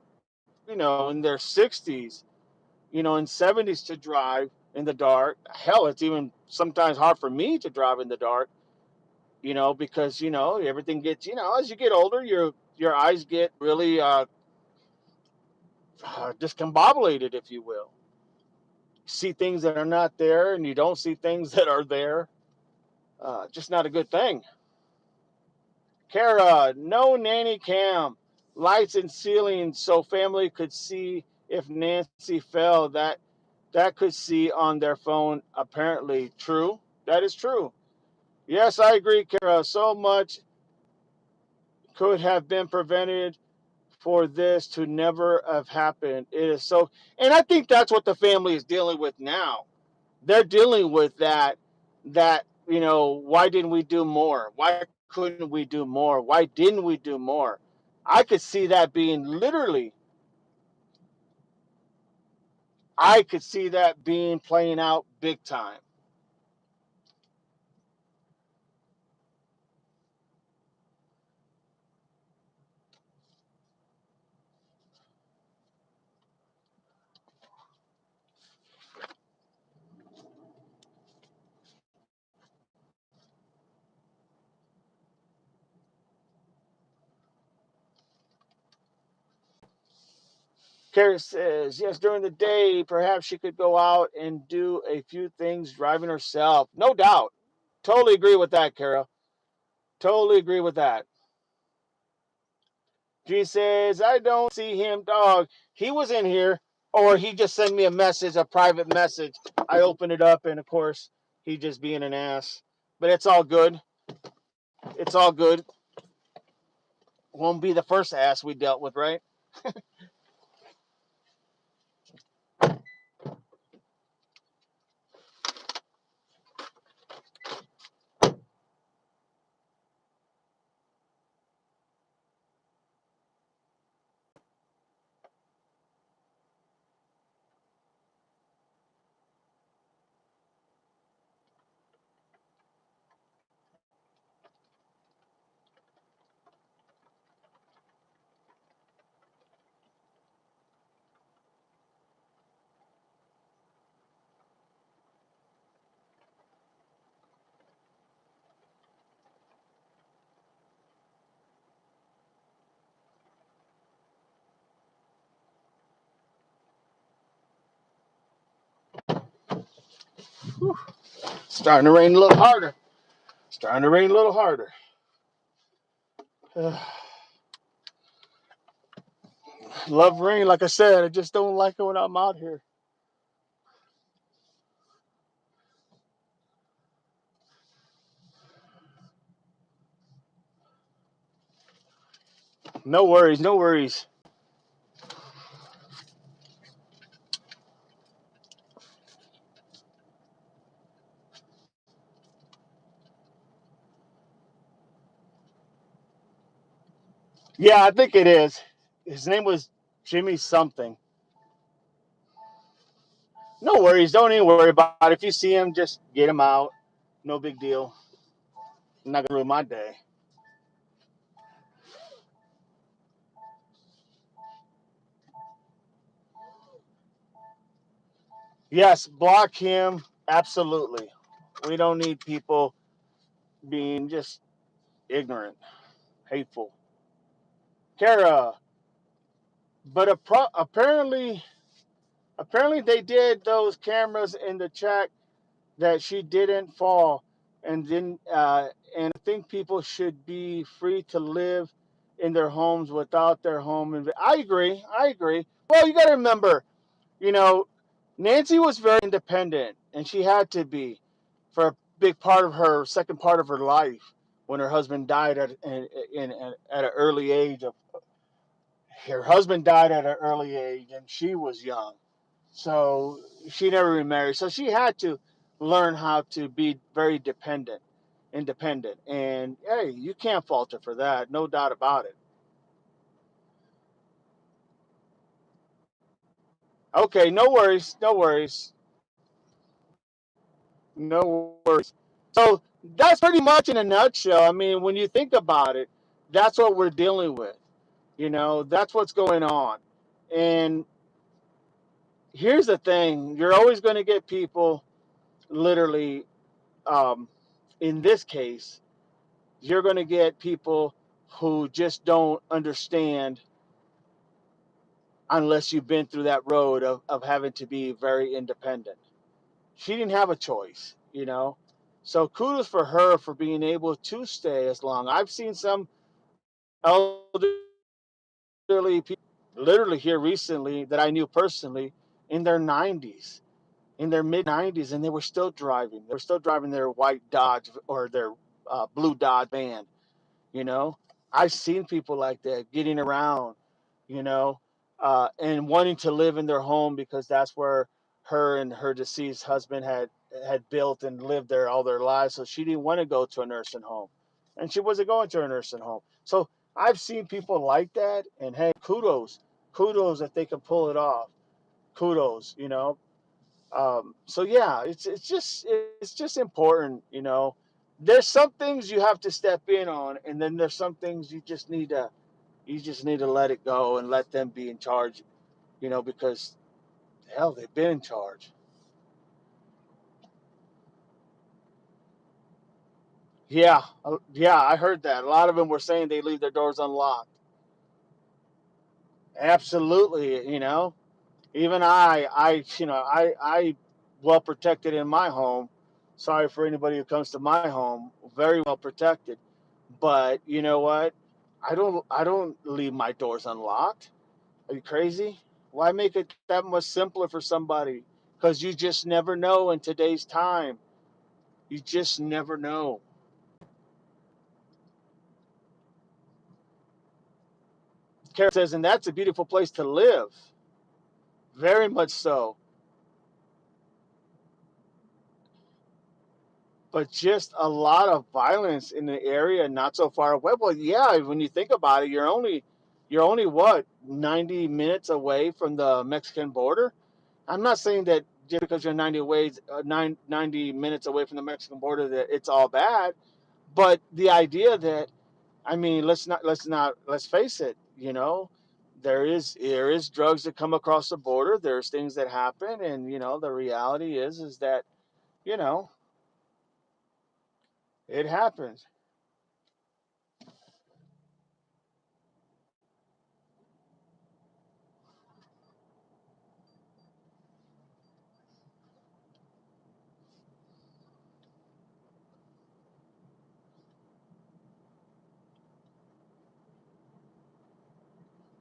in their 60s, in 70s to drive in the dark. Hell, it's even sometimes hard for me to drive in the dark, because, everything gets, as you get older, your eyes get really discombobulated, if you will. You see things that are not there and you don't see things that are there. Just not a good thing. Kara, no nanny cam, lights and ceiling so family could see if Nancy fell. That could see on their phone. Apparently, true. That is true. Yes, I agree, Kara. So much could have been prevented for this to never have happened. It is so, and I think that's what the family is dealing with now. They're dealing with that why didn't we do more? Why couldn't we do more? Why didn't we do more? I could see that being literally, I could see that being playing out big time. Carrie says, yes, during the day, perhaps she could go out and do a few things driving herself. No doubt. Totally agree with that, Kara. Totally agree with that. She says, I don't see him, dog. He was in here, or he just sent me a message, a private message. I opened it up, and of course, he just being an ass. But it's all good. It's all good. Won't be the first ass we dealt with, right? Whew. Starting to rain a little harder. Starting to rain a little harder. Love rain, like I said. I just don't like it when I'm out here. No worries, no worries. Yeah, I think it is. His name was Jimmy something. No worries. Don't even worry about it. If you see him, just get him out. No big deal. I'm not gonna ruin my day. Yes, block him. Absolutely. We don't need people being just ignorant, hateful. Kara, but apparently they did those cameras in the check that she didn't fall, and then and I think people should be free to live in their homes without their home. I agree. I agree. Well, you got to remember, you know, Nancy was very independent, and she had to be for a big part of her second part of her life when her husband died at an early age. Her husband died at an early age, and she was young, so she never remarried. So she had to learn how to be very independent, and hey, you can't fault her for that, no doubt about it. Okay, no worries, no worries, no worries. So that's pretty much in a nutshell. I mean, when you think about it, that's what we're dealing with. That's what's going on. And here's the thing: you're always going to get people, literally, um, in this case, you're going to get people who just don't understand unless you've been through that road of having to be very independent. She didn't have a choice. So kudos for her for being able to stay as long. I've seen some elderly people literally here recently that I knew personally in their 90s, in their mid 90s, and they were still driving. They were still driving their white Dodge or their blue Dodge van. You know, I've seen people like that getting around, you know, and wanting to live in their home because that's where her and her deceased husband had built and lived there all their lives. So she didn't want to go to a nursing home, and she wasn't going to a nursing home. So I've seen people like that, and hey, kudos that they can pull it off. Kudos. So yeah, it's just important. There's some things you have to step in on, and then there's some things you just need to let it go and let them be in charge. Because hell, they've been in charge. Yeah, yeah, I heard that. A lot of them were saying they leave their doors unlocked. Absolutely. Even I well protected in my home. Sorry for anybody who comes to my home. Very well protected. But you know what? I don't leave my doors unlocked. Are you crazy? Why make it that much simpler for somebody? Because you just never know in today's time. You just never know. Karen says, and that's a beautiful place to live. Very much so. But just a lot of violence in the area, not so far away. Well, yeah, when you think about it, you're only what 90 minutes away from the Mexican border. I'm not saying that just because you're 90 minutes away from the Mexican border that it's all bad, but the idea that, I mean, let's face it, there is drugs that come across the border. There's things that happen, and the reality is that you know it happens.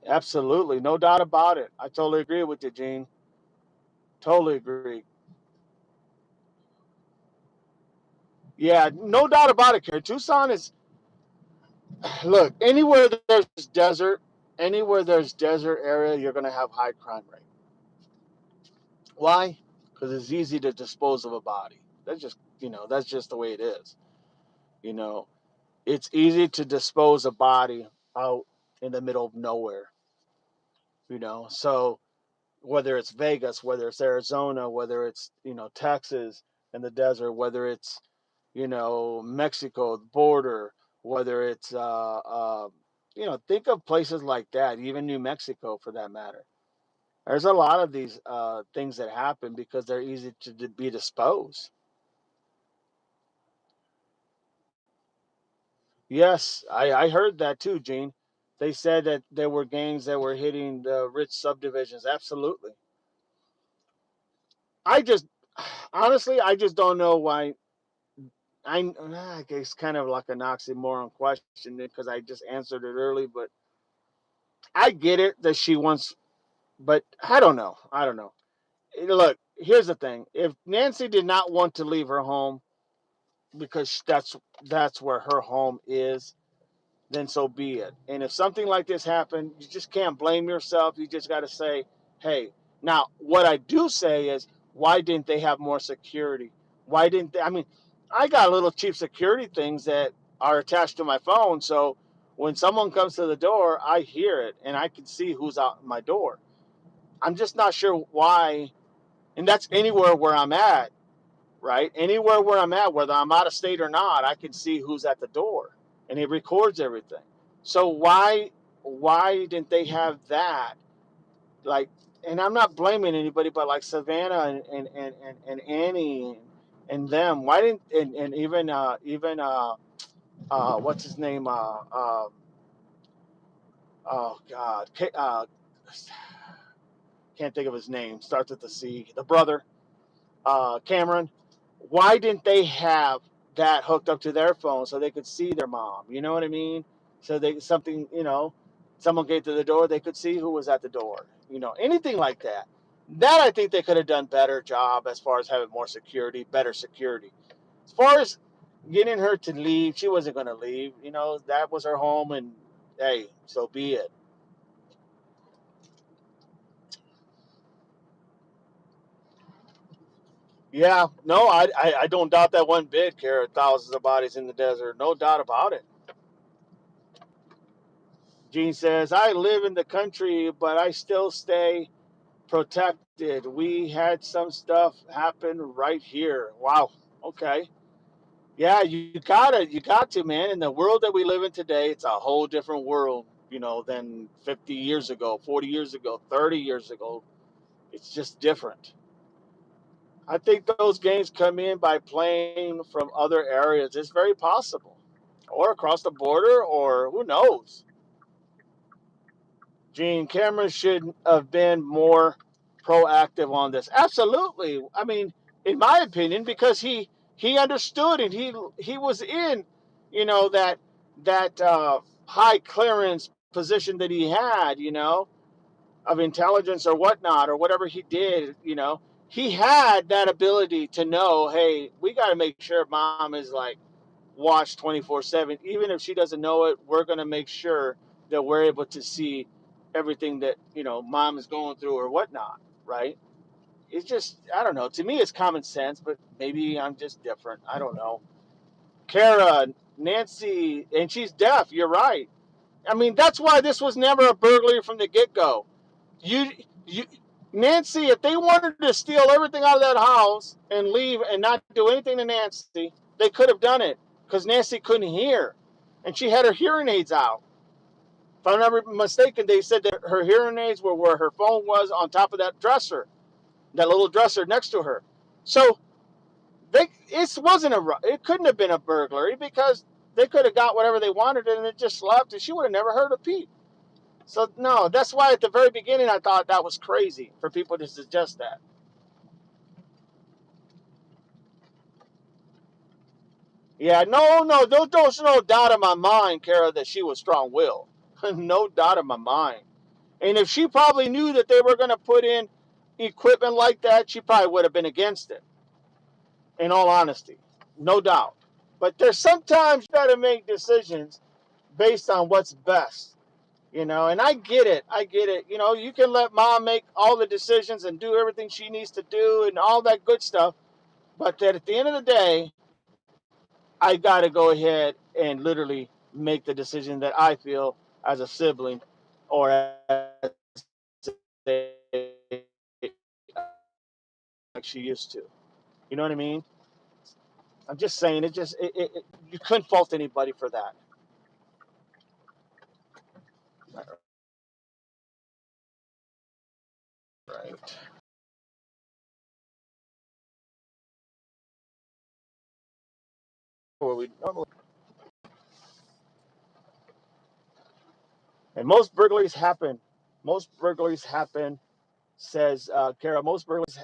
Absolutely, no doubt about it. I totally agree with you, Gene. Totally agree. Yeah, no doubt about it, Karen. Tucson is, look, anywhere there's desert area, you're going to have high crime rate. Why? Because it's easy to dispose of a body. That's just the way it is. You know, it's easy to dispose a body out in the middle of nowhere. So whether it's Vegas, whether it's Arizona, whether it's Texas in the desert, whether it's Mexico border, whether it's think of places like that, even New Mexico for that matter. There's a lot of these things that happen because they're easy to be disposed. Yes, I heard that too, Gene. They said that there were gangs that were hitting the rich subdivisions. Absolutely. I just, honestly, I just don't know why. I guess kind of like an oxymoron question because I just answered it early, but I get it that she wants, but I don't know. I don't know. Look, here's the thing: if Nancy did not want to leave her home because that's where her home is, then so be it. And if something like this happened, you just can't blame yourself. You just got to say, hey, now what I do say is, why didn't they have more security? Why didn't they? I mean, I got little cheap security things that are attached to my phone. So when someone comes to the door, I hear it and I can see who's out my door. I'm just not sure why. And that's anywhere where I'm at, right? Anywhere where I'm at, whether I'm out of state or not, I can see who's at the door and it records everything. So why didn't they have that? Like, and I'm not blaming anybody, but like Savannah and Annie and them. Why didn't and even what's his name? Oh God, can't think of his name. Starts with the C. The brother, Cameron. Why didn't they have that hooked up to their phone so they could see their mom? You know what I mean? So they something, someone came to the door, they could see who was at the door. Anything like that. That I think they could have done better job as far as having more security, better security. As far as getting her to leave, she wasn't going to leave. That was her home, and hey, so be it. Yeah, no, I don't doubt that one bit, Kara. Thousands of bodies in the desert, no doubt about it. Gene says, I live in the country, but I still stay protected. We had some stuff happen right here. Wow. Okay. Yeah, you got to, man. In the world that we live in today, it's a whole different world, than 50 years ago, 40 years ago, 30 years ago. It's just different. I think those games come in by playing from other areas. It's very possible. Or across the border, or who knows. Gene, Cameron should have been more proactive on this. Absolutely. I mean, in my opinion, because he understood and he was in, that high clearance position that he had, of intelligence or whatnot or whatever he did, he had that ability to know, hey, we got to make sure mom is like watch 24/7. Even if she doesn't know it, we're going to make sure that we're able to see everything that mom is going through or whatnot, right? It's just, I don't know, to me it's common sense, but maybe I'm just different. I don't know. Kara, Nancy, and she's deaf, you're right. I mean, that's why this was never a burglary from the get-go. You Nancy, if they wanted to steal everything out of that house and leave and not do anything to Nancy, they could have done it because Nancy couldn't hear, and she had her hearing aids out. If I'm not mistaken, they said that her hearing aids were where her phone was on top of that dresser, that little dresser next to her. So it couldn't have been a burglary because they could have got whatever they wanted and it just left, and she would have never heard a peep. So no, that's why at the very beginning I thought that was crazy for people to suggest that. Yeah, no, no, there's no doubt in my mind, Kara, that she was strong-willed. No doubt in my mind. And if she probably knew that they were going to put in equipment like that, she probably would have been against it, in all honesty. No doubt. But there's sometimes you got to make decisions based on what's best, and I get it. I get it. You can let mom make all the decisions and do everything she needs to do and all that good stuff. But that at the end of the day, I got to go ahead and literally make the decision that I feel as a sibling or as a, like she used to. You know what I mean? I'm just saying you couldn't fault anybody for that. Right. Or we normally, and most burglaries happen. Most burglaries happen, says Kara. Most burglaries.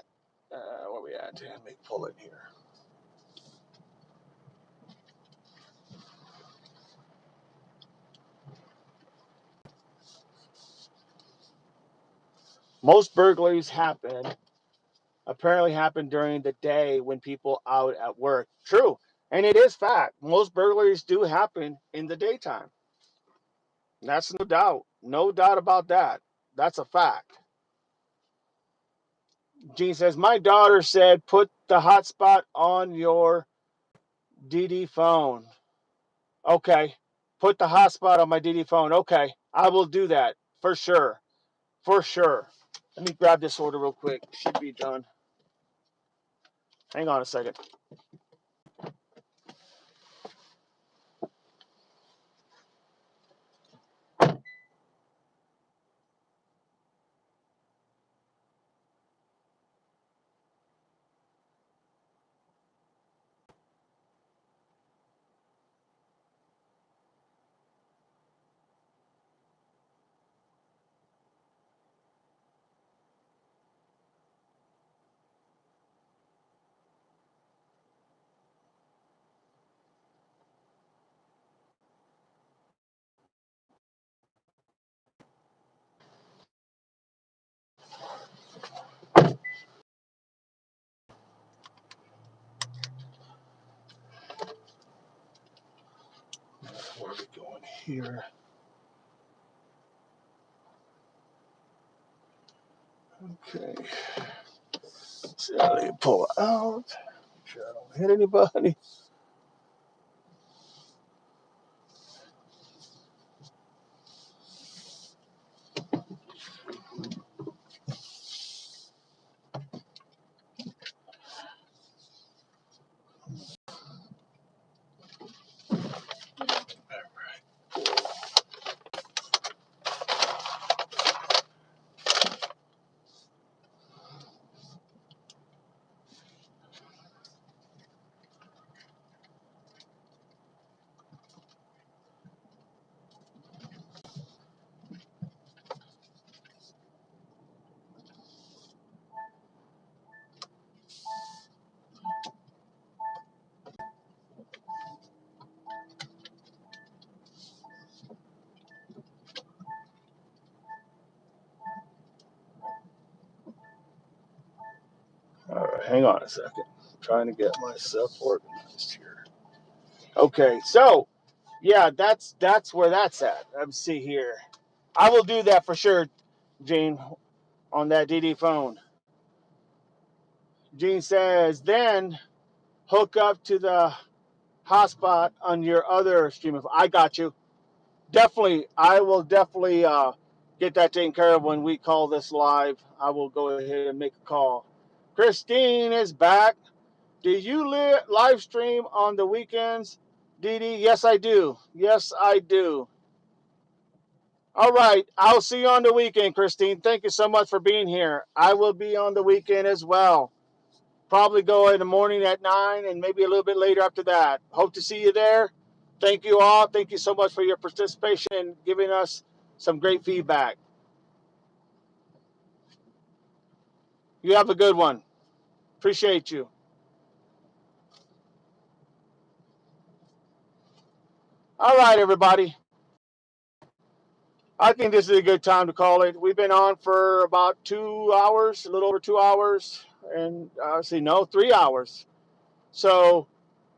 Where we at? Let me pull it here. Most burglaries happen during the day when people out at work. True. And it is fact. Most burglaries do happen in the daytime. That's no doubt. No doubt about that. That's a fact. Gene says, my daughter said, put the hotspot on your DD phone. Okay. Put the hotspot on my DD phone. Okay. I will do that for sure. For sure. Let me grab this order real quick. Should be done. Hang on a second. Where are we going here? Okay. So let me pull it out. Make sure I don't hit anybody. All right, hang on a second. I'm trying to get myself organized here. Okay, so yeah, that's where that's at. Let's see here. I will do that for sure, Gene, on that DD phone. Gene says, then hook up to the hotspot on your other stream. I got you. Definitely, I will definitely get that taken care of when we call this live. I will go ahead and make a call. Christine is back. Do you live stream on the weekends, Dee Dee? Yes, I do. Yes, I do. All right. I'll see you on the weekend, Christine. Thank you so much for being here. I will be on the weekend as well. Probably go in the morning at 9 and maybe a little bit later after that. Hope to see you there. Thank you all. Thank you so much for your participation and giving us some great feedback. You have a good one. Appreciate you. All right, everybody. I think this is a good time to call it. We've been on for about 2 hours, a little over 2 hours, and see, no, 3 hours. So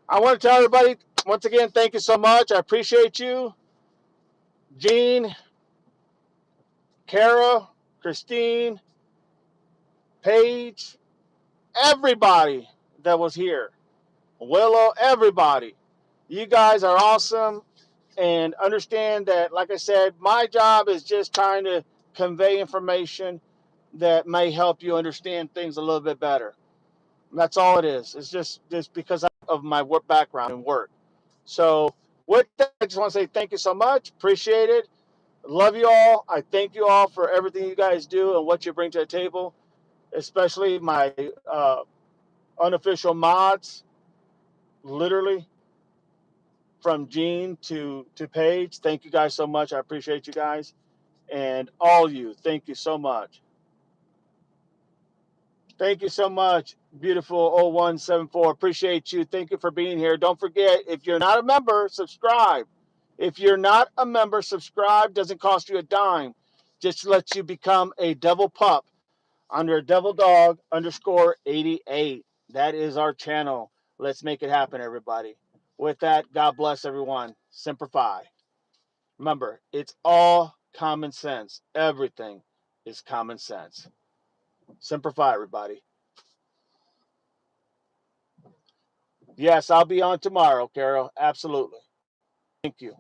I want to tell everybody once again, thank you so much. I appreciate you, Gene, Kara, Christine, Paige, everybody that was here. Willow, everybody. You guys are awesome. And understand that, like I said, my job is just trying to convey information that may help you understand things a little bit better. That's all it is. It's just because of my work background and work. So with that, I just want to say thank you so much. Appreciate it. Love you all. I thank you all for everything you guys do and what you bring to the table, especially my unofficial mods, literally from Gene to Paige. Thank you guys so much. I appreciate you guys. And all you, thank you so much. Thank you so much, beautiful 0174. Appreciate you. Thank you for being here. Don't forget, if you're not a member, subscribe. If you're not a member, subscribe. Doesn't cost you a dime. Just lets you become a devil pup under devil dog underscore 88. That is our channel. Let's make it happen, everybody. With that, God bless everyone. Semper Fi. Remember, it's all common sense. Everything is common sense. Semper Fi, everybody. Yes, I'll be on tomorrow, Carol. Absolutely. Thank you.